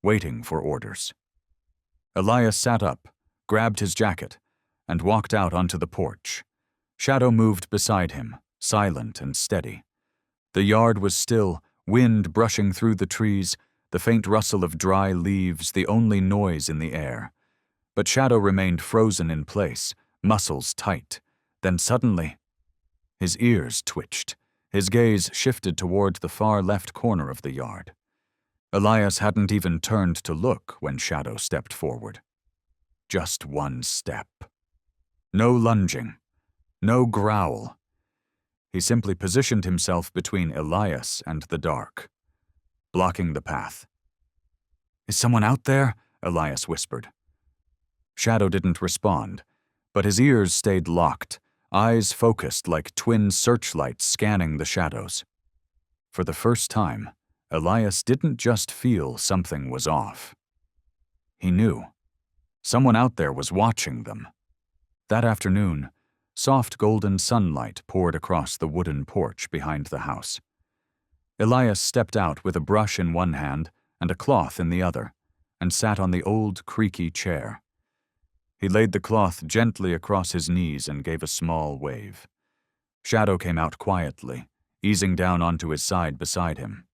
[SPEAKER 1] waiting for orders. Elias sat up, grabbed his jacket, and walked out onto the porch. Shadow moved beside him, silent and steady. The yard was still, wind brushing through the trees, the faint rustle of dry leaves the only noise in the air. But Shadow remained frozen in place, muscles tight. Then suddenly, his ears twitched. His gaze shifted toward the far left corner of the yard. Elias hadn't even turned to look when Shadow stepped forward. Just one step. No lunging. No growl. He simply positioned himself between Elias and the dark, blocking the path. "Is someone out there?" Elias whispered. Shadow didn't respond, but his ears stayed locked, eyes focused like twin searchlights scanning the shadows. For the first time, Elias didn't just feel something was off. He knew. Someone out there was watching them. That afternoon, soft golden sunlight poured across the wooden porch behind the house. Elias stepped out with a brush in one hand and a cloth in the other, and sat on the old creaky chair. He laid the cloth gently across his knees and gave a small wave. Shadow came out quietly, easing down onto his side beside him.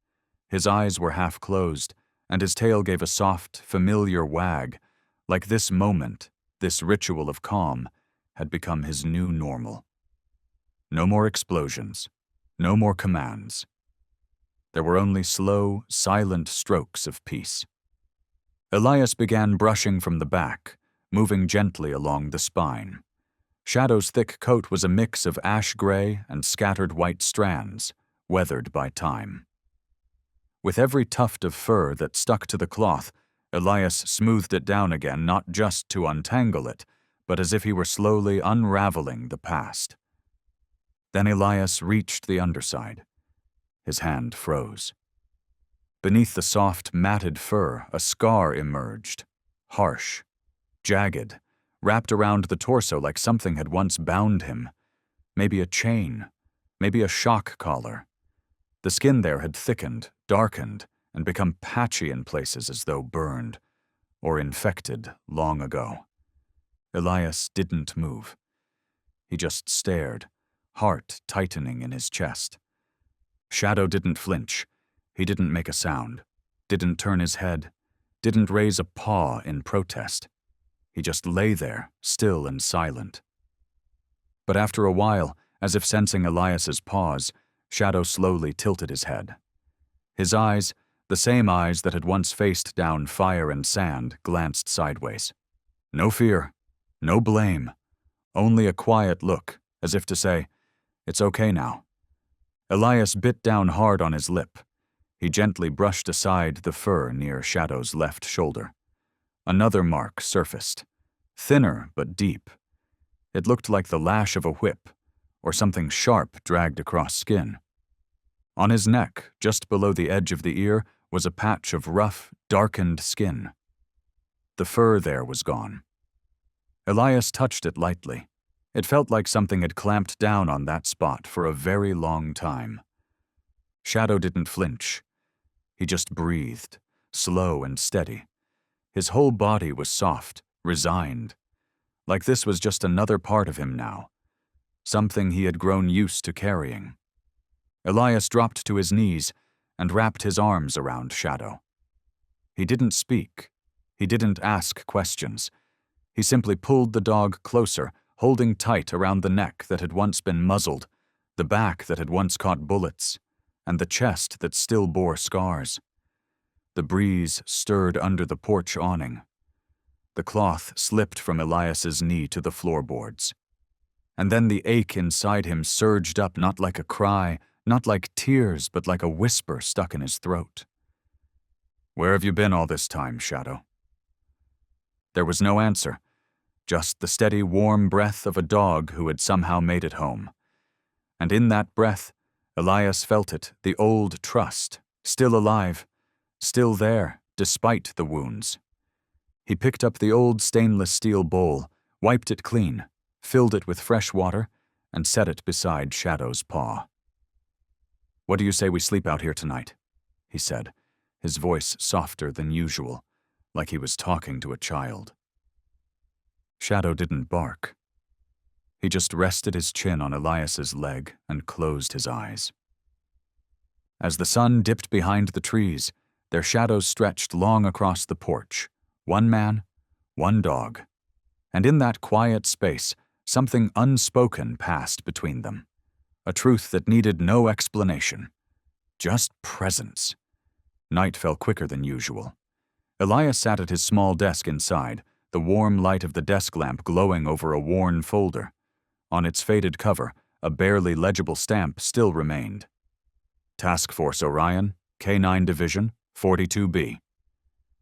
[SPEAKER 1] His eyes were half closed, and his tail gave a soft, familiar wag, like this moment, this ritual of calm, had become his new normal. No more explosions, no more commands. There were only slow, silent strokes of peace. Elias began brushing from the back, moving gently along the spine. Shadow's thick coat was a mix of ash gray and scattered white strands, weathered by time. With every tuft of fur that stuck to the cloth, Elias smoothed it down again, not just to untangle it, but as if he were slowly unraveling the past. Then Elias reached the underside. His hand froze. Beneath the soft, matted fur, a scar emerged, harsh, jagged, wrapped around the torso like something had once bound him. Maybe a chain, Maybe a shock collar. The skin there had thickened, darkened, and become patchy in places as though burned or infected long ago. Elias didn't move. He just stared, heart tightening in his chest. Shadow didn't flinch. He didn't make a sound, didn't turn his head, didn't raise a paw in protest. He just lay there, still and silent. But after a while, as if sensing Elias's pause, Shadow slowly tilted his head. His eyes, the same eyes that had once faced down fire and sand, glanced sideways. No fear, no blame, only a quiet look, as if to say, "It's okay now." Elias bit down hard on his lip. He gently brushed aside the fur near Shadow's left shoulder. Another mark surfaced, thinner but deep. It looked like the lash of a whip, or something sharp dragged across skin. On his neck, just below the edge of the ear, was a patch of rough, darkened skin. The fur there was gone. Elias touched it lightly. It felt like something had clamped down on that spot for a very long time. Shadow didn't flinch. He just breathed, slow and steady. His whole body was soft, resigned, like this was just another part of him now, something he had grown used to carrying. Elias dropped to his knees and wrapped his arms around Shadow. He didn't speak. He didn't ask questions. He simply pulled the dog closer, holding tight around the neck that had once been muzzled, the back that had once caught bullets, and the chest that still bore scars. The breeze stirred under the porch awning. The cloth slipped from Elias's knee to the floorboards. And then the ache inside him surged up, not like a cry, not like tears, but like a whisper stuck in his throat. "Where have you been all this time, Shadow?" There was no answer, just the steady, warm breath of a dog who had somehow made it home. And in that breath, Elias felt it, the old trust, still alive, still there, despite the wounds. He picked up the old stainless steel bowl, wiped it clean, filled it with fresh water, and set it beside Shadow's paw. "What do you say we sleep out here tonight?" he said, his voice softer than usual, like he was talking to a child. Shadow didn't bark. He just rested his chin on Elias's leg and closed his eyes. As the sun dipped behind the trees, their shadows stretched long across the porch, one man, one dog. And in that quiet space, something unspoken passed between them, a truth that needed no explanation, just presence. Night fell quicker than usual. Elias sat at his small desk inside, the warm light of the desk lamp glowing over a worn folder. On its faded cover, a barely legible stamp still remained. Task Force Orion, K9 Division, 42B.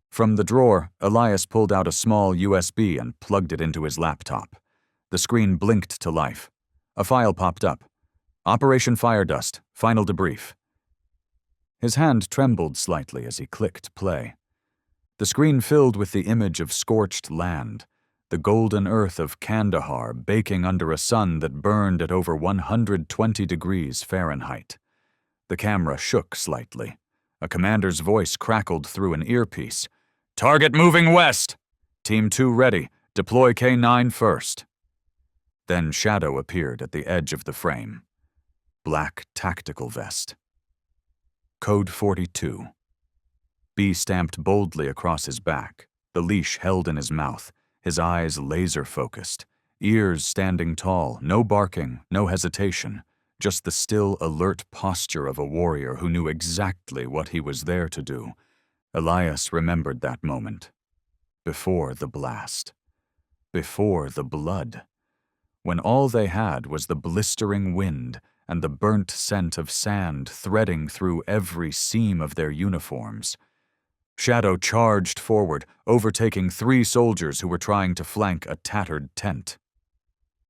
[SPEAKER 1] From the drawer, Elias pulled out a small USB and plugged it into his laptop. The screen blinked to life. A file popped up. Operation Firedust, final debrief. His hand trembled slightly as he clicked play. The screen filled with the image of scorched land, the golden earth of Kandahar baking under a sun that burned at over 120 degrees Fahrenheit. The camera shook slightly. A commander's voice crackled through an earpiece. "Target moving west! Team 2 ready. Deploy K9 first." Then Shadow appeared at the edge of the frame. Black tactical vest. Code 42. B stamped boldly across his back, the leash held in his mouth, his eyes laser-focused, ears standing tall, no barking, no hesitation, just the still, alert posture of a warrior who knew exactly what he was there to do. Elias remembered that moment. Before the blast. Before the blood. When all they had was the blistering wind and the burnt scent of sand threading through every seam of their uniforms. Shadow charged forward, overtaking 3 soldiers who were trying to flank a tattered tent.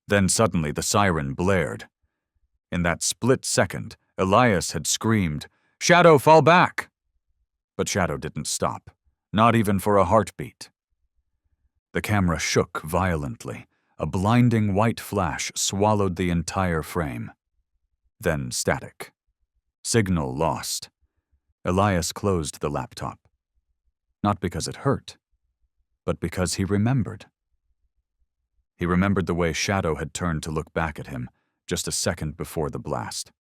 [SPEAKER 1] Then suddenly the siren blared. In that split second, Elias had screamed, "Shadow, fall back!" But Shadow didn't stop, not even for a heartbeat. The camera shook violently. A blinding white flash swallowed the entire frame. then static. Signal lost. Elias closed the laptop. Not because it hurt, but because he remembered. He remembered the way Shadow had turned to look back at him just a second before the blast.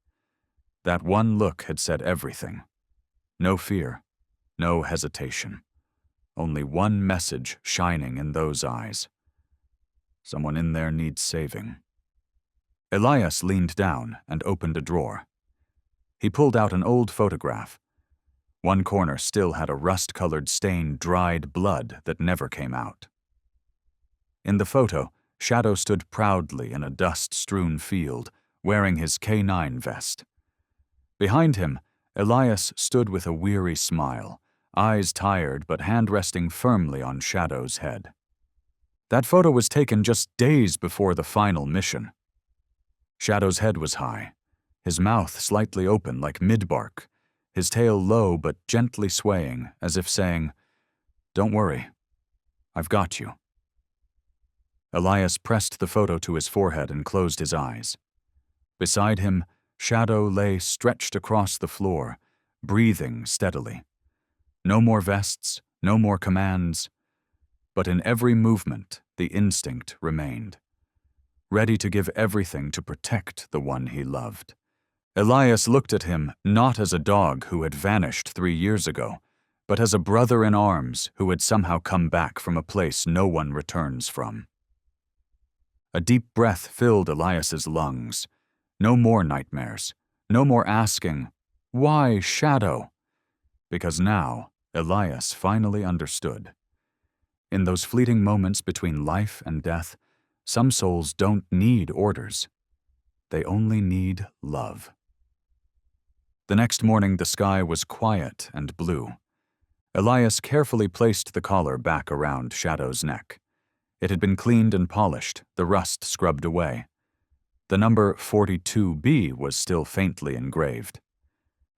[SPEAKER 1] That one look had said everything. No fear, no hesitation. Only one message shining in those eyes. Someone in there needs saving. Elias leaned down and opened a drawer. He pulled out an old photograph. One corner still had a rust-colored stained dried blood that never came out. In the photo, Shadow stood proudly in a dust-strewn field, wearing his K9 vest. Behind him, Elias stood with a weary smile, eyes tired but hand resting firmly on Shadow's head. That photo was taken just days before the final mission. Shadow's head was high, his mouth slightly open like mid-bark, his tail low but gently swaying, as if saying, "Don't worry, I've got you." Elias pressed the photo to his forehead and closed his eyes. Beside him, Shadow lay stretched across the floor, breathing steadily. No more vests, no more commands, but in every movement the instinct remained, ready to give everything to protect the one he loved. Elias looked at him not as a dog who had vanished 3 years ago, but as a brother in arms who had somehow come back from a place no one returns from. A deep breath filled Elias's lungs. No more nightmares. No more asking, "Why, Shadow?" Because now, Elias finally understood. In those fleeting moments between life and death, some souls don't need orders. They only need love. The next morning, the sky was quiet and blue. Elias carefully placed the collar back around Shadow's neck. It had been cleaned and polished, the rust scrubbed away. The number 42B was still faintly engraved.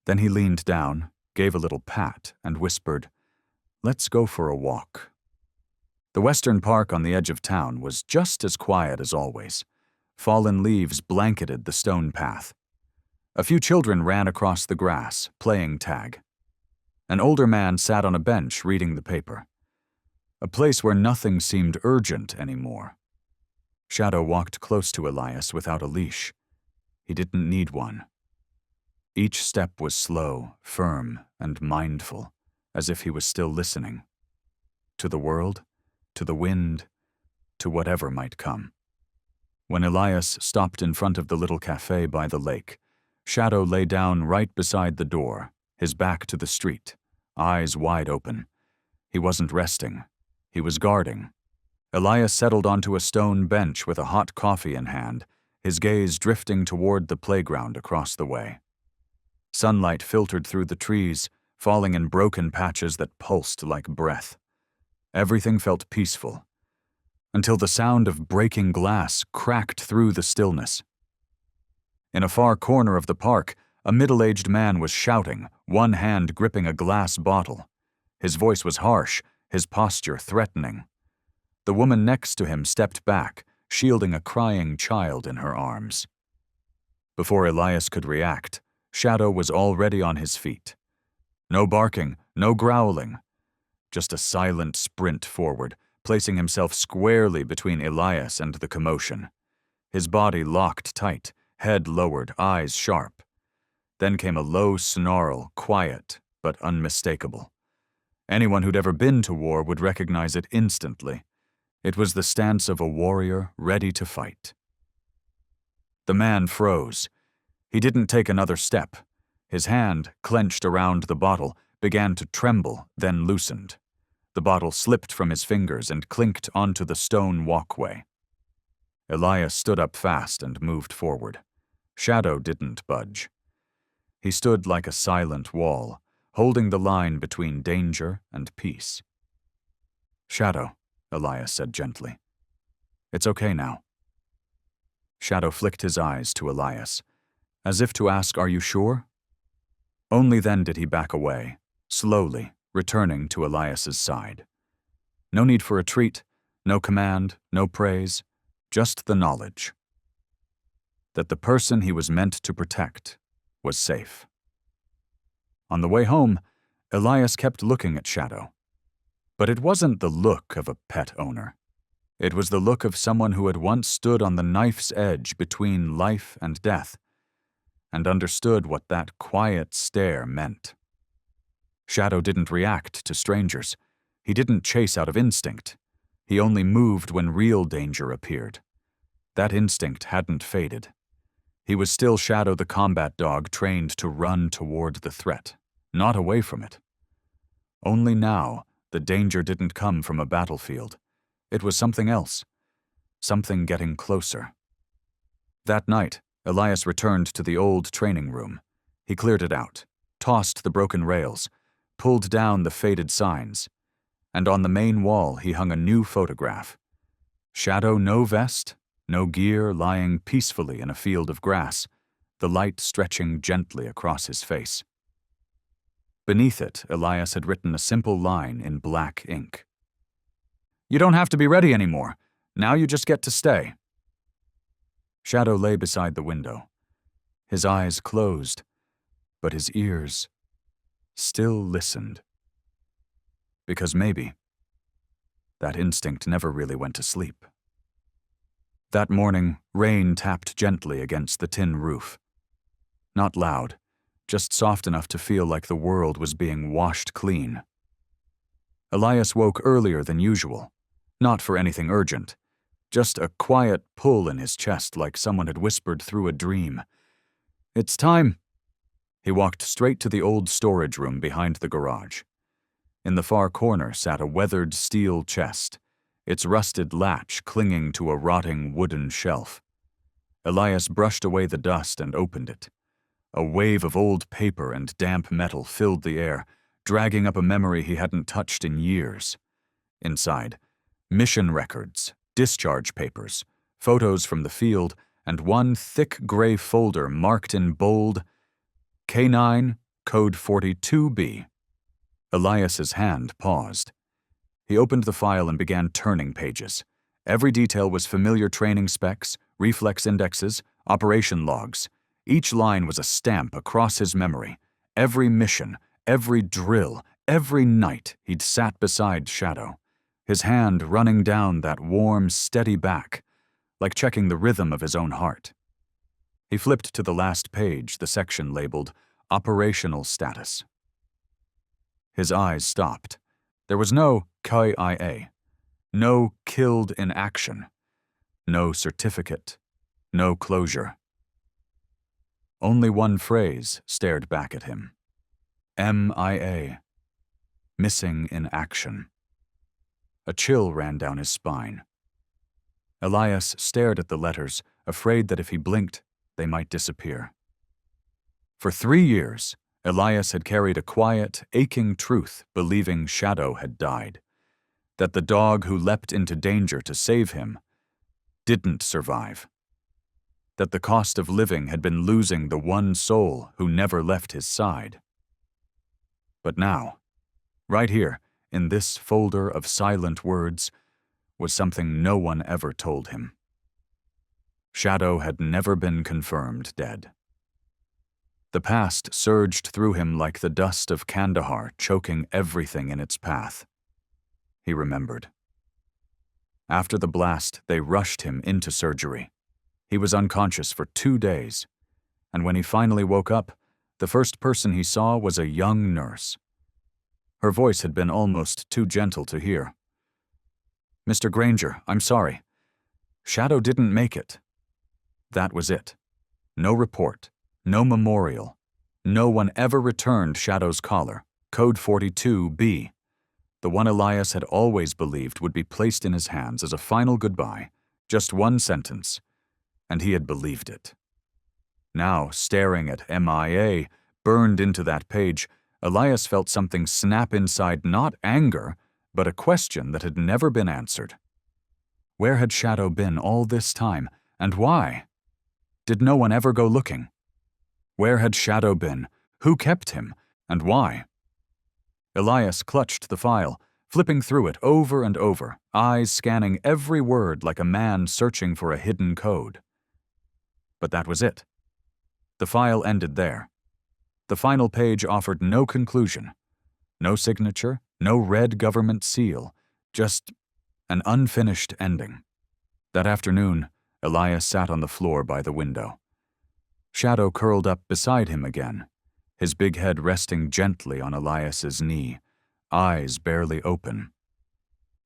[SPEAKER 1] Then he leaned down, gave a little pat, and whispered, "Let's go for a walk." The western park on the edge of town was just as quiet as always. Fallen leaves blanketed the stone path. A few children ran across the grass, playing tag. An older man sat on a bench reading the paper. A place where nothing seemed urgent anymore. Shadow walked close to Elias without a leash. He didn't need one. Each step was slow, firm, and mindful, as if he was still listening. To the world, to the wind, to whatever might come. When Elias stopped in front of the little cafe by the lake, Shadow lay down right beside the door, his back to the street, eyes wide open. He wasn't resting. He was guarding. Elias settled onto a stone bench with a hot coffee in hand, his gaze drifting toward the playground across the way. Sunlight filtered through the trees, falling in broken patches that pulsed like breath. Everything felt peaceful, until the sound of breaking glass cracked through the stillness. In a far corner of the park, a middle-aged man was shouting, one hand gripping a glass bottle. His voice was harsh, his posture threatening. The woman next to him stepped back, shielding a crying child in her arms. Before Elias could react, Shadow was already on his feet. No barking, no growling. Just a silent sprint forward, placing himself squarely between Elias and the commotion. His body locked tight, head lowered, eyes sharp. Then came a low snarl, quiet but unmistakable. Anyone who'd ever been to war would recognize it instantly. It was the stance of a warrior ready to fight. The man froze. He didn't take another step. His hand, clenched around the bottle, began to tremble, then loosened. The bottle slipped from his fingers and clinked onto the stone walkway. Elias stood up fast and moved forward. Shadow didn't budge. He stood like a silent wall, holding the line between danger and peace. "Shadow," Elias said gently. "It's okay now." Shadow flicked his eyes to Elias, as if to ask, "Are you sure?" Only then did he back away, slowly, returning to Elias's side. No need for a treat, no command, no praise, just the knowledge. that the person he was meant to protect was safe. On the way home, Elias kept looking at Shadow. But it wasn't the look of a pet owner. It was the look of someone who had once stood on the knife's edge between life and death, and understood what that quiet stare meant. Shadow didn't react to strangers. He didn't chase out of instinct. He only moved when real danger appeared. That instinct hadn't faded. He was still Shadow the combat dog trained to run toward the threat, not away from it. Only now, the danger didn't come from a battlefield. It was something else, something getting closer. That night, Elias returned to the old training room. He cleared it out, tossed the broken rails, pulled down the faded signs, and on the main wall he hung a new photograph. Shadow, no vest, no gear, lying peacefully in a field of grass, the light stretching gently across his face. Beneath it, Elias had written a simple line in black ink. "You don't have to be ready anymore. Now you just get to stay." Shadow lay beside the window. His eyes closed, but his ears still listened. Because maybe that instinct never really went to sleep. That morning, rain tapped gently against the tin roof. Not loud, just soft enough to feel like the world was being washed clean. Elias woke earlier than usual, not for anything urgent, just a quiet pull in his chest like someone had whispered through a dream. "It's time." He walked straight to the old storage room behind the garage. In the far corner sat a weathered steel chest, its rusted latch clinging to a rotting wooden shelf. Elias brushed away the dust and opened it. A wave of old paper and damp metal filled the air, dragging up a memory he hadn't touched in years. Inside, mission records, discharge papers, photos from the field, and one thick gray folder marked in bold, K9, Code 42B. Elias's hand paused. He opened the file and began turning pages. Every detail was familiar training specs, reflex indexes, operation logs. Each line was a stamp across his memory. Every mission, every drill, every night he'd sat beside Shadow, his hand running down that warm, steady back, like checking the rhythm of his own heart. He flipped to the last page, the section labeled Operational Status. His eyes stopped. There was no KIA, no killed in action, no certificate, no closure. Only one phrase stared back at him. MIA, missing in action. A chill ran down his spine. Elias stared at the letters, afraid that if he blinked, they might disappear. For 3 years, Elias had carried a quiet, aching truth, believing Shadow had died. That the dog who leapt into danger to save him didn't survive. That the cost of living had been losing the one soul who never left his side. But now, right here, in this folder of silent words, was something no one ever told him. Shadow had never been confirmed dead. The past surged through him like the dust of Kandahar, choking everything in its path. He remembered. After the blast, they rushed him into surgery. He was unconscious for 2 days, and when he finally woke up, the first person he saw was a young nurse. Her voice had been almost too gentle to hear. "Mr. Granger, I'm sorry. Shadow didn't make it." That was it. No report, no memorial. No one ever returned Shadow's collar, Code 42B, the one Elias had always believed would be placed in his hands as a final goodbye, just one sentence, and he had believed it. Now, staring at MIA, burned into that page, Elias felt something snap inside, not anger, but a question that had never been answered. Where had Shadow been all this time, and why? Did no one ever go looking? Where had Shadow been? Who kept him? And why? Elias clutched the file, flipping through it over and over, eyes scanning every word like a man searching for a hidden code. But that was it. The file ended there. The final page offered no conclusion. No signature, no red government seal, just an unfinished ending. That afternoon, Elias sat on the floor by the window. Shadow curled up beside him again, his big head resting gently on Elias's knee, eyes barely open.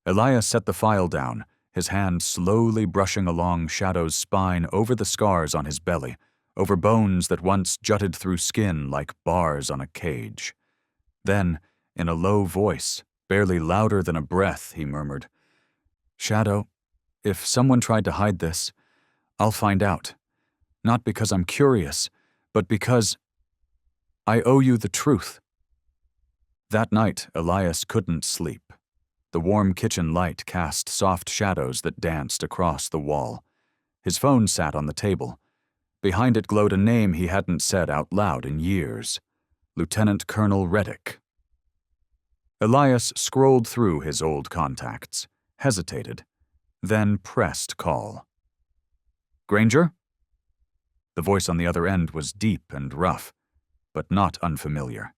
[SPEAKER 1] Elias set the file down, his hand slowly brushing along Shadow's spine over the scars on his belly, over bones that once jutted through skin like bars on a cage. Then, in a low voice, barely louder than a breath, he murmured, "Shadow, if someone tried to hide this, I'll find out. Not because I'm curious, but because I owe you the truth." That night, Elias couldn't sleep. The warm kitchen light cast soft shadows that danced across the wall. His phone sat on the table. Behind it glowed a name he hadn't said out loud in years: Lieutenant Colonel Reddick. Elias scrolled through his old contacts, hesitated, then pressed call. "Granger?" The voice on the other end was deep and rough, but not unfamiliar.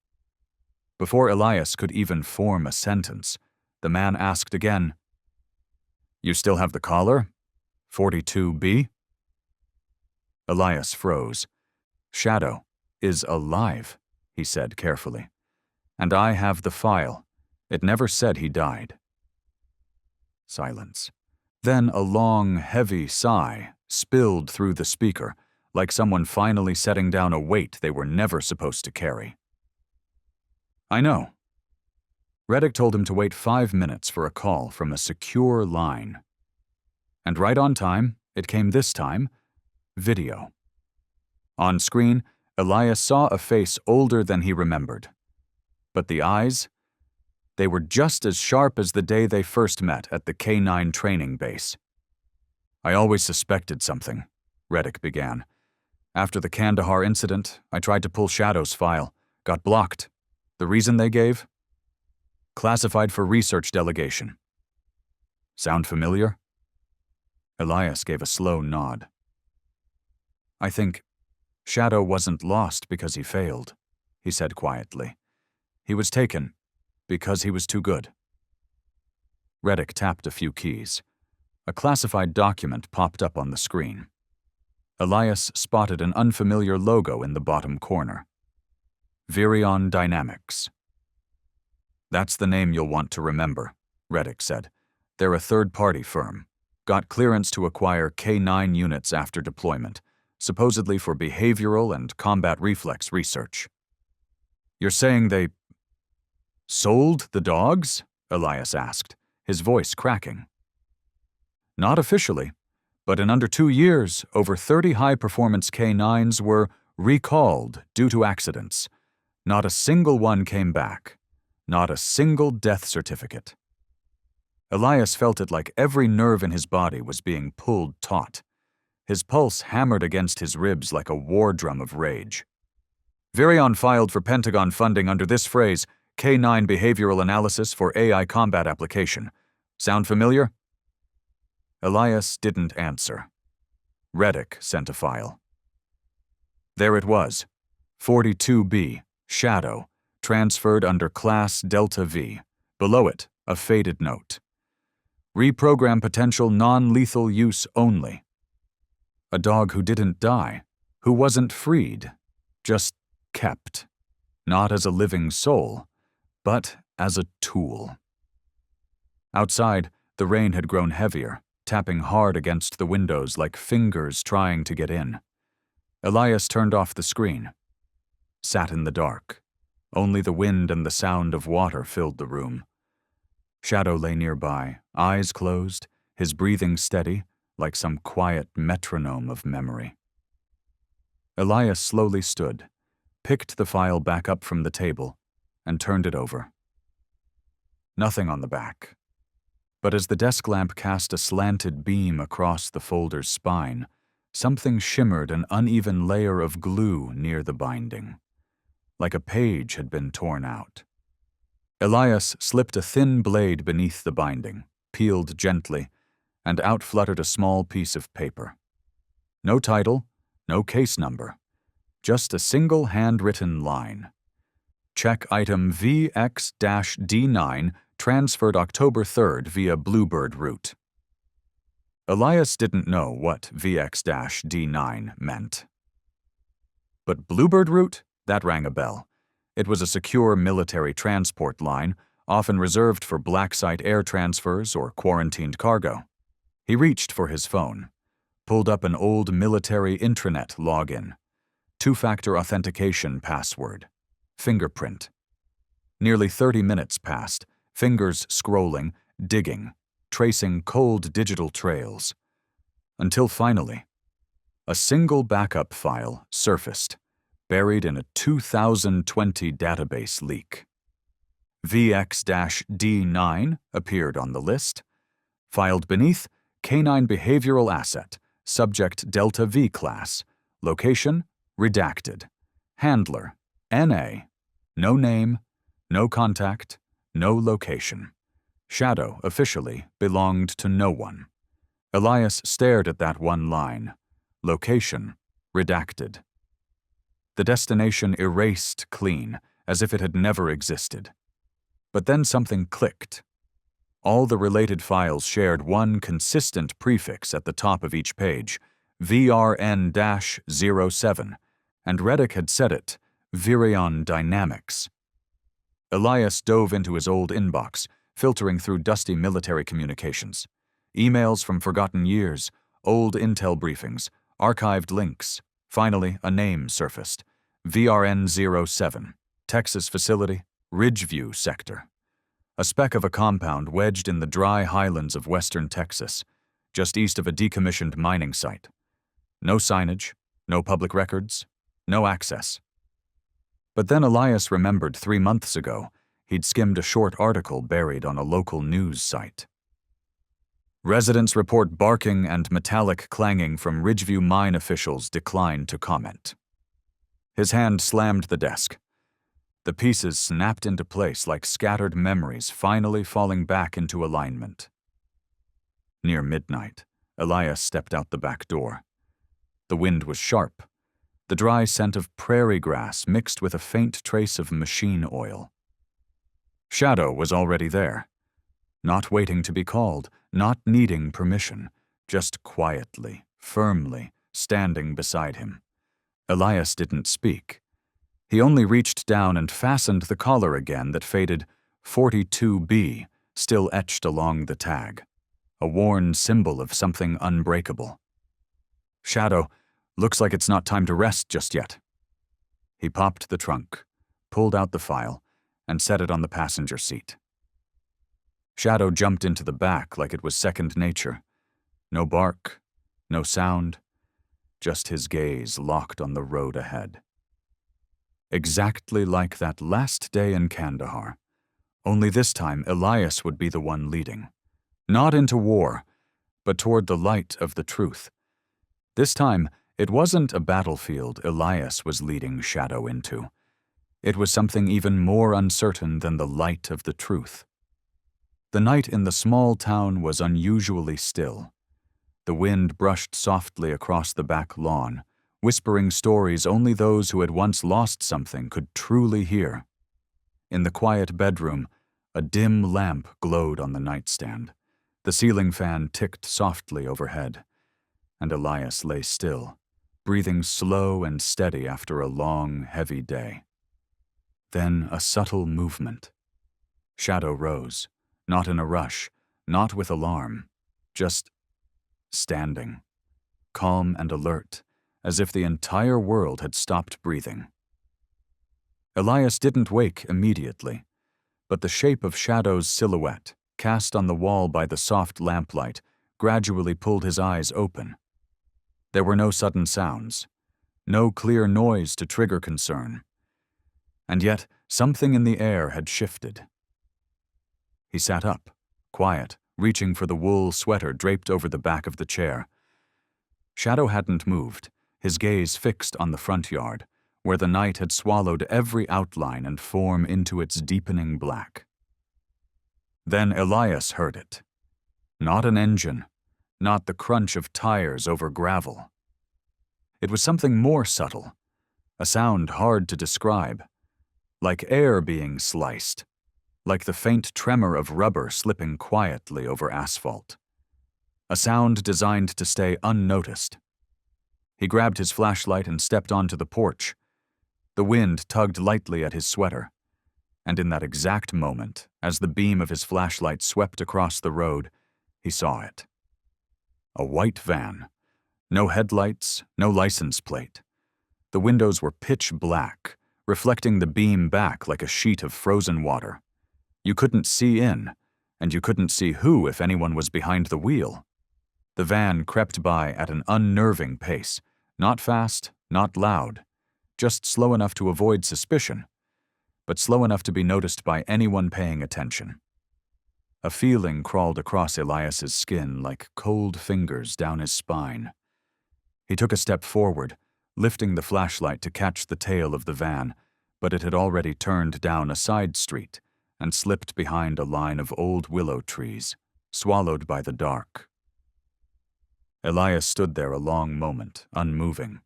[SPEAKER 1] Before Elias could even form a sentence, the man asked again, "You still have the collar? 42B?" Elias froze. "Shadow is alive," he said carefully. "And I have the file. It never said he died." Silence. Then a long, heavy sigh spilled through the speaker, like someone finally setting down a weight they were never supposed to carry. "I know." Reddick told him to wait 5 minutes for a call from a secure line. And right on time, it came this time, video. On screen, Elias saw a face older than he remembered. But the eyes? They were just as sharp as the day they first met at the K9 training base. "I always suspected something," Reddick began. "After the Kandahar incident, I tried to pull Shadow's file, got blocked. The reason they gave? Classified for research delegation. Sound familiar?" Elias gave a slow nod. "I think Shadow wasn't lost because he failed," he said quietly. "He was taken because he was too good." Reddick tapped a few keys. A classified document popped up on the screen. Elias spotted an unfamiliar logo in the bottom corner. Virion Dynamics. "That's the name you'll want to remember," Reddick said. "They're a third-party firm. Got clearance to acquire K9 units after deployment, supposedly for behavioral and combat reflex research." "You're saying they sold the dogs?" Elias asked, his voice cracking. "Not officially, but in under 2 years, over 30 high-performance K9s were recalled due to accidents. Not a single one came back. Not a single death certificate." Elias felt it like every nerve in his body was being pulled taut. His pulse hammered against his ribs like a war drum of rage. "Virion filed for Pentagon funding under this phrase, K9 Behavioral Analysis for AI Combat Application. Sound familiar?" Elias didn't answer. Reddick sent a file. There it was, 42B, Shadow, transferred under Class Delta V. Below it, a faded note. "Reprogram potential non-lethal use only." A dog who didn't die, who wasn't freed, just kept, not as a living soul, but as a tool. Outside, the rain had grown heavier, tapping hard against the windows like fingers trying to get in. Elias turned off the screen. Sat in the dark. Only the wind and the sound of water filled the room. Shadow lay nearby, eyes closed, his breathing steady, like some quiet metronome of memory. Elias slowly stood, picked the file back up from the table, and turned it over. Nothing on the back. But as the desk lamp cast a slanted beam across the folder's spine, something shimmered an uneven layer of glue near the binding, like a page had been torn out. Elias slipped a thin blade beneath the binding, peeled gently, and out fluttered a small piece of paper. No title, No case number. Just a single handwritten line. Check item VX-D9 transferred October 3rd via Bluebird route. Elias didn't know what VX-D9 meant. But Bluebird route? That rang a bell. It was a secure military transport line, often reserved for black site air transfers or quarantined cargo. He reached for his phone, pulled up an old military intranet login, two-factor authentication password, fingerprint. Nearly 30 minutes passed, fingers scrolling, digging, tracing cold digital trails. Until finally, a single backup file surfaced, buried in a 2020 database leak. VX-D9 appeared on the list. Filed beneath, Canine Behavioral Asset, Subject Delta V Class, Location, Redacted, Handler, NA, no name, no contact, no location. Shadow, officially, belonged to no one. Elias stared at that one line. Location, redacted. The destination erased clean, as if it had never existed. But then something clicked. All the related files shared one consistent prefix at the top of each page, VRN-07, and Reddick had said it, Virion Dynamics. Elias dove into his old inbox, filtering through dusty military communications. Emails from forgotten years, old intel briefings, archived links. Finally, a name surfaced. VRN-07, Texas facility, Ridgeview sector. A speck of a compound wedged in the dry highlands of western Texas, just east of a decommissioned mining site. No signage, no public records, no access. But then Elias remembered 3 months ago, he'd skimmed a short article buried on a local news site. Residents report barking and metallic clanging from Ridgeview mine officials declined to comment. His hand slammed the desk. The pieces snapped into place like scattered memories finally falling back into alignment. Near midnight, Elias stepped out the back door. The wind was sharp, the dry scent of prairie grass mixed with a faint trace of machine oil. Shadow was already there, not waiting to be called, not needing permission, just quietly, firmly, standing beside him. Elias didn't speak. He only reached down and fastened the collar again that faded 42B, still etched along the tag, a worn symbol of something unbreakable. Shadow, looks like it's not time to rest just yet. He popped the trunk, pulled out the file, and set it on the passenger seat. Shadow jumped into the back like it was second nature. No bark, no sound, just his gaze locked on the road ahead. Exactly like that last day in Kandahar, only this time Elias would be the one leading. Not into war, but toward the light of the truth. This time, it wasn't a battlefield Elias was leading Shadow into. It was something even more uncertain than the light of the truth. The night in the small town was unusually still. The wind brushed softly across the back lawn, whispering stories only those who had once lost something could truly hear. In the quiet bedroom, a dim lamp glowed on the nightstand. The ceiling fan ticked softly overhead, and Elias lay still, breathing slow and steady after a long, heavy day. Then a subtle movement. Shadow rose, not in a rush, not with alarm, just standing, calm and alert, as if the entire world had stopped breathing. Elias didn't wake immediately, but the shape of Shadow's silhouette, cast on the wall by the soft lamplight, gradually pulled his eyes open. There were no sudden sounds, no clear noise to trigger concern. And yet, something in the air had shifted. He sat up, quiet, reaching for the wool sweater draped over the back of the chair. Shadow hadn't moved, his gaze fixed on the front yard, where the night had swallowed every outline and form into its deepening black. Then Elias heard it. Not an engine, not the crunch of tires over gravel. It was something more subtle, a sound hard to describe, like air being sliced, like the faint tremor of rubber slipping quietly over asphalt. A sound designed to stay unnoticed. He grabbed his flashlight and stepped onto the porch. The wind tugged lightly at his sweater, and in that exact moment, as the beam of his flashlight swept across the road, he saw it. A white van. No headlights, no license plate. The windows were pitch black, reflecting the beam back like a sheet of frozen water. You couldn't see in, and you couldn't see who, if anyone, was behind the wheel. The van crept by at an unnerving pace, not fast, not loud, just slow enough to avoid suspicion, but slow enough to be noticed by anyone paying attention. A feeling crawled across Elias's skin like cold fingers down his spine. He took a step forward, lifting the flashlight to catch the tail of the van, but it had already turned down a side street and slipped behind a line of old willow trees, swallowed by the dark. Elias stood there a long moment, unmoving.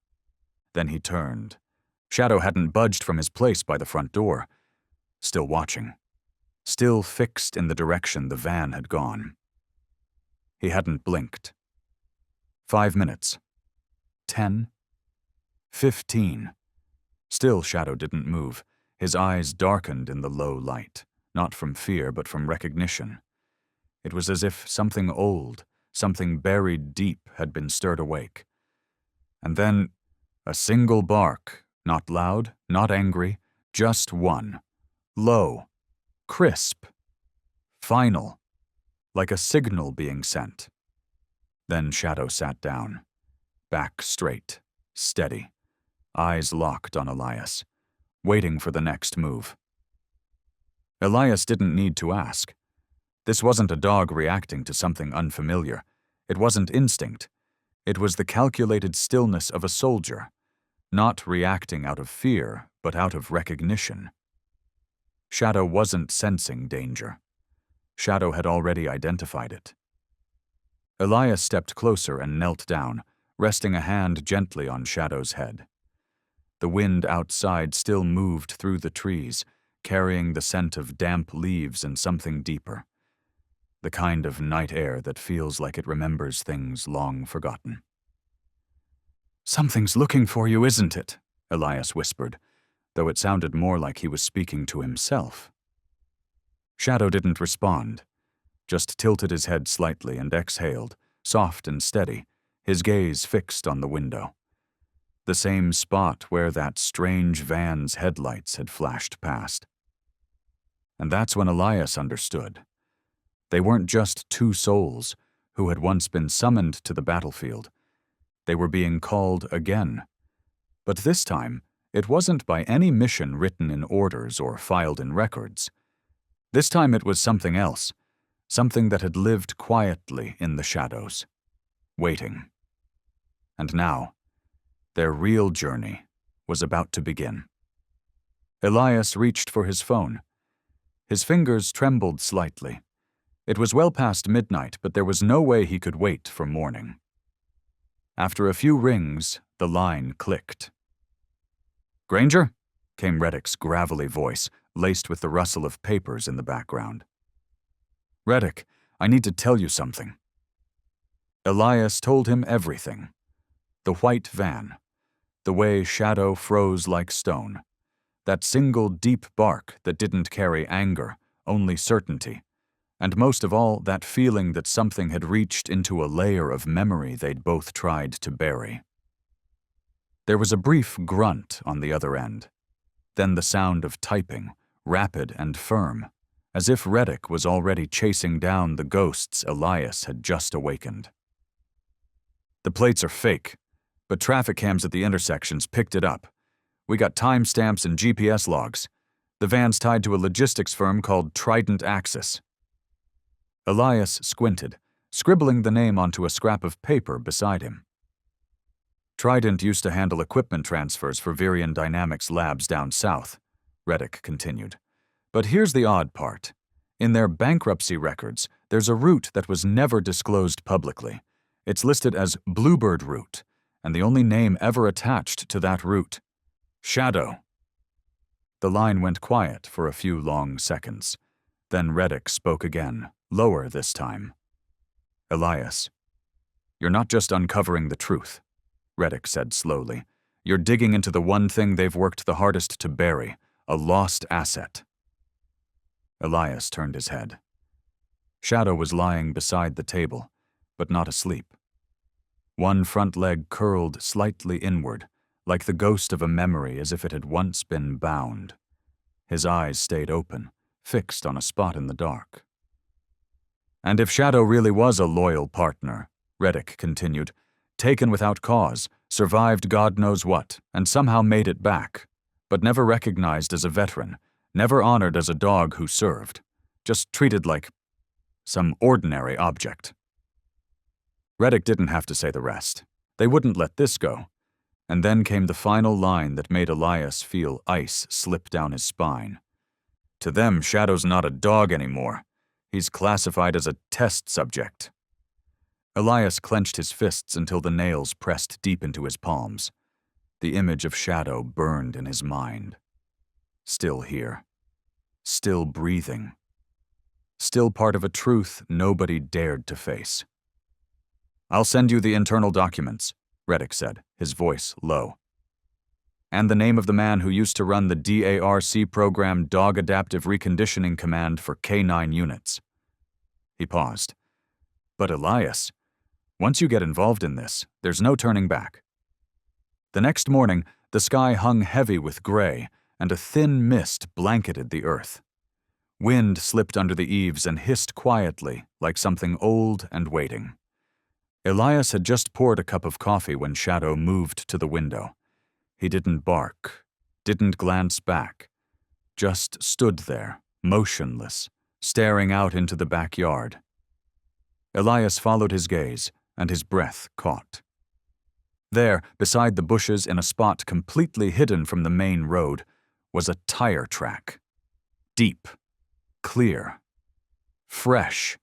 [SPEAKER 1] Then he turned. Shadow hadn't budged from his place by the front door, still watching, still fixed in the direction the van had gone. He hadn't blinked. 5 minutes. 10. 15. Still Shadow didn't move. His eyes darkened in the low light, not from fear but from recognition. It was as if something old, something buried deep, had been stirred awake. And then a single bark, not loud, not angry, just one. Low, crisp, final, like a signal being sent. Then Shadow sat down, back straight, steady, eyes locked on Elias, waiting for the next move. Elias didn't need to ask. This wasn't a dog reacting to something unfamiliar. It wasn't instinct. It was the calculated stillness of a soldier, not reacting out of fear, but out of recognition. Shadow wasn't sensing danger. Shadow had already identified it. Elias stepped closer and knelt down, resting a hand gently on Shadow's head. The wind outside still moved through the trees, carrying the scent of damp leaves and something deeper. The kind of night air that feels like it remembers things long forgotten. "Something's looking for you, isn't it?" Elias whispered, though it sounded more like he was speaking to himself. Shadow didn't respond, just tilted his head slightly and exhaled, soft and steady, his gaze fixed on the window. The same spot where that strange van's headlights had flashed past. And that's when Elias understood. They weren't just two souls who had once been summoned to the battlefield. They were being called again. But this time, it wasn't by any mission written in orders or filed in records. This time it was something else, something that had lived quietly in the shadows, waiting. And now, their real journey was about to begin. Elias reached for his phone. His fingers trembled slightly. It was well past midnight, but there was no way he could wait for morning. After a few rings, the line clicked. "Granger?" came Reddick's gravelly voice, laced with the rustle of papers in the background. "Reddick, I need to tell you something." Elias told him everything. The white van, the way Shadow froze like stone, that single deep bark that didn't carry anger, only certainty, and most of all, that feeling that something had reached into a layer of memory they'd both tried to bury. There was a brief grunt on the other end, then the sound of typing, rapid and firm, as if Reddick was already chasing down the ghosts Elias had just awakened. "The plates are fake, but traffic cams at the intersections picked it up. We got timestamps and GPS logs. The van's tied to a logistics firm called Trident Axis." Elias squinted, scribbling the name onto a scrap of paper beside him. "Trident used to handle equipment transfers for Virion Dynamics labs down south," Reddick continued. "But here's the odd part. In their bankruptcy records, there's a route that was never disclosed publicly. It's listed as Bluebird Route, and the only name ever attached to that route. Shadow. The line went quiet for a few long seconds. Then Reddick spoke again, lower this time. Elias, you're not just uncovering the truth, Reddick said slowly. You're digging into the one thing they've worked the hardest to bury, a lost asset. Elias turned his head. Shadow was lying beside the table, but not asleep. One front leg curled slightly inward, like the ghost of a memory as if it had once been bound. His eyes stayed open, fixed on a spot in the dark. And if Shadow really was a loyal partner, Reddick continued, taken without cause, survived God knows what, and somehow made it back, but never recognized as a veteran, never honored as a dog who served, just treated like some ordinary object. Reddick didn't have to say the rest. They wouldn't let this go. And then came the final line that made Elias feel ice slip down his spine. To them, Shadow's not a dog anymore. He's classified as a test subject. Elias clenched his fists until the nails pressed deep into his palms. The image of Shadow burned in his mind. Still here. Still breathing. Still part of a truth nobody dared to face. I'll send you the internal documents, Reddick said, his voice low. And the name of the man who used to run the DARC program Dog Adaptive Reconditioning Command for K9 units. He paused. But Elias, once you get involved in this, there's no turning back. The next morning, the sky hung heavy with gray, and a thin mist blanketed the earth. Wind slipped under the eaves and hissed quietly, like something old and waiting. Elias had just poured a cup of coffee when Shadow moved to the window. He didn't bark, didn't glance back, just stood there, motionless, staring out into the backyard. Elias followed his gaze, and his breath caught. There, beside the bushes in a spot completely hidden from the main road, was a tire track. Deep, clear, fresh.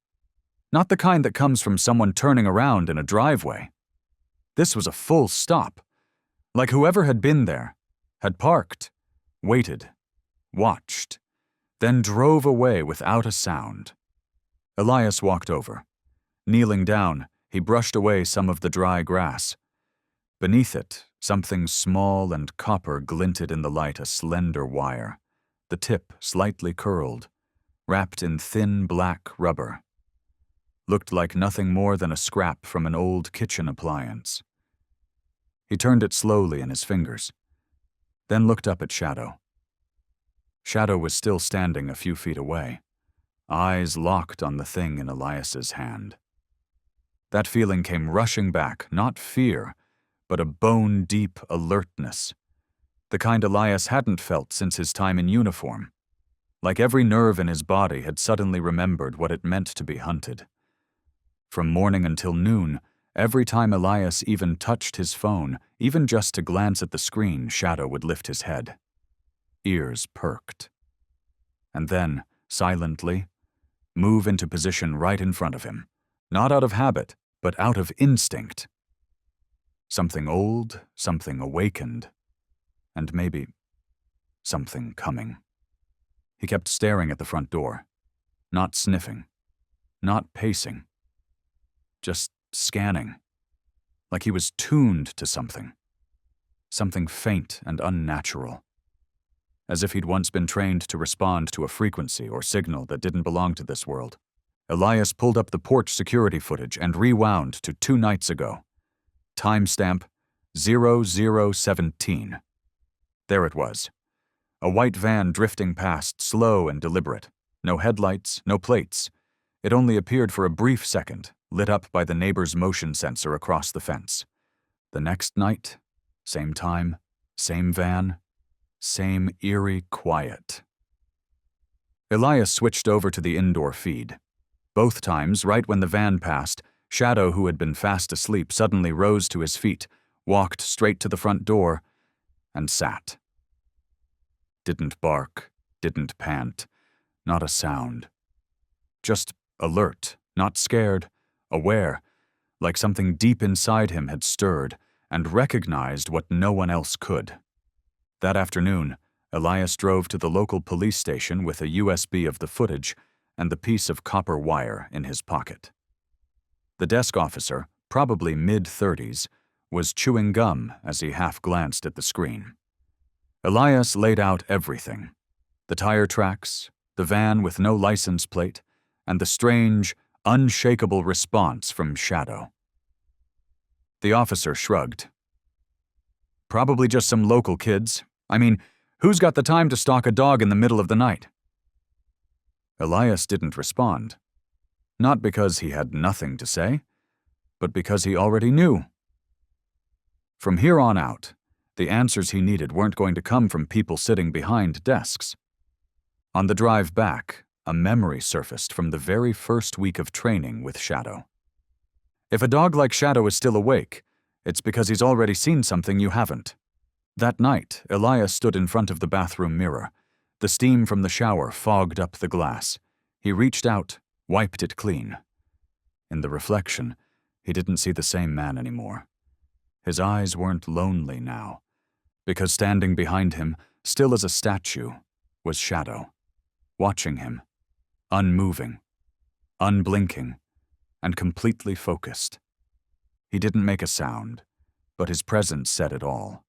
[SPEAKER 1] Not the kind that comes from someone turning around in a driveway. This was a full stop. Like whoever had been there, had parked, waited, watched, then drove away without a sound. Elias walked over. Kneeling down, he brushed away some of the dry grass. Beneath it, something small and copper glinted in the light, a slender wire, the tip slightly curled, wrapped in thin black rubber. Looked like nothing more than a scrap from an old kitchen appliance. He turned it slowly in his fingers, then looked up at Shadow. Shadow was still standing a few feet away, eyes locked on the thing in Elias's hand. That feeling came rushing back, not fear, but a bone-deep alertness, the kind Elias hadn't felt since his time in uniform. Like every nerve in his body had suddenly remembered what it meant to be hunted. From morning until noon, every time Elias even touched his phone, even just to glance at the screen, Shadow would lift his head. Ears perked. And then, silently, move into position right in front of him, not out of habit, but out of instinct. Something old, something awakened, and maybe something coming. He kept staring at the front door, not sniffing, not pacing, just scanning, like he was tuned to something faint and unnatural, as if he'd once been trained to respond to a frequency or signal that didn't belong to this world. Elias pulled up the porch security footage and rewound to 2 nights ago. Timestamp 0017. There it was. A white van drifting past, slow and deliberate. No headlights, no plates. It only appeared for a brief second, lit up by the neighbor's motion sensor across the fence. The next night, same time, same van, same eerie quiet. Elias switched over to the indoor feed. Both times, right when the van passed, Shadow, who had been fast asleep, suddenly rose to his feet, walked straight to the front door, and sat. Didn't bark, didn't pant, not a sound. Just alert, not scared, aware, like something deep inside him had stirred, and recognized what no one else could. That afternoon, Elias drove to the local police station with a USB of the footage and the piece of copper wire in his pocket. The desk officer, probably mid-30s, was chewing gum as he half-glanced at the screen. Elias laid out everything: the tire tracks, the van with no license plate, and the strange, unshakable response from Shadow. The officer shrugged. "Probably just some local kids. I mean, who's got the time to stalk a dog in the middle of the night?" Elias didn't respond. Not because he had nothing to say, but because he already knew. From here on out, the answers he needed weren't going to come from people sitting behind desks. On the drive back, a memory surfaced from the very first week of training with Shadow. If a dog like Shadow is still awake, it's because he's already seen something you haven't. That night, Elias stood in front of the bathroom mirror. The steam from the shower fogged up the glass. He reached out, wiped it clean. In the reflection, he didn't see the same man anymore. His eyes weren't lonely now, because standing behind him, still as a statue, was Shadow, watching him, unmoving, unblinking, and completely focused. He didn't make a sound, but his presence said it all.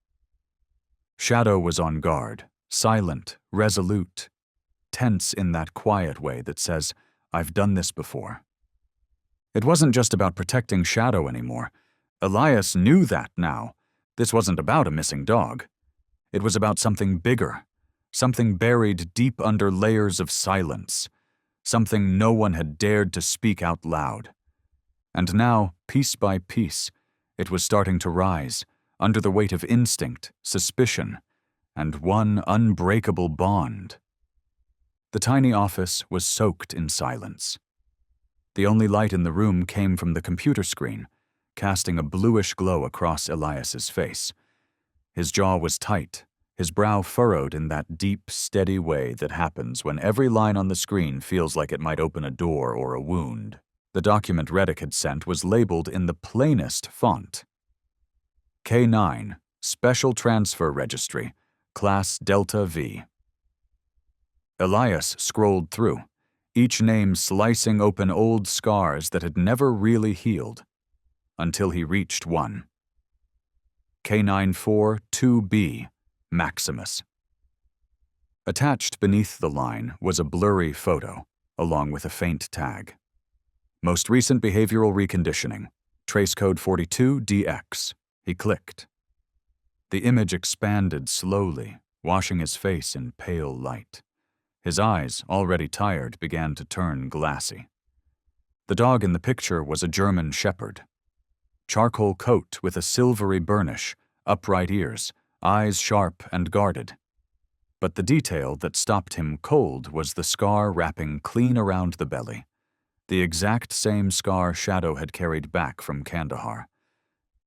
[SPEAKER 1] Shadow was on guard, silent, resolute, tense in that quiet way that says, "I've done this before." It wasn't just about protecting Shadow anymore. Elias knew that now. This wasn't about a missing dog. It was about something bigger, something buried deep under layers of silence, something no one had dared to speak out loud. And now, piece by piece, it was starting to rise, under the weight of instinct, suspicion, and one unbreakable bond. The tiny office was soaked in silence. The only light in the room came from the computer screen, casting a bluish glow across Elias's face. His jaw was tight, his brow furrowed in that deep, steady way that happens when every line on the screen feels like it might open a door or a wound. The document Reddick had sent was labeled in the plainest font. K9, Special Transfer Registry, Class Delta V. Elias scrolled through, each name slicing open old scars that had never really healed, until he reached one. K942B, Maximus. Attached beneath the line was a blurry photo, along with a faint tag. Most recent behavioral reconditioning, trace code 42DX. He clicked. The image expanded slowly, washing his face in pale light. His eyes, already tired, began to turn glassy. The dog in the picture was a German shepherd. Charcoal coat with a silvery burnish, upright ears, eyes sharp and guarded. But the detail that stopped him cold was the scar wrapping clean around the belly. The exact same scar Shadow had carried back from Kandahar.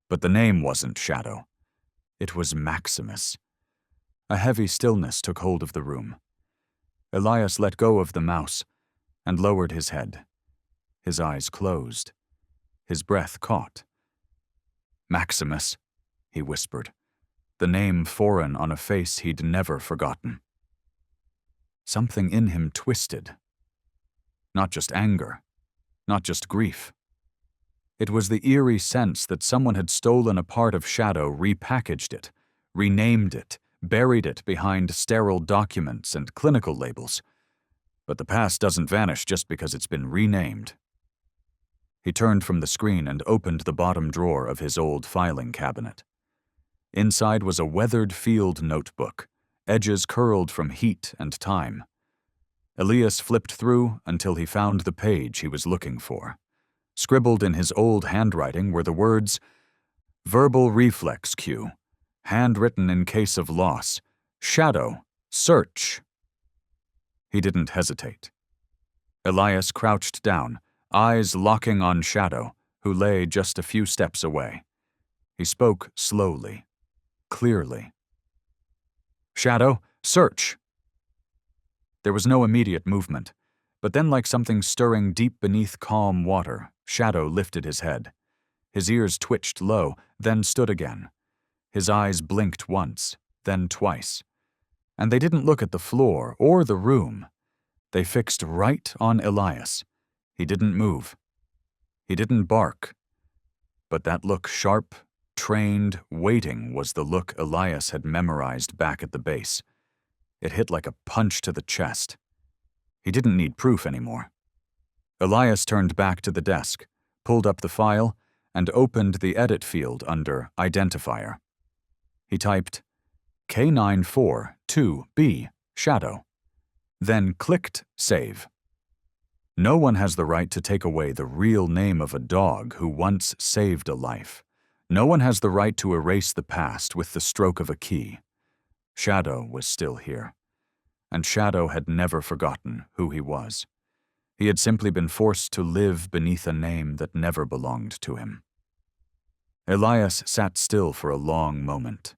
[SPEAKER 1] But the name wasn't Shadow. It was Maximus. A heavy stillness took hold of the room. Elias let go of the mouse and lowered his head. His eyes closed. His breath caught. "Maximus," he whispered, the name foreign on a face he'd never forgotten. Something in him twisted. Not just anger, not just grief. It was the eerie sense that someone had stolen a part of Shadow, repackaged it, renamed it, buried it behind sterile documents and clinical labels. But the past doesn't vanish just because it's been renamed. He turned from the screen and opened the bottom drawer of his old filing cabinet. Inside was a weathered field notebook, edges curled from heat and time. Elias flipped through until he found the page he was looking for. Scribbled in his old handwriting were the words, "Verbal reflex cue, handwritten in case of loss, Shadow, search." He didn't hesitate. Elias crouched down, eyes locking on Shadow, who lay just a few steps away. He spoke slowly, clearly. "Shadow, search." There was no immediate movement, but then like something stirring deep beneath calm water, Shadow lifted his head. His ears twitched low, then stood again. His eyes blinked once, then twice. And they didn't look at the floor or the room. They fixed right on Elias. He didn't move. He didn't bark. But that look, sharp, trained, waiting, was the look Elias had memorized back at the base. It hit like a punch to the chest. He didn't need proof anymore. Elias turned back to the desk, pulled up the file, and opened the edit field under Identifier. He typed K942B, Shadow, then clicked Save. No one has the right to take away the real name of a dog who once saved a life. No one has the right to erase the past with the stroke of a key. Shadow was still here, and Shadow had never forgotten who he was. He had simply been forced to live beneath a name that never belonged to him. Elias sat still for a long moment.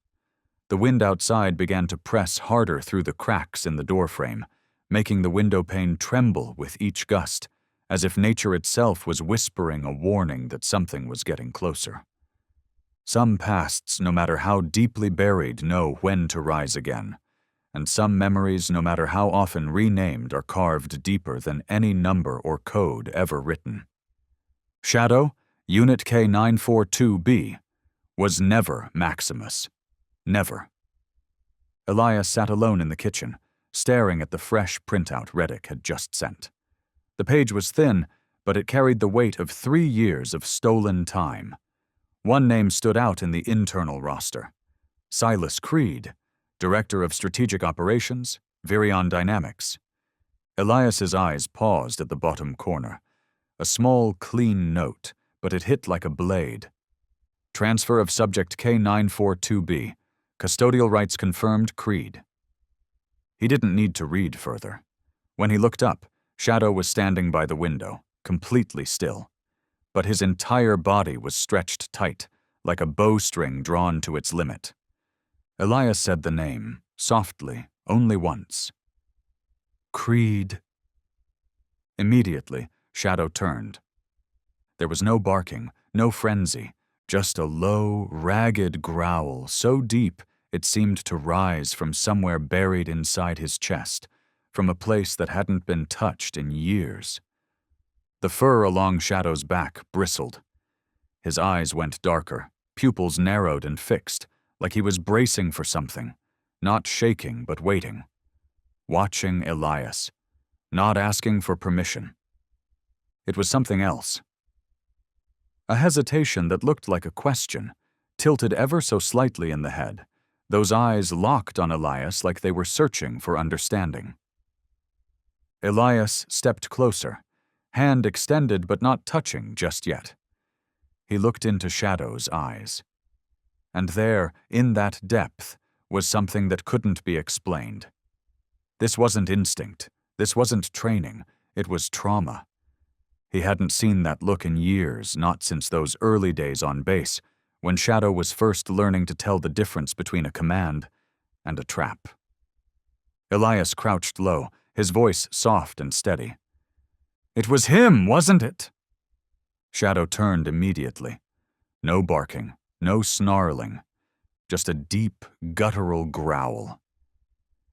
[SPEAKER 1] The wind outside began to press harder through the cracks in the doorframe, making the window pane tremble with each gust, as if nature itself was whispering a warning that something was getting closer. Some pasts, no matter how deeply buried, know when to rise again, and some memories, no matter how often renamed, are carved deeper than any number or code ever written. Shadow, Unit K942B, was never Maximus. Never. Elias sat alone in the kitchen, staring at the fresh printout Reddick had just sent. The page was thin, but it carried the weight of 3 years of stolen time. One name stood out in the internal roster: Silas Creed, Director of Strategic Operations, Virion Dynamics. Elias's eyes paused at the bottom corner. A small, clean note, but it hit like a blade. Transfer of subject K942B. Custodial rights confirmed, Creed. He didn't need to read further. When he looked up, Shadow was standing by the window, completely still. But his entire body was stretched tight, like a bowstring drawn to its limit. Elias said the name, softly, only once. Creed. Immediately, Shadow turned. There was no barking, no frenzy, just a low, ragged growl so deep it seemed to rise from somewhere buried inside his chest, from a place that hadn't been touched in years. The fur along Shadow's back bristled. His eyes went darker, pupils narrowed and fixed, like he was bracing for something, not shaking but waiting. Watching Elias, not asking for permission. It was something else. A hesitation that looked like a question, tilted ever so slightly in the head, those eyes locked on Elias like they were searching for understanding. Elias stepped closer, hand extended but not touching just yet. He looked into Shadow's eyes. And there, in that depth, was something that couldn't be explained. This wasn't instinct. This wasn't training. It was trauma. He hadn't seen that look in years, not since those early days on base, when Shadow was first learning to tell the difference between a command and a trap. Elias crouched low, his voice soft and steady. "It was him, wasn't it?" Shadow turned immediately. No barking, no snarling, just a deep, guttural growl.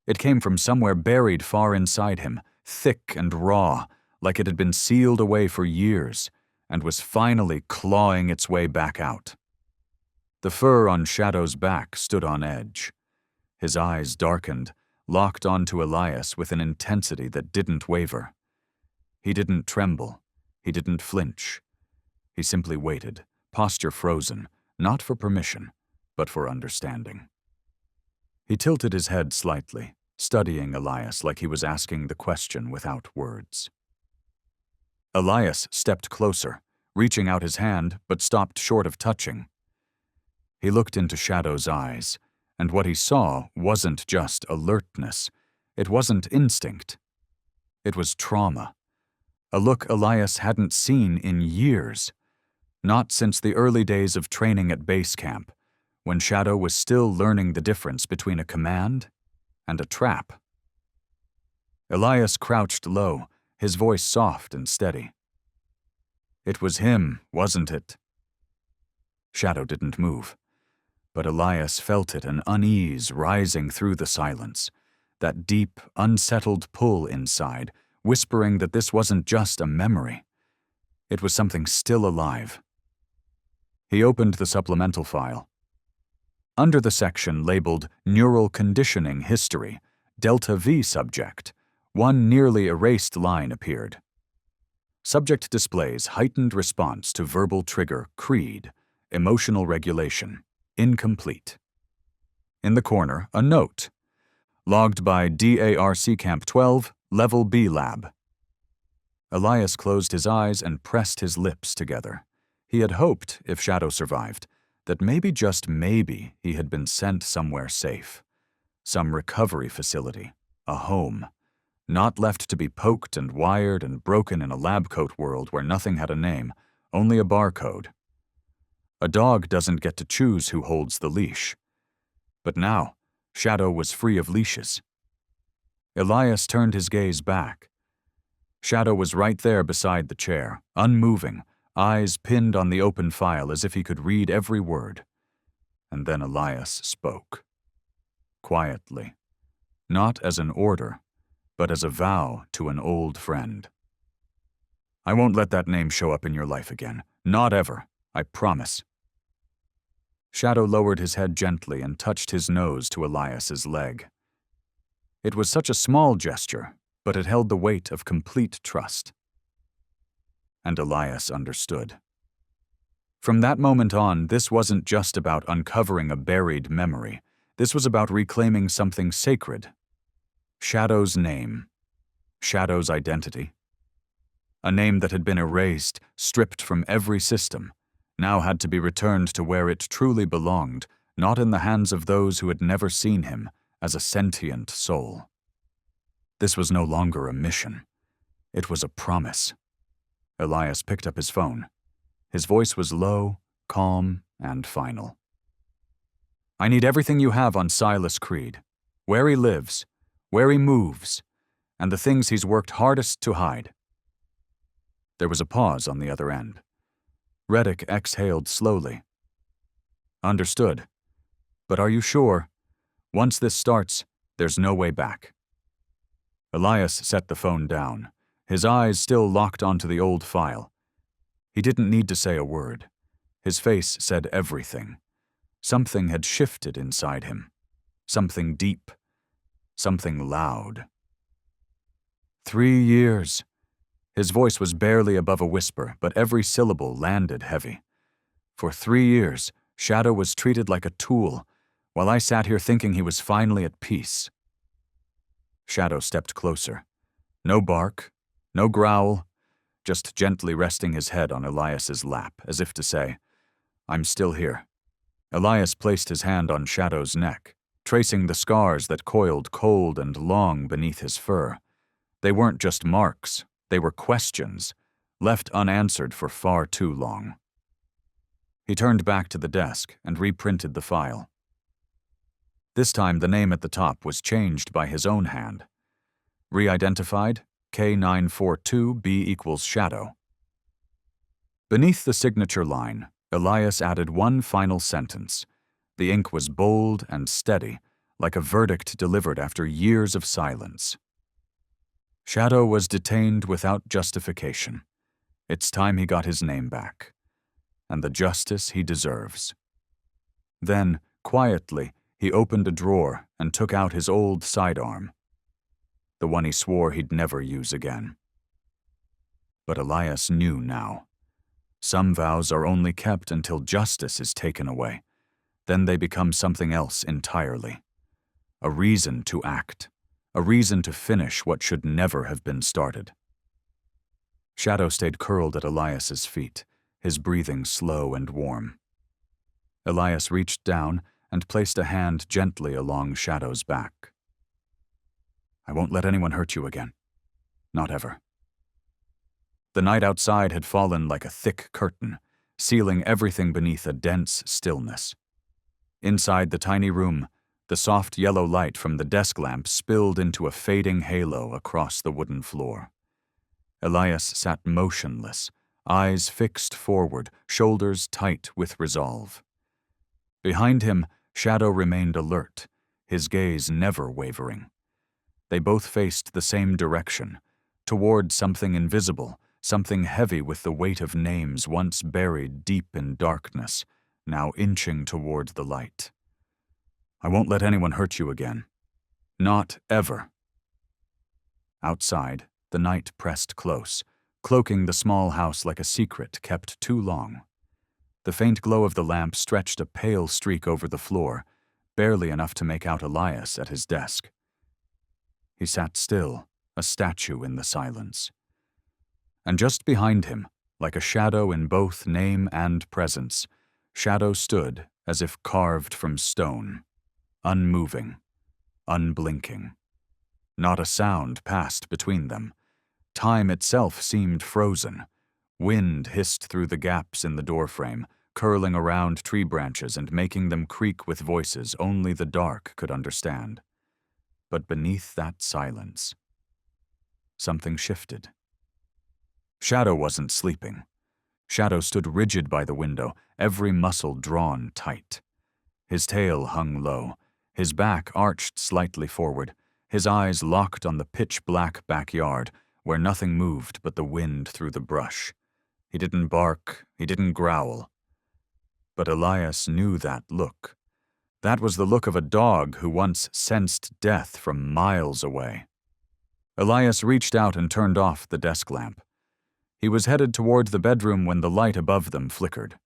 [SPEAKER 1] It came from somewhere buried far inside him, thick and raw, like it had been sealed away for years, and was finally clawing its way back out. The fur on Shadow's back stood on edge. His eyes darkened, locked onto Elias with an intensity that didn't waver. He didn't tremble. He didn't flinch. He simply waited, posture frozen, not for permission, but for understanding. He tilted his head slightly, studying Elias like he was asking the question without words. Elias stepped closer, reaching out his hand, but stopped short of touching. He looked into Shadow's eyes, and what he saw wasn't just alertness. It wasn't instinct. It was trauma. A look Elias hadn't seen in years. Not since the early days of training at base camp, when Shadow was still learning the difference between a command and a trap. Elias crouched low, his voice soft and steady. "It was him, wasn't it?" Shadow didn't move, but Elias felt it, an unease rising through the silence, that deep, unsettled pull inside, whispering that this wasn't just a memory. It was something still alive. He opened the supplemental file. Under the section labeled Neural Conditioning History, Delta V Subject, one nearly erased line appeared. Subject displays heightened response to verbal trigger CREED, emotional regulation, incomplete. In the corner, a note. Logged by DARC Camp 12, Level B Lab. Elias closed his eyes and pressed his lips together. He had hoped, if Shadow survived, that maybe, just maybe, he had been sent somewhere safe. Some recovery facility, a home. Not left to be poked and wired and broken in a lab coat world where nothing had a name, only a barcode. A dog doesn't get to choose who holds the leash. But now, Shadow was free of leashes. Elias turned his gaze back. Shadow was right there beside the chair, unmoving, eyes pinned on the open file as if he could read every word. And then Elias spoke. Quietly. Not as an order, but as a vow to an old friend. I won't let that name show up in your life again. Not ever. I promise. Shadow lowered his head gently and touched his nose to Elias's leg. It was such a small gesture, but it held the weight of complete trust. And Elias understood. From that moment on, this wasn't just about uncovering a buried memory. This was about reclaiming something sacred. Shadow's name. Shadow's identity. A name that had been erased, stripped from every system, now had to be returned to where it truly belonged, not in the hands of those who had never seen him as a sentient soul. This was no longer a mission. It was a promise. Elias picked up his phone. His voice was low, calm, and final. I need everything you have on Silas Creed. Where he lives, where he moves, and the things he's worked hardest to hide. There was a pause on the other end. Reddick exhaled slowly. Understood. But are you sure? Once this starts, there's no way back. Elias set the phone down, his eyes still locked onto the old file. He didn't need to say a word. His face said everything. Something had shifted inside him. Something deep. Something loud. 3 years. His voice was barely above a whisper, but every syllable landed heavy. For 3 years, Shadow was treated like a tool, while I sat here thinking he was finally at peace. Shadow stepped closer. No bark, no growl, just gently resting his head on Elias's lap, as if to say, I'm still here. Elias placed his hand on Shadow's neck, tracing the scars that coiled cold and long beneath his fur. They weren't just marks, they were questions, left unanswered for far too long. He turned back to the desk and reprinted the file. This time the name at the top was changed by his own hand. Re-identified, K942B = Shadow. Beneath the signature line, Elias added one final sentence. The ink was bold and steady, like a verdict delivered after years of silence. Shadow was detained without justification. It's time he got his name back, and the justice he deserves. Then, quietly, he opened a drawer and took out his old sidearm, the one he swore he'd never use again. But Elias knew now. Some vows are only kept until justice is taken away. Then they become something else entirely. A reason to act. A reason to finish what should never have been started. Shadow stayed curled at Elias's feet, his breathing slow and warm. Elias reached down and placed a hand gently along Shadow's back. I won't let anyone hurt you again. Not ever. The night outside had fallen like a thick curtain, sealing everything beneath a dense stillness. Inside the tiny room, the soft yellow light from the desk lamp spilled into a fading halo across the wooden floor. Elias sat motionless, eyes fixed forward, shoulders tight with resolve. Behind him, Shadow remained alert, his gaze never wavering. They both faced the same direction, toward something invisible, something heavy with the weight of names once buried deep in darkness, now inching toward the light. "I won't let anyone hurt you again. Not ever." Outside, the night pressed close, cloaking the small house like a secret kept too long. The faint glow of the lamp stretched a pale streak over the floor, barely enough to make out Elias at his desk. He sat still, a statue in the silence. And just behind him, like a shadow in both name and presence, Shadow stood as if carved from stone, unmoving, unblinking. Not a sound passed between them. Time itself seemed frozen. Wind hissed through the gaps in the doorframe, curling around tree branches and making them creak with voices only the dark could understand. But beneath that silence, something shifted. Shadow wasn't sleeping. Shadow stood rigid by the window, every muscle drawn tight. His tail hung low, his back arched slightly forward, his eyes locked on the pitch-black backyard, where nothing moved but the wind through the brush. He didn't bark, he didn't growl. But Elias knew that look. That was the look of a dog who once sensed death from miles away. Elias reached out and turned off the desk lamp. He was headed toward the bedroom when the light above them flickered,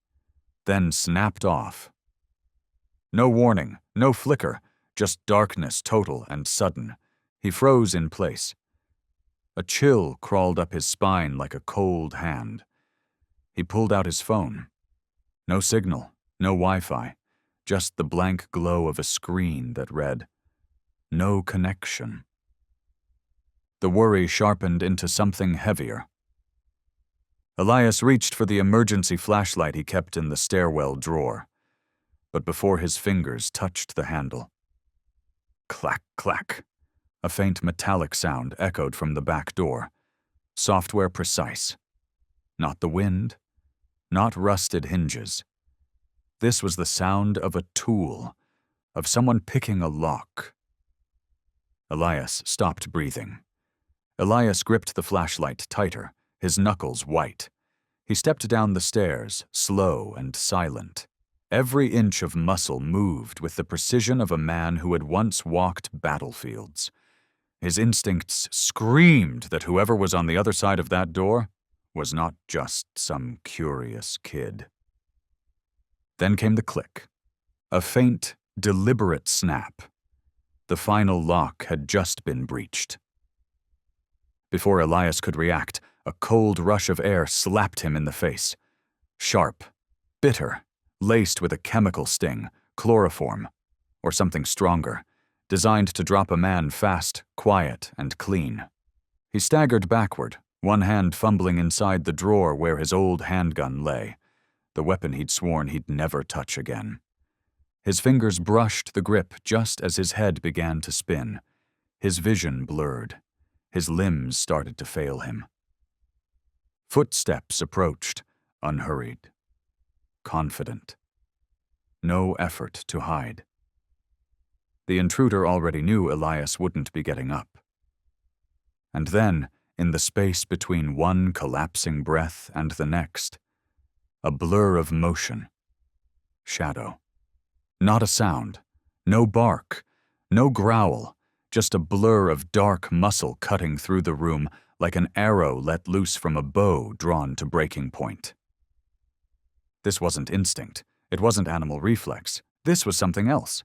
[SPEAKER 1] then snapped off. No warning, no flicker, just darkness total and sudden. He froze in place. A chill crawled up his spine like a cold hand. He pulled out his phone. No signal, no Wi-Fi, just the blank glow of a screen that read, "No connection." The worry sharpened into something heavier. Elias reached for the emergency flashlight he kept in the stairwell drawer, but before his fingers touched the handle, clack, clack, a faint metallic sound echoed from the back door, software precise. Not the wind, not rusted hinges. This was the sound of a tool, of someone picking a lock. Elias stopped breathing. Elias gripped the flashlight tighter, his knuckles white. He stepped down the stairs, slow and silent. Every inch of muscle moved with the precision of a man who had once walked battlefields. His instincts screamed that whoever was on the other side of that door was not just some curious kid. Then came the click. A faint, deliberate snap. The final lock had just been breached. Before Elias could react, a cold rush of air slapped him in the face. Sharp, bitter, laced with a chemical sting, chloroform, or something stronger, designed to drop a man fast, quiet, and clean. He staggered backward, one hand fumbling inside the drawer where his old handgun lay, the weapon he'd sworn he'd never touch again. His fingers brushed the grip just as his head began to spin. His vision blurred. His limbs started to fail him. Footsteps approached, unhurried, confident. No effort to hide. The intruder already knew Elias wouldn't be getting up. And then, in the space between one collapsing breath and the next, a blur of motion. Shadow. Not a sound, no bark, no growl, just a blur of dark muscle cutting through the room like an arrow let loose from a bow drawn to breaking point. This wasn't instinct. It wasn't animal reflex. This was something else.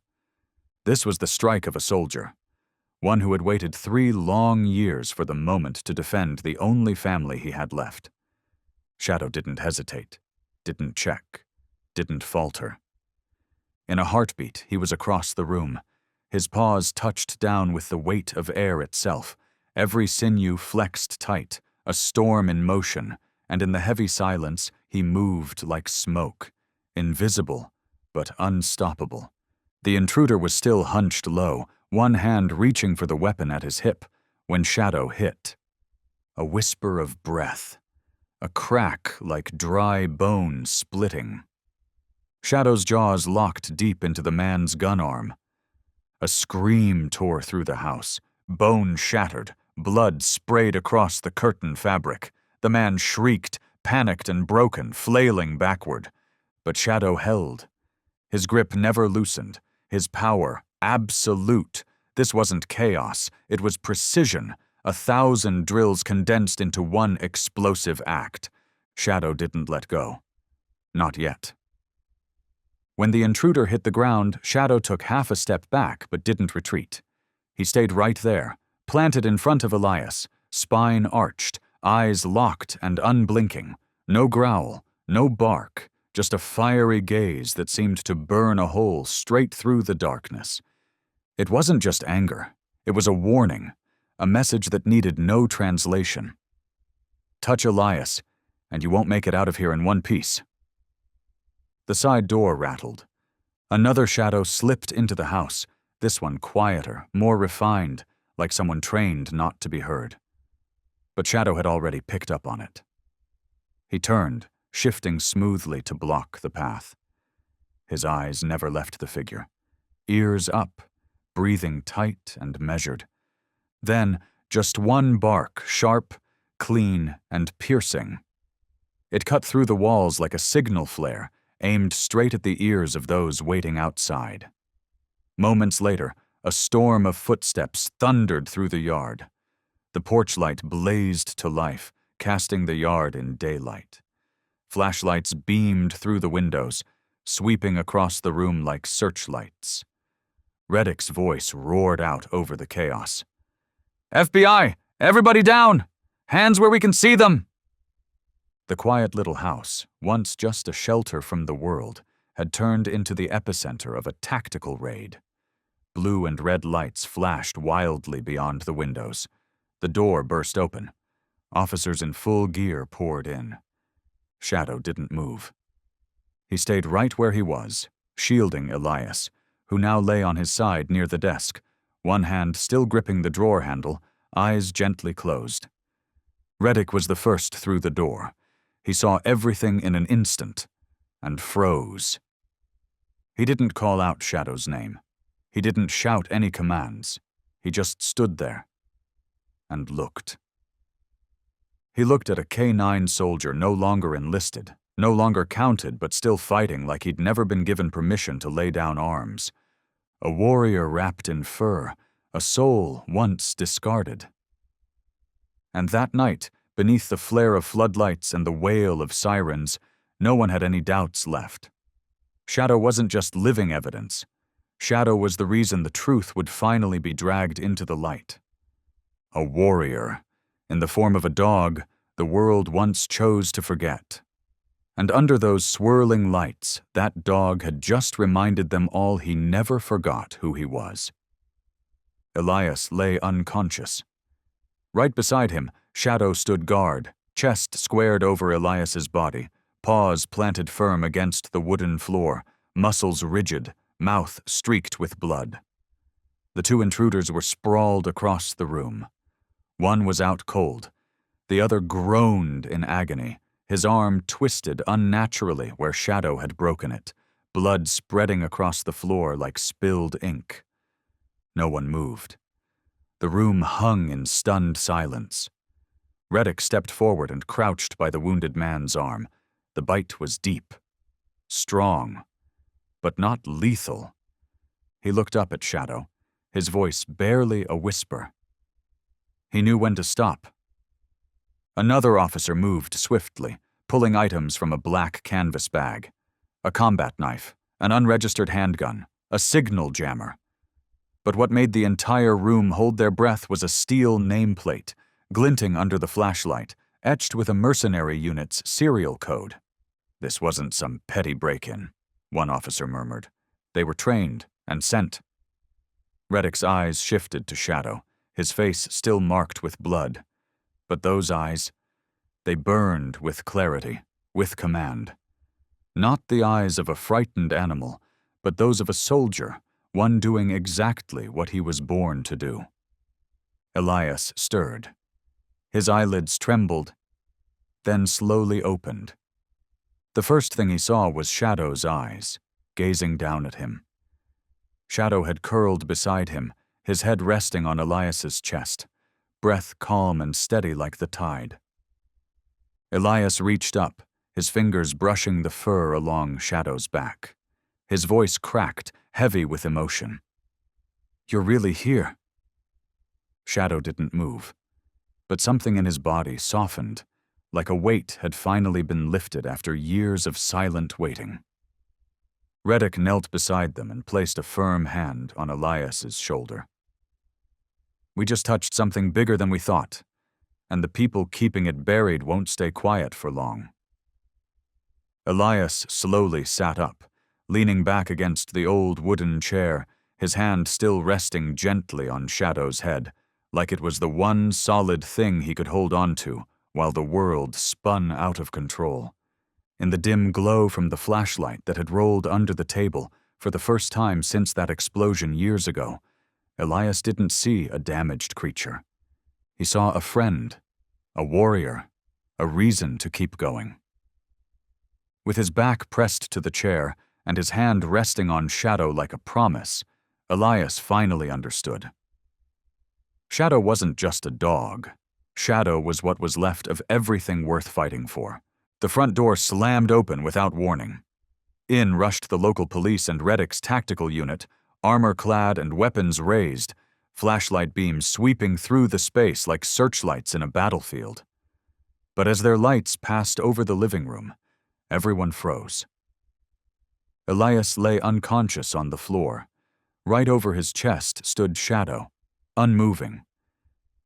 [SPEAKER 1] This was the strike of a soldier, one who had waited 3 long years for the moment to defend the only family he had left. Shadow didn't hesitate, didn't check, didn't falter. In a heartbeat, he was across the room. His paws touched down with the weight of air itself, every sinew flexed tight, a storm in motion, and in the heavy silence he moved like smoke, invisible but unstoppable. The intruder was still hunched low, one hand reaching for the weapon at his hip, when Shadow hit. A whisper of breath, a crack like dry bone splitting. Shadow's jaws locked deep into the man's gun arm. A scream tore through the house. Bone shattered, blood sprayed across the curtain fabric. The man shrieked, panicked and broken, flailing backward. But Shadow held. His grip never loosened. His power, absolute. This wasn't chaos, it was precision. 1,000 drills condensed into one explosive act. Shadow didn't let go. Not yet. When the intruder hit the ground, Shadow took half a step back but didn't retreat. He stayed right there, planted in front of Elias, spine arched, eyes locked and unblinking. No growl, no bark, just a fiery gaze that seemed to burn a hole straight through the darkness. It wasn't just anger, it was a warning, a message that needed no translation. Touch Elias, and you won't make it out of here in one piece. The side door rattled. Another shadow slipped into the house, this one quieter, more refined, like someone trained not to be heard. But Shadow had already picked up on it. He turned, shifting smoothly to block the path. His eyes never left the figure. Ears up, breathing tight and measured. Then, just one bark, sharp, clean, and piercing. It cut through the walls like a signal flare, aimed straight at the ears of those waiting outside. Moments later, a storm of footsteps thundered through the yard. The porch light blazed to life, casting the yard in daylight. Flashlights beamed through the windows, sweeping across the room like searchlights. Reddick's voice roared out over the chaos. "FBI! Everybody down! Hands where we can see them!" The quiet little house, once just a shelter from the world, had turned into the epicenter of a tactical raid. Blue and red lights flashed wildly beyond the windows. The door burst open. Officers in full gear poured in. Shadow didn't move. He stayed right where he was, shielding Elias, who now lay on his side near the desk, one hand still gripping the drawer handle, eyes gently closed. Reddick was the first through the door. He saw everything in an instant, and froze. He didn't call out Shadow's name. He didn't shout any commands. He just stood there and looked. He looked at a K-9 soldier no longer enlisted, no longer counted but still fighting like he'd never been given permission to lay down arms. A warrior wrapped in fur, a soul once discarded. And that night, beneath the flare of floodlights and the wail of sirens, no one had any doubts left. Shadow wasn't just living evidence. Shadow was the reason the truth would finally be dragged into the light. A warrior, in the form of a dog the world once chose to forget. And under those swirling lights, that dog had just reminded them all he never forgot who he was. Elias lay unconscious. Right beside him, Shadow stood guard, chest squared over Elias's body, paws planted firm against the wooden floor, muscles rigid, mouth streaked with blood. The two intruders were sprawled across the room. One was out cold. The other groaned in agony, his arm twisted unnaturally where Shadow had broken it, blood spreading across the floor like spilled ink. No one moved. The room hung in stunned silence. Reddick stepped forward and crouched by the wounded man's arm. The bite was deep, strong, but not lethal. He looked up at Shadow, his voice barely a whisper. He knew when to stop. Another officer moved swiftly, pulling items from a black canvas bag. A combat knife, an unregistered handgun, a signal jammer. But what made the entire room hold their breath was a steel nameplate, glinting under the flashlight, etched with a mercenary unit's serial code. This wasn't some petty break-in, one officer murmured. They were trained and sent. Reddick's eyes shifted to Shadow, his face still marked with blood. But those eyes, they burned with clarity, with command. Not the eyes of a frightened animal, but those of a soldier, one doing exactly what he was born to do. Elias stirred. His eyelids trembled. then slowly opened. The first thing he saw was Shadow's eyes, gazing down at him. Shadow had curled beside him, his head resting on Elias's chest, breath calm and steady like the tide. Elias reached up, his fingers brushing the fur along Shadow's back. His voice cracked, heavy with emotion. "You're really here." Shadow didn't move, but something in his body softened, like a weight had finally been lifted after years of silent waiting. Reddick knelt beside them and placed a firm hand on Elias's shoulder. "We just touched something bigger than we thought, and the people keeping it buried won't stay quiet for long." Elias slowly sat up, leaning back against the old wooden chair, his hand still resting gently on Shadow's head, like it was the one solid thing he could hold on to while the world spun out of control. In the dim glow from the flashlight that had rolled under the table for the first time since that explosion years ago, Elias didn't see a damaged creature. He saw a friend, a warrior, a reason to keep going. With his back pressed to the chair and his hand resting on Shadow like a promise, Elias finally understood. Shadow wasn't just a dog. Shadow was what was left of everything worth fighting for. The front door slammed open without warning. In rushed the local police and Reddick's tactical unit, armor-clad and weapons raised, flashlight beams sweeping through the space like searchlights in a battlefield. But as their lights passed over the living room, everyone froze. Elias lay unconscious on the floor. Right over his chest stood Shadow, unmoving.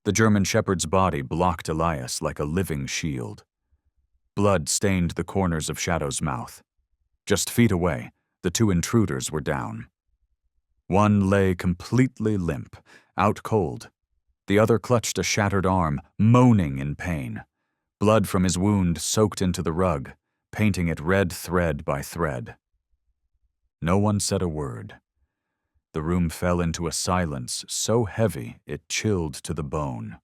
[SPEAKER 1] The German Shepherd's body blocked Elias like a living shield. Blood stained the corners of Shadow's mouth. Just feet away, the two intruders were down. One lay completely limp, out cold. The other clutched a shattered arm, moaning in pain. Blood from his wound soaked into the rug, painting it red thread by thread. No one said a word. The room fell into a silence so heavy it chilled to the bone.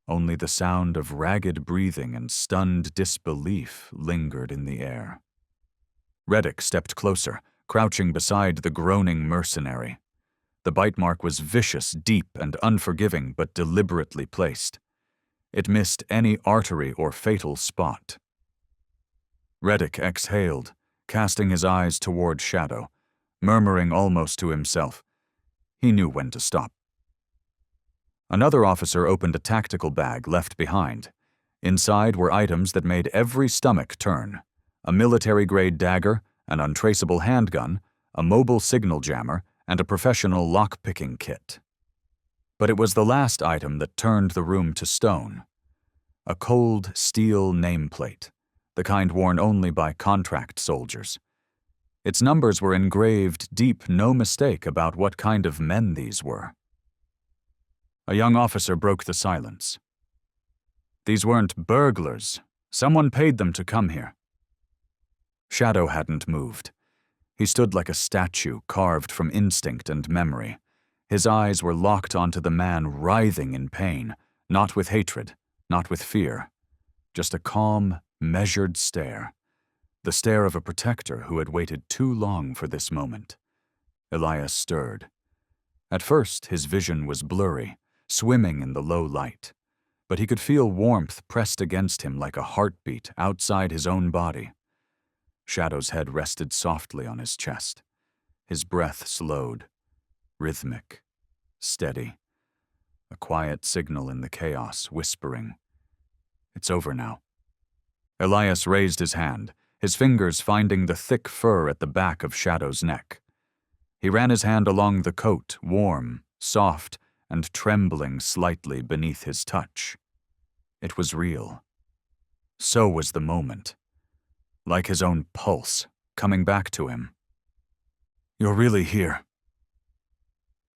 [SPEAKER 1] Only the sound of ragged breathing and stunned disbelief lingered in the air. Reddick stepped closer, crouching beside the groaning mercenary. The bite mark was vicious, deep, and unforgiving, but deliberately placed. It missed any artery or fatal spot. Reddick exhaled, casting his eyes toward Shadow, murmuring almost to himself. He knew when to stop. Another officer opened a tactical bag left behind. Inside were items that made every stomach turn: a military-grade dagger, an untraceable handgun, a mobile signal jammer, and a professional lock-picking kit. But it was the last item that turned the room to stone. A cold steel nameplate, the kind worn only by contract soldiers. Its numbers were engraved deep, no mistake about what kind of men these were. A young officer broke the silence. "These weren't burglars. Someone paid them to come here." Shadow hadn't moved. He stood like a statue carved from instinct and memory. His eyes were locked onto the man writhing in pain, not with hatred, not with fear. Just a calm, measured stare. The stare of a protector who had waited too long for this moment. Elias stirred. At first, his vision was blurry, swimming in the low light, but he could feel warmth pressed against him like a heartbeat outside his own body. Shadow's head rested softly on his chest. His breath slowed, rhythmic, steady. A quiet signal in the chaos, whispering, "It's over now." Elias raised his hand, his fingers finding the thick fur at the back of Shadow's neck. He ran his hand along the coat, warm, soft, and trembling slightly beneath his touch. It was real. So was the moment. Like his own pulse, coming back to him. "You're really here."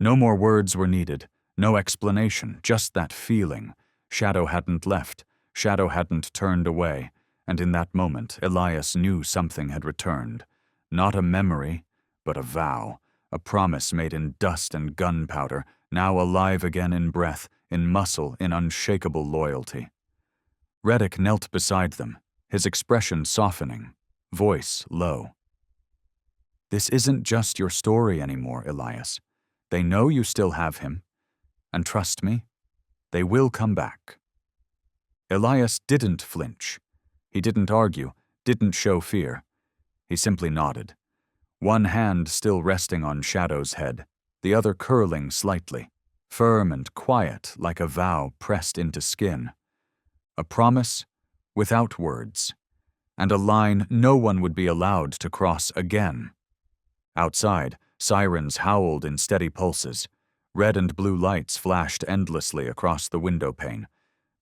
[SPEAKER 1] No more words were needed, no explanation, just that feeling. Shadow hadn't left, Shadow hadn't turned away, and in that moment, Elias knew something had returned. Not a memory, but a vow, a promise made in dust and gunpowder, now alive again in breath, in muscle, in unshakable loyalty. Reddick knelt beside them, his expression softening, voice low. "This isn't just your story anymore, Elias. They know you still have him. And trust me, they will come back." Elias didn't flinch. He didn't argue, didn't show fear. He simply nodded, one hand still resting on Shadow's head, the other curling slightly, firm and quiet like a vow pressed into skin. A promise without words, and a line no one would be allowed to cross again. Outside, sirens howled in steady pulses. Red and blue lights flashed endlessly across the window pane.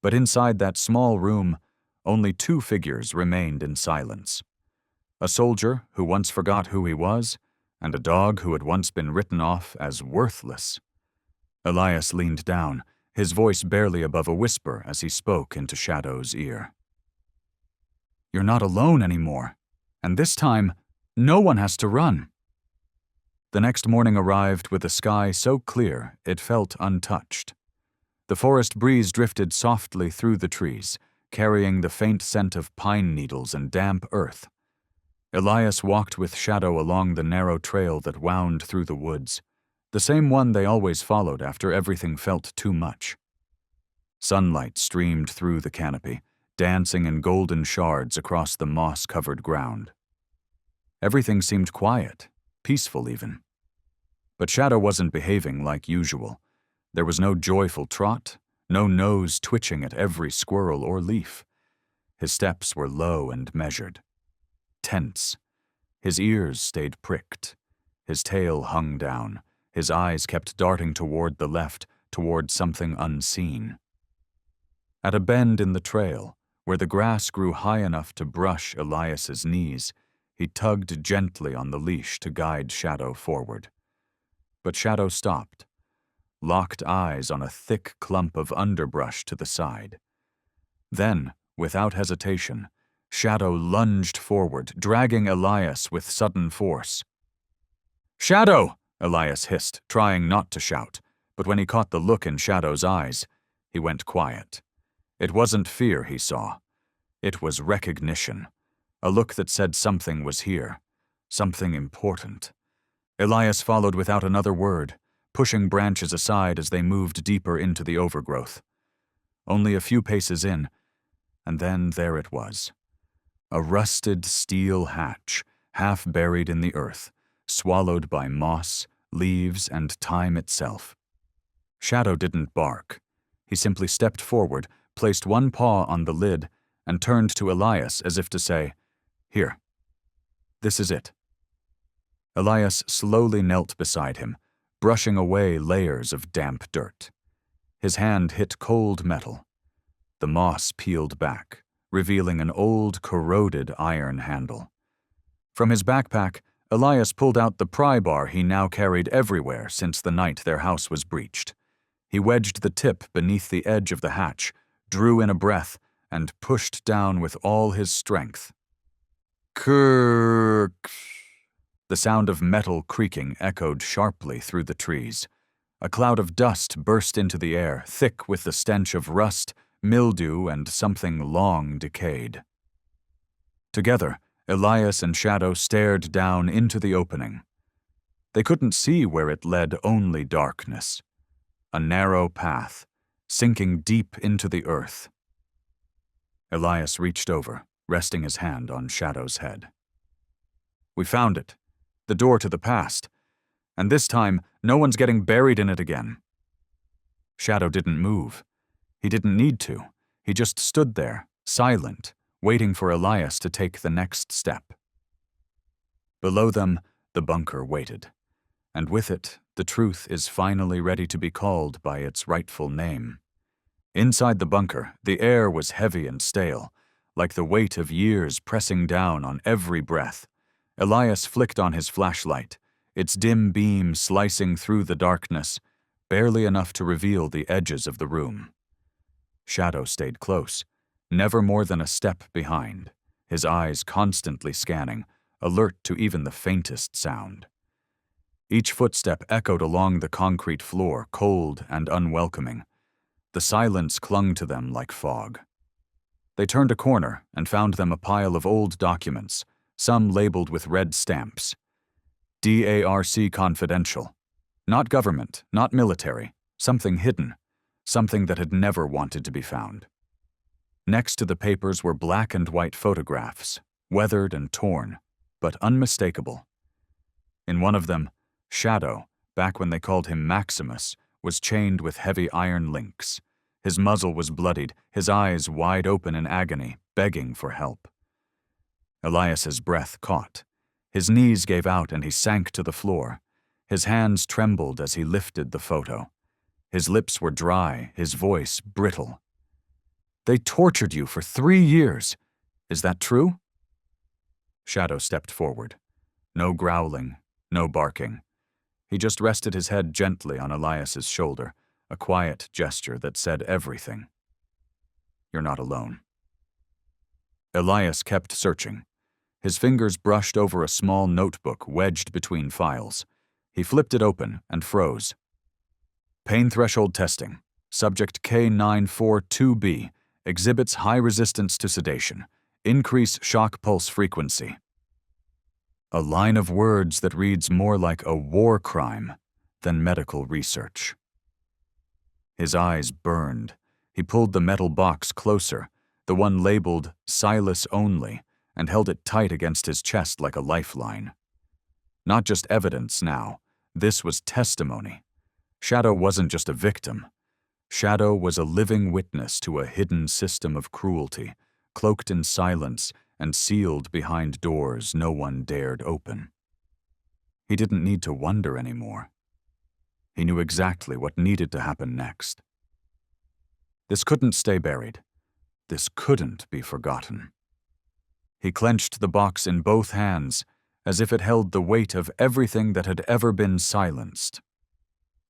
[SPEAKER 1] But inside that small room, only two figures remained in silence. A soldier who once forgot who he was, and a dog who had once been written off as worthless. Elias leaned down, his voice barely above a whisper as he spoke into Shadow's ear. "You're not alone anymore, and this time, no one has to run." The next morning arrived with a sky so clear it felt untouched. The forest breeze drifted softly through the trees, carrying the faint scent of pine needles and damp earth. Elias walked with Shadow along the narrow trail that wound through the woods, the same one they always followed after everything felt too much. Sunlight streamed through the canopy, dancing in golden shards across the moss-covered ground. Everything seemed quiet, peaceful even. But Shadow wasn't behaving like usual. There was no joyful trot, no nose twitching at every squirrel or leaf. His steps were low and measured, tense. His ears stayed pricked. His tail hung down. His eyes kept darting toward the left, toward something unseen. At a bend in the trail, where the grass grew high enough to brush Elias's knees, he tugged gently on the leash to guide Shadow forward. But Shadow stopped, locked eyes on a thick clump of underbrush to the side. Then, without hesitation, Shadow lunged forward, dragging Elias with sudden force. "Shadow!" Elias hissed, trying not to shout, but when he caught the look in Shadow's eyes, he went quiet. It wasn't fear he saw. It was recognition, a look that said something was here, something important. Elias followed without another word, pushing branches aside as they moved deeper into the overgrowth. Only a few paces in, and then there it was. A rusted steel hatch, half buried in the earth, swallowed by moss, leaves, and time itself. Shadow didn't bark. He simply stepped forward, placed one paw on the lid, and turned to Elias as if to say, "Here. This is it." Elias slowly knelt beside him, brushing away layers of damp dirt. His hand hit cold metal. The moss peeled back, revealing an old, corroded iron handle. From his backpack, Elias pulled out the pry bar he now carried everywhere since the night their house was breached. He wedged the tip beneath the edge of the hatch, drew in a breath, and pushed down with all his strength. Kirk! The sound of metal creaking echoed sharply through the trees. A cloud of dust burst into the air, thick with the stench of rust, mildew, and something long decayed. Together, Elias and Shadow stared down into the opening. They couldn't see where it led, only darkness. A narrow path, sinking deep into the earth. Elias reached over, resting his hand on Shadow's head. "We found it. The door to the past. And this time, no one's getting buried in it again." Shadow didn't move. He didn't need to. He just stood there, silent, waiting for Elias to take the next step. Below them, the bunker waited. And with it, the truth is finally ready to be called by its rightful name. Inside the bunker, the air was heavy and stale, like the weight of years pressing down on every breath. Elias flicked on his flashlight, its dim beam slicing through the darkness, barely enough to reveal the edges of the room. Shadow stayed close, never more than a step behind, his eyes constantly scanning, alert to even the faintest sound. Each footstep echoed along the concrete floor, cold and unwelcoming. The silence clung to them like fog. They turned a corner and found them a pile of old documents, some labeled with red stamps. DARC Confidential. Not government, not military, something hidden, something that had never wanted to be found. Next to the papers were black and white photographs, weathered and torn, but unmistakable. In one of them, Shadow, back when they called him Maximus, was chained with heavy iron links. His muzzle was bloodied, his eyes wide open in agony, begging for help. Elias's breath caught. His knees gave out and he sank to the floor. His hands trembled as he lifted the photo. His lips were dry, his voice brittle. "They tortured you for 3 years. Is that true?" Shadow stepped forward. No growling, no barking. He just rested his head gently on Elias's shoulder, a quiet gesture that said everything. "You're not alone." Elias kept searching. His fingers brushed over a small notebook wedged between files. He flipped it open and froze. Pain threshold testing. Subject K942B exhibits high resistance to sedation. Increase shock pulse frequency. A line of words that reads more like a war crime than medical research. His eyes burned. He pulled the metal box closer, the one labeled Silas Only, and held it tight against his chest like a lifeline. Not just evidence now, this was testimony. Shadow wasn't just a victim. Shadow was a living witness to a hidden system of cruelty, cloaked in silence and sealed behind doors no one dared open. He didn't need to wonder anymore. He knew exactly what needed to happen next. This couldn't stay buried. This couldn't be forgotten. He clenched the box in both hands, as if it held the weight of everything that had ever been silenced.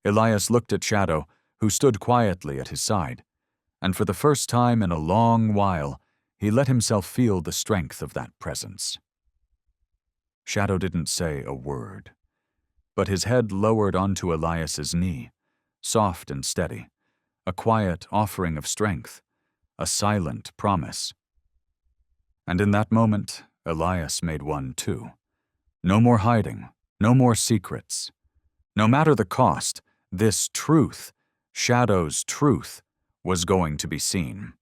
[SPEAKER 1] Elias looked at Shadow, who stood quietly at his side, and for the first time in a long while, he let himself feel the strength of that presence. Shadow didn't say a word, but his head lowered onto Elias's knee, soft and steady, a quiet offering of strength, a silent promise. And in that moment, Elias made one too. No more hiding, no more secrets. No matter the cost, this truth, Shadow's truth, was going to be seen.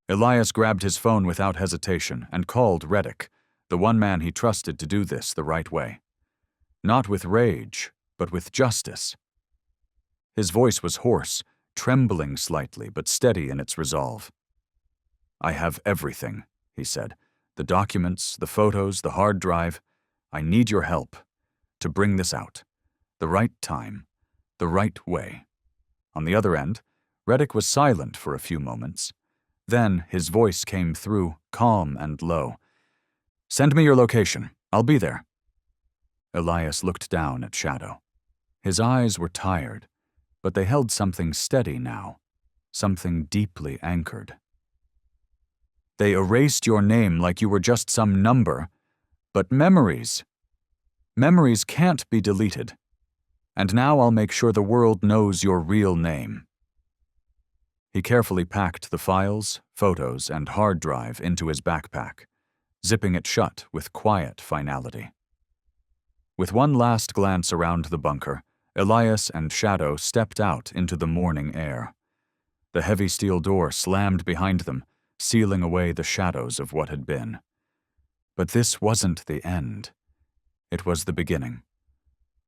[SPEAKER 1] Elias grabbed his phone without hesitation and called Reddick, the one man he trusted to do this the right way. Not with rage, but with justice. His voice was hoarse, trembling slightly, but steady in its resolve. "I have everything," he said. "The documents, the photos, the hard drive. I need your help to bring this out. The right time, the right way." On the other end, Reddick was silent for a few moments. Then his voice came through, calm and low. "Send me your location. I'll be there." Elias looked down at Shadow. His eyes were tired, but they held something steady now, something deeply anchored. "They erased your name like you were just some number, but memories can't be deleted. And now I'll make sure the world knows your real name." He carefully packed the files, photos, and hard drive into his backpack, zipping it shut with quiet finality. With one last glance around the bunker, Elias and Shadow stepped out into the morning air. The heavy steel door slammed behind them, sealing away the shadows of what had been. But this wasn't the end. It was the beginning.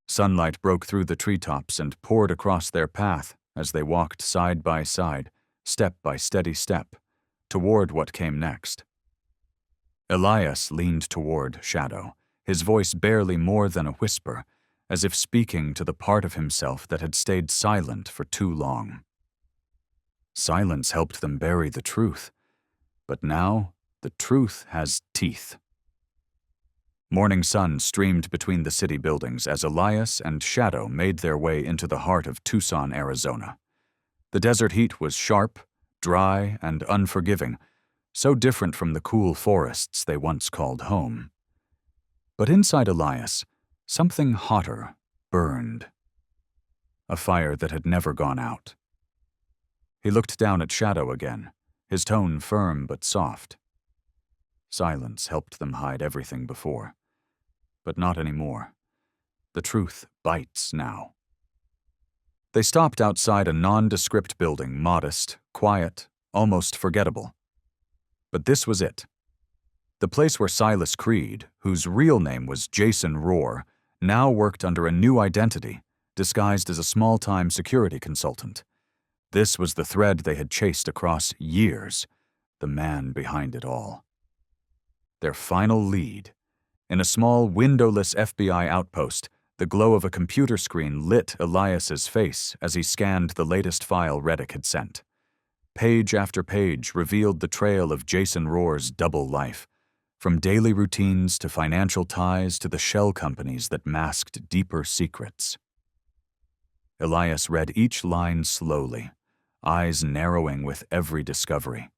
[SPEAKER 1] Sunlight broke through the treetops and poured across their path as they walked side by side, step by steady step, toward what came next. Elias leaned toward Shadow, his voice barely more than a whisper, as if speaking to the part of himself that had stayed silent for too long. Silence helped them bury the truth, but now the truth has teeth. Morning sun streamed between the city buildings as Elias and Shadow made their way into the heart of Tucson, Arizona. The desert heat was sharp, dry, and unforgiving, so different from the cool forests they once called home. But inside Elias, something hotter burned. A fire that had never gone out. He looked down at Shadow again, his tone firm but soft. Silence helped them hide everything before, but not anymore. The truth bites now. They stopped outside a nondescript building, modest, quiet, almost forgettable. But this was it. The place where Silas Creed, whose real name was Jason Rohr, now worked under a new identity, disguised as a small-time security consultant. This was the thread they had chased across years, the man behind it all. Their final lead. In a small, windowless FBI outpost, the glow of a computer screen lit Elias's face as he scanned the latest file Reddick had sent. Page after page revealed the trail of Jason Rohr's double life, from daily routines to financial ties to the shell companies that masked deeper secrets. Elias read each line slowly, eyes narrowing with every discovery.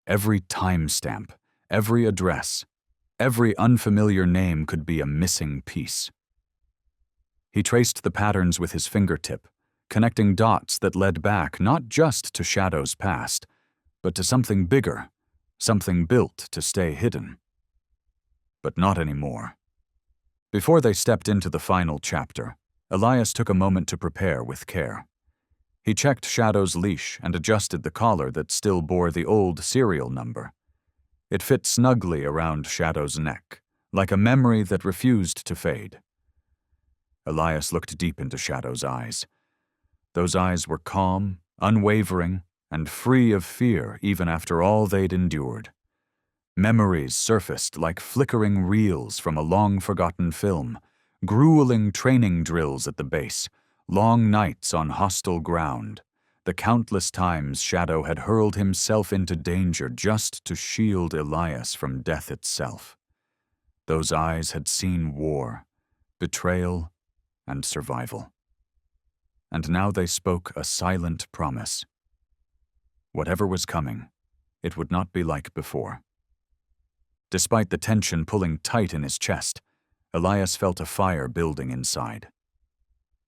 [SPEAKER 1] Every timestamp, every address, every unfamiliar name could be a missing piece. He traced the patterns with his fingertip, connecting dots that led back not just to Shadow's past, but to something bigger, something built to stay hidden. But not anymore. Before they stepped into the final chapter, Elias took a moment to prepare with care. He checked Shadow's leash and adjusted the collar that still bore the old serial number. It fit snugly around Shadow's neck, like a memory that refused to fade. Elias looked deep into Shadow's eyes. Those eyes were calm, unwavering, and free of fear even after all they'd endured. Memories surfaced like flickering reels from a long-forgotten film, grueling training drills at the base, long nights on hostile ground, the countless times Shadow had hurled himself into danger just to shield Elias from death itself. Those eyes had seen war, betrayal, and survival. And now they spoke a silent promise. Whatever was coming, it would not be like before. Despite the tension pulling tight in his chest, Elias felt a fire building inside.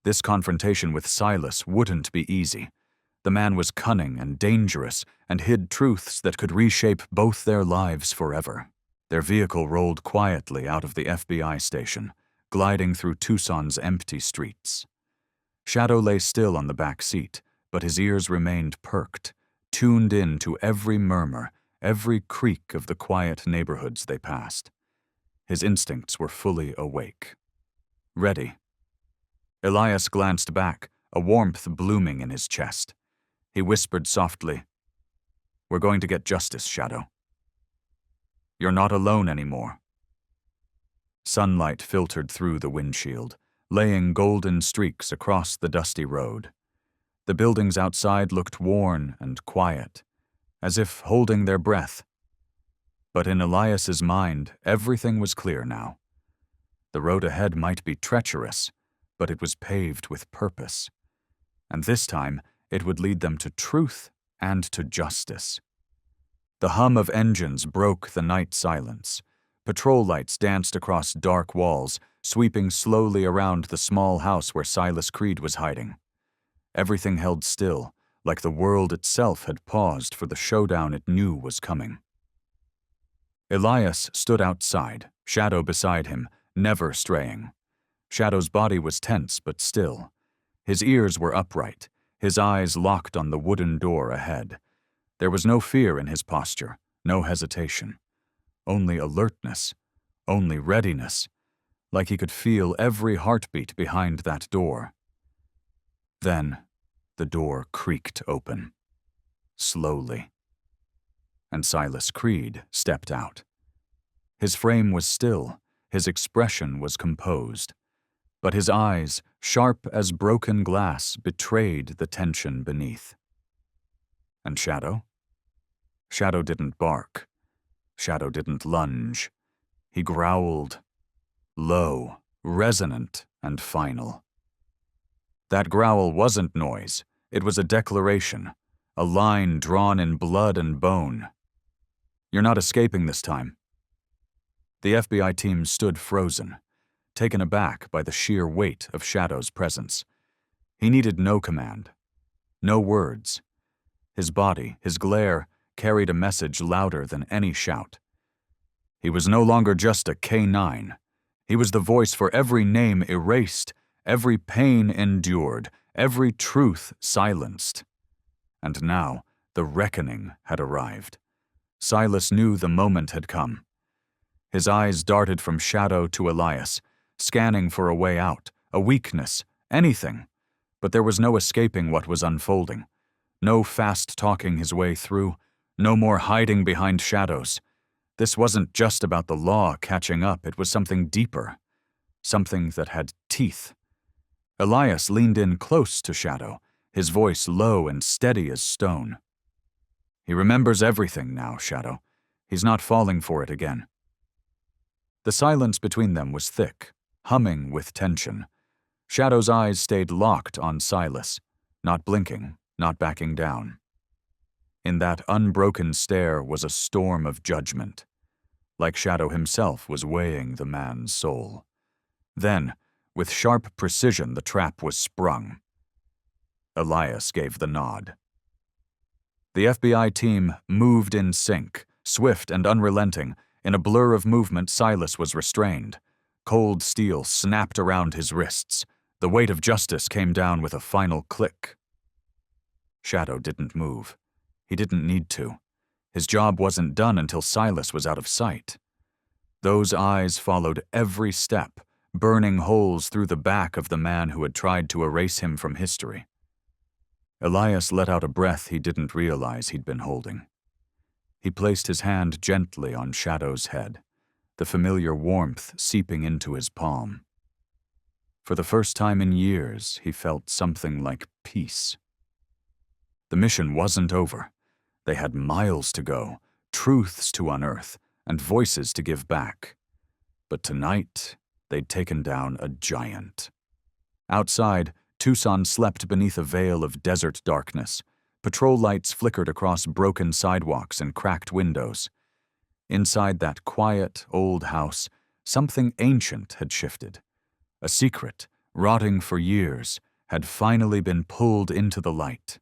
[SPEAKER 1] This confrontation with Silas wouldn't be easy. The man was cunning and dangerous and hid truths that could reshape both their lives forever. Their vehicle rolled quietly out of the FBI station, gliding through Tucson's empty streets. Shadow lay still on the back seat, but his ears remained perked, tuned in to every murmur, every creak of the quiet neighborhoods they passed. His instincts were fully awake. Ready. Elias glanced back, a warmth blooming in his chest. He whispered softly, "We're going to get justice, Shadow. You're not alone anymore." Sunlight filtered through the windshield, laying golden streaks across the dusty road. The buildings outside looked worn and quiet, as if holding their breath. But in Elias's mind, everything was clear now. The road ahead might be treacherous, but it was paved with purpose. And this time, it would lead them to truth and to justice. The hum of engines broke the night silence. Patrol lights danced across dark walls, sweeping slowly around the small house where Silas Creed was hiding. Everything held still, like the world itself had paused for the showdown it knew was coming. Elias stood outside, Shadow beside him, never straying. Shadow's body was tense but still. His ears were upright, his eyes locked on the wooden door ahead. There was no fear in his posture, no hesitation. Only alertness, only readiness, like he could feel every heartbeat behind that door. Then, the door creaked open, slowly, and Silas Creed stepped out. His frame was still, his expression was composed, but his eyes, sharp as broken glass, betrayed the tension beneath. And Shadow? Shadow didn't bark. Shadow didn't lunge. He growled, low, resonant, and final. That growl wasn't noise. It was a declaration, a line drawn in blood and bone. "You're not escaping this time." The FBI team stood frozen, taken aback by the sheer weight of Shadow's presence. He needed no command, no words. His body, his glare, carried a message louder than any shout. He was no longer just a K9. He was the voice for every name erased, every pain endured, every truth silenced. And now, the reckoning had arrived. Silas knew the moment had come. His eyes darted from Shadow to Elias, scanning for a way out, a weakness, anything. But there was no escaping what was unfolding. No fast-talking his way through. No more hiding behind shadows. This wasn't just about the law catching up, it was something deeper. Something that had teeth. Elias leaned in close to Shadow, his voice low and steady as stone. He remembers everything now, Shadow. He's not falling for it again. The silence between them was thick, humming with tension. Shadow's eyes stayed locked on Silas, not blinking, not backing down. In that unbroken stare was a storm of judgment, like Shadow himself was weighing the man's soul. Then, with sharp precision, the trap was sprung. Elias gave the nod. The FBI team moved in sync, swift and unrelenting. In a blur of movement, Silas was restrained. Cold steel snapped around his wrists. The weight of justice came down with a final click. Shadow didn't move. He didn't need to. His job wasn't done until Silas was out of sight. Those eyes followed every step, burning holes through the back of the man who had tried to erase him from history. Elias let out a breath he didn't realize he'd been holding. He placed his hand gently on Shadow's head, the familiar warmth seeping into his palm. For the first time in years, he felt something like peace. The mission wasn't over. They had miles to go, truths to unearth, and voices to give back. But tonight, they'd taken down a giant. Outside, Tucson slept beneath a veil of desert darkness. Patrol lights flickered across broken sidewalks and cracked windows. Inside that quiet, old house, something ancient had shifted. A secret, rotting for years, had finally been pulled into the light.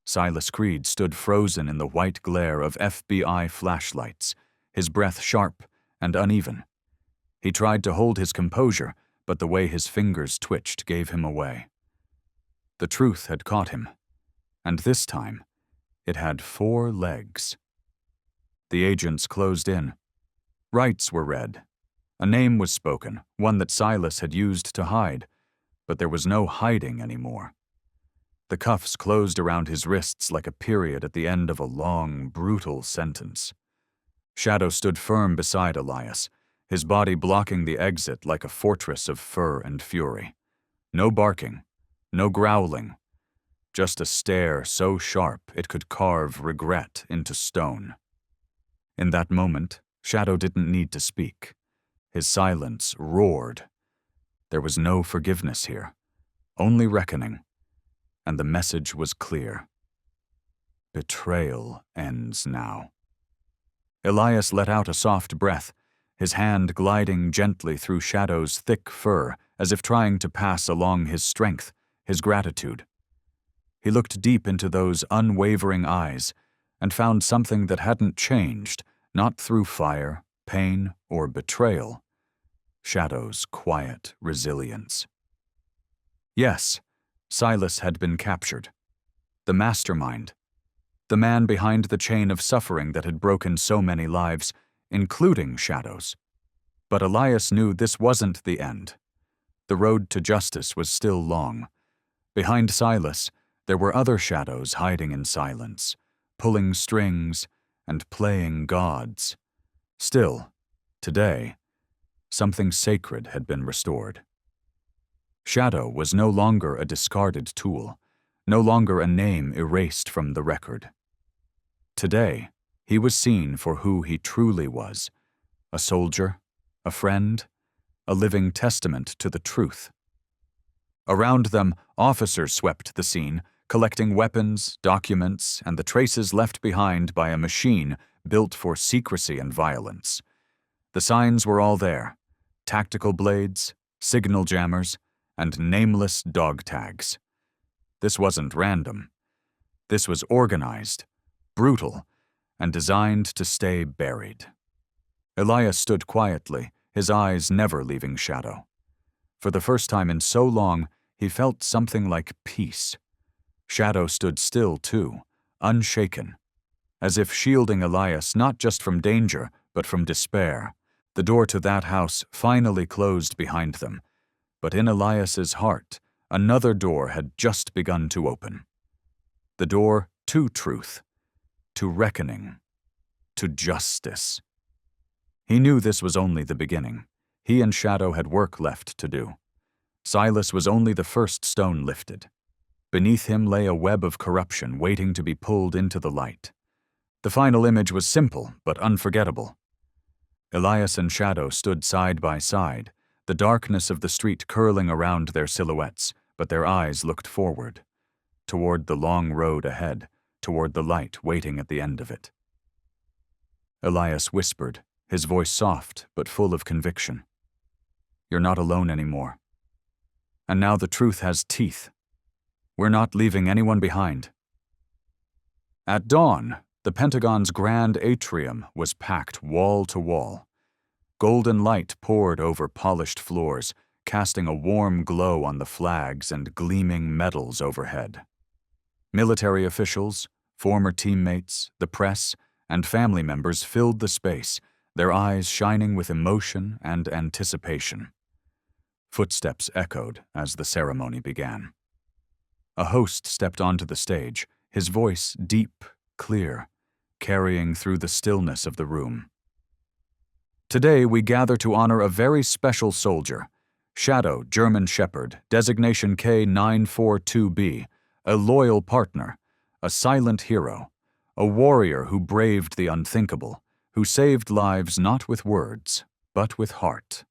[SPEAKER 1] Silas Creed stood frozen in the white glare of FBI flashlights, his breath sharp and uneven. He tried to hold his composure, but the way his fingers twitched gave him away. The truth had caught him, and this time, it had 4 legs. The agents closed in. Rights were read. A name was spoken, one that Silas had used to hide, but there was no hiding anymore. The cuffs closed around his wrists like a period at the end of a long, brutal sentence. Shadow stood firm beside Elias, his body blocking the exit like a fortress of fur and fury. No barking, no growling, just a stare so sharp it could carve regret into stone. In that moment, Shadow didn't need to speak. His silence roared. There was no forgiveness here, only reckoning, and the message was clear. Betrayal ends now. Elias let out a soft breath, his hand gliding gently through Shadow's thick fur as if trying to pass along his strength, his gratitude. He looked deep into those unwavering eyes and found something that hadn't changed, not through fire, pain, or betrayal. Shadow's quiet resilience. Yes, Silas had been captured. The mastermind. The man behind the chain of suffering that had broken so many lives, including Shadow's. But Elias knew this wasn't the end. The road to justice was still long. Behind Silas, there were other shadows hiding in silence, pulling strings and playing gods. Still, today, something sacred had been restored. Shadow was no longer a discarded tool, no longer a name erased from the record. Today, he was seen for who he truly was, a soldier, a friend, a living testament to the truth. Around them, officers swept the scene, collecting weapons, documents, and the traces left behind by a machine built for secrecy and violence. The signs were all there: tactical blades, signal jammers, and nameless dog tags. This wasn't random. This was organized, brutal, and designed to stay buried. Elias stood quietly, his eyes never leaving Shadow. For the first time in so long, he felt something like peace. Shadow stood still, too, unshaken, as if shielding Elias not just from danger, but from despair. The door to that house finally closed behind them, but in Elias's heart, another door had just begun to open. The door to truth, to reckoning, to justice. He knew this was only the beginning. He and Shadow had work left to do. Silas was only the first stone lifted. Beneath him lay a web of corruption waiting to be pulled into the light. The final image was simple but unforgettable. Elias and Shadow stood side by side, the darkness of the street curling around their silhouettes, but their eyes looked forward, toward the long road ahead, toward the light waiting at the end of it. Elias whispered, his voice soft but full of conviction. "You're not alone anymore. And now the truth has teeth. We're not leaving anyone behind." At dawn, the Pentagon's grand atrium was packed wall to wall. Golden light poured over polished floors, casting a warm glow on the flags and gleaming medals overhead. Military officials, former teammates, the press, and family members filled the space, their eyes shining with emotion and anticipation. Footsteps echoed as the ceremony began. A host stepped onto the stage, his voice deep, clear, carrying through the stillness of the room. "Today we gather to honor a very special soldier, Shadow German Shepherd, designation K942B, a loyal partner, a silent hero, a warrior who braved the unthinkable, who saved lives not with words, but with heart."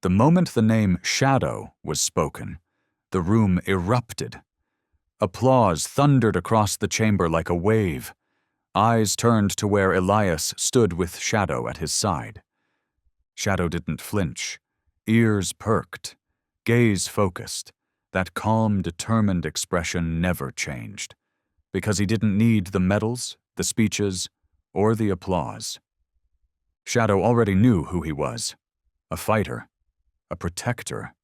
[SPEAKER 1] The moment the name Shadow was spoken, the room erupted. Applause thundered across the chamber like a wave. Eyes turned to where Elias stood with Shadow at his side. Shadow didn't flinch. Ears perked. Gaze focused. That calm, determined expression never changed. Because he didn't need the medals, the speeches, or the applause. Shadow already knew who he was. A fighter. A protector.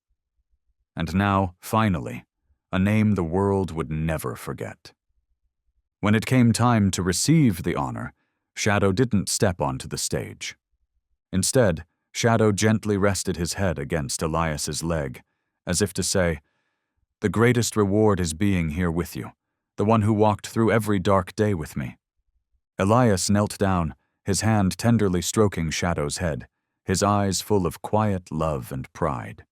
[SPEAKER 1] And now, finally, a name the world would never forget. When it came time to receive the honor, Shadow didn't step onto the stage. Instead, Shadow gently rested his head against Elias's leg, as if to say, "The greatest reward is being here with you, the one who walked through every dark day with me." Elias knelt down, his hand tenderly stroking Shadow's head, his eyes full of quiet love and pride.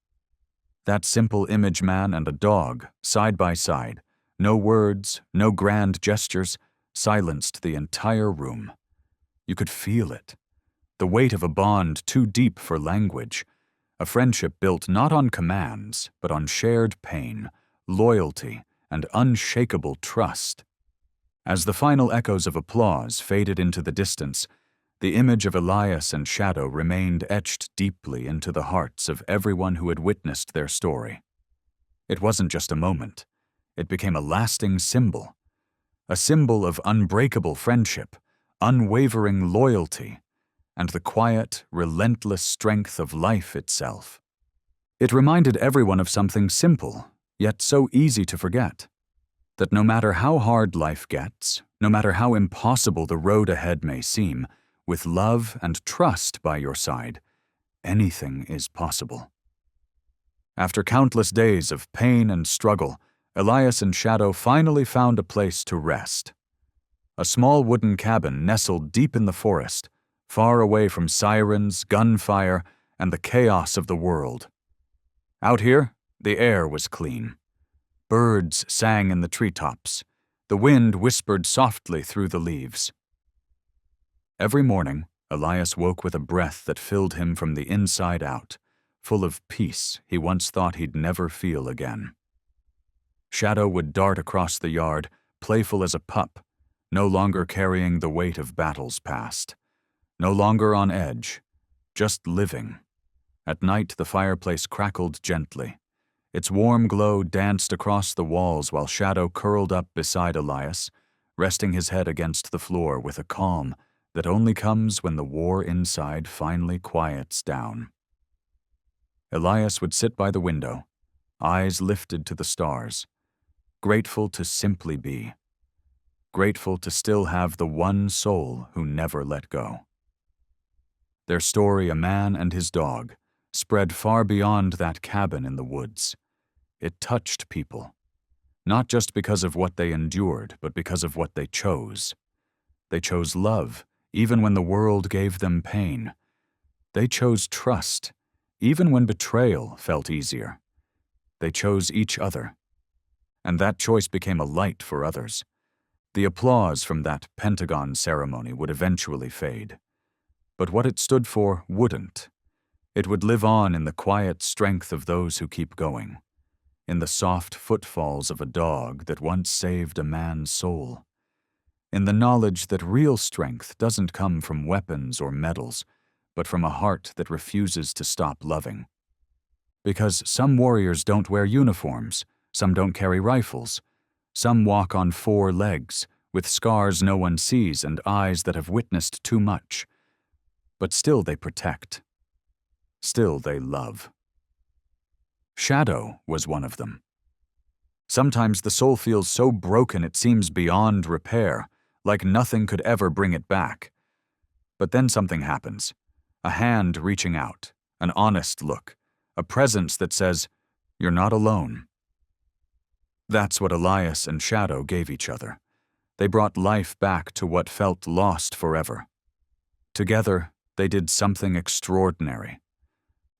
[SPEAKER 1] That simple image man and a dog, side by side, no words, no grand gestures, silenced the entire room. You could feel it. The weight of a bond too deep for language, a friendship built not on commands, but on shared pain, loyalty, and unshakable trust. As the final echoes of applause faded into the distance, the image of Elias and Shadow remained etched deeply into the hearts of everyone who had witnessed their story. It wasn't just a moment. It became a lasting symbol. A symbol of unbreakable friendship, unwavering loyalty, and the quiet, relentless strength of life itself. It reminded everyone of something simple, yet so easy to forget. That no matter how hard life gets, no matter how impossible the road ahead may seem, with love and trust by your side, anything is possible. After countless days of pain and struggle, Elias and Shadow finally found a place to rest. A small wooden cabin nestled deep in the forest, far away from sirens, gunfire, and the chaos of the world. Out here, the air was clean. Birds sang in the treetops. The wind whispered softly through the leaves. Every morning, Elias woke with a breath that filled him from the inside out, full of peace he once thought he'd never feel again. Shadow would dart across the yard, playful as a pup, no longer carrying the weight of battles past. No longer on edge, just living. At night, the fireplace crackled gently. Its warm glow danced across the walls while Shadow curled up beside Elias, resting his head against the floor with a calm that only comes when the war inside finally quiets down. Elias would sit by the window, eyes lifted to the stars, grateful to simply be, grateful to still have the one soul who never let go. Their story, a man and his dog, spread far beyond that cabin in the woods. It touched people, not just because of what they endured, but because of what they chose. They chose love, even when the world gave them pain. They chose trust, even when betrayal felt easier. They chose each other. And that choice became a light for others. The applause from that Pentagon ceremony would eventually fade. But what it stood for wouldn't. It would live on in the quiet strength of those who keep going, in the soft footfalls of a dog that once saved a man's soul, in the knowledge that real strength doesn't come from weapons or medals, but from a heart that refuses to stop loving. Because some warriors don't wear uniforms, some don't carry rifles, some walk on 4 legs, with scars no one sees and eyes that have witnessed too much. But still they protect. Still they love. Shadow was one of them. Sometimes the soul feels so broken it seems beyond repair, like nothing could ever bring it back. But then something happens. A hand reaching out, an honest look, a presence that says, "You're not alone." That's what Elias and Shadow gave each other. They brought life back to what felt lost forever. Together, they did something extraordinary.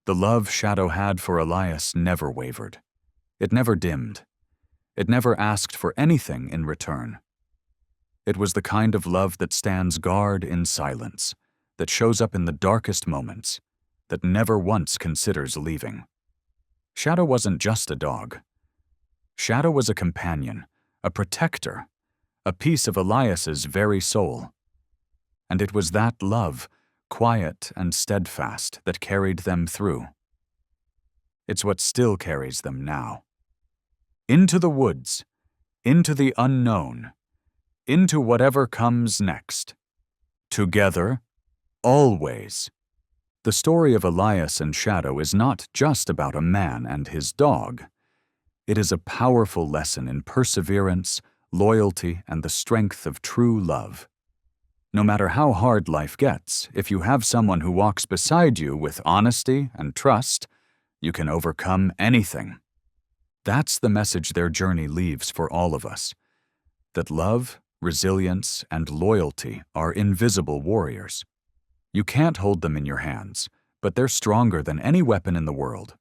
[SPEAKER 1] The love Shadow had for Elias never wavered. It never dimmed. It never asked for anything in return. It was the kind of love that stands guard in silence, that shows up in the darkest moments, that never once considers leaving. Shadow wasn't just a dog. Shadow was a companion, a protector, a piece of Elias's very soul. And it was that love, quiet and steadfast, that carried them through. It's what still carries them now. Into the woods, into the unknown, into whatever comes next. Together, always. The story of Elias and Shadow is not just about a man and his dog. It is a powerful lesson in perseverance, loyalty, and the strength of true love. No matter how hard life gets, if you have someone who walks beside you with honesty and trust, you can overcome anything. That's the message their journey leaves for all of us. That love, resilience, and loyalty are invisible warriors. You can't hold them in your hands, but they're stronger than any weapon in the world.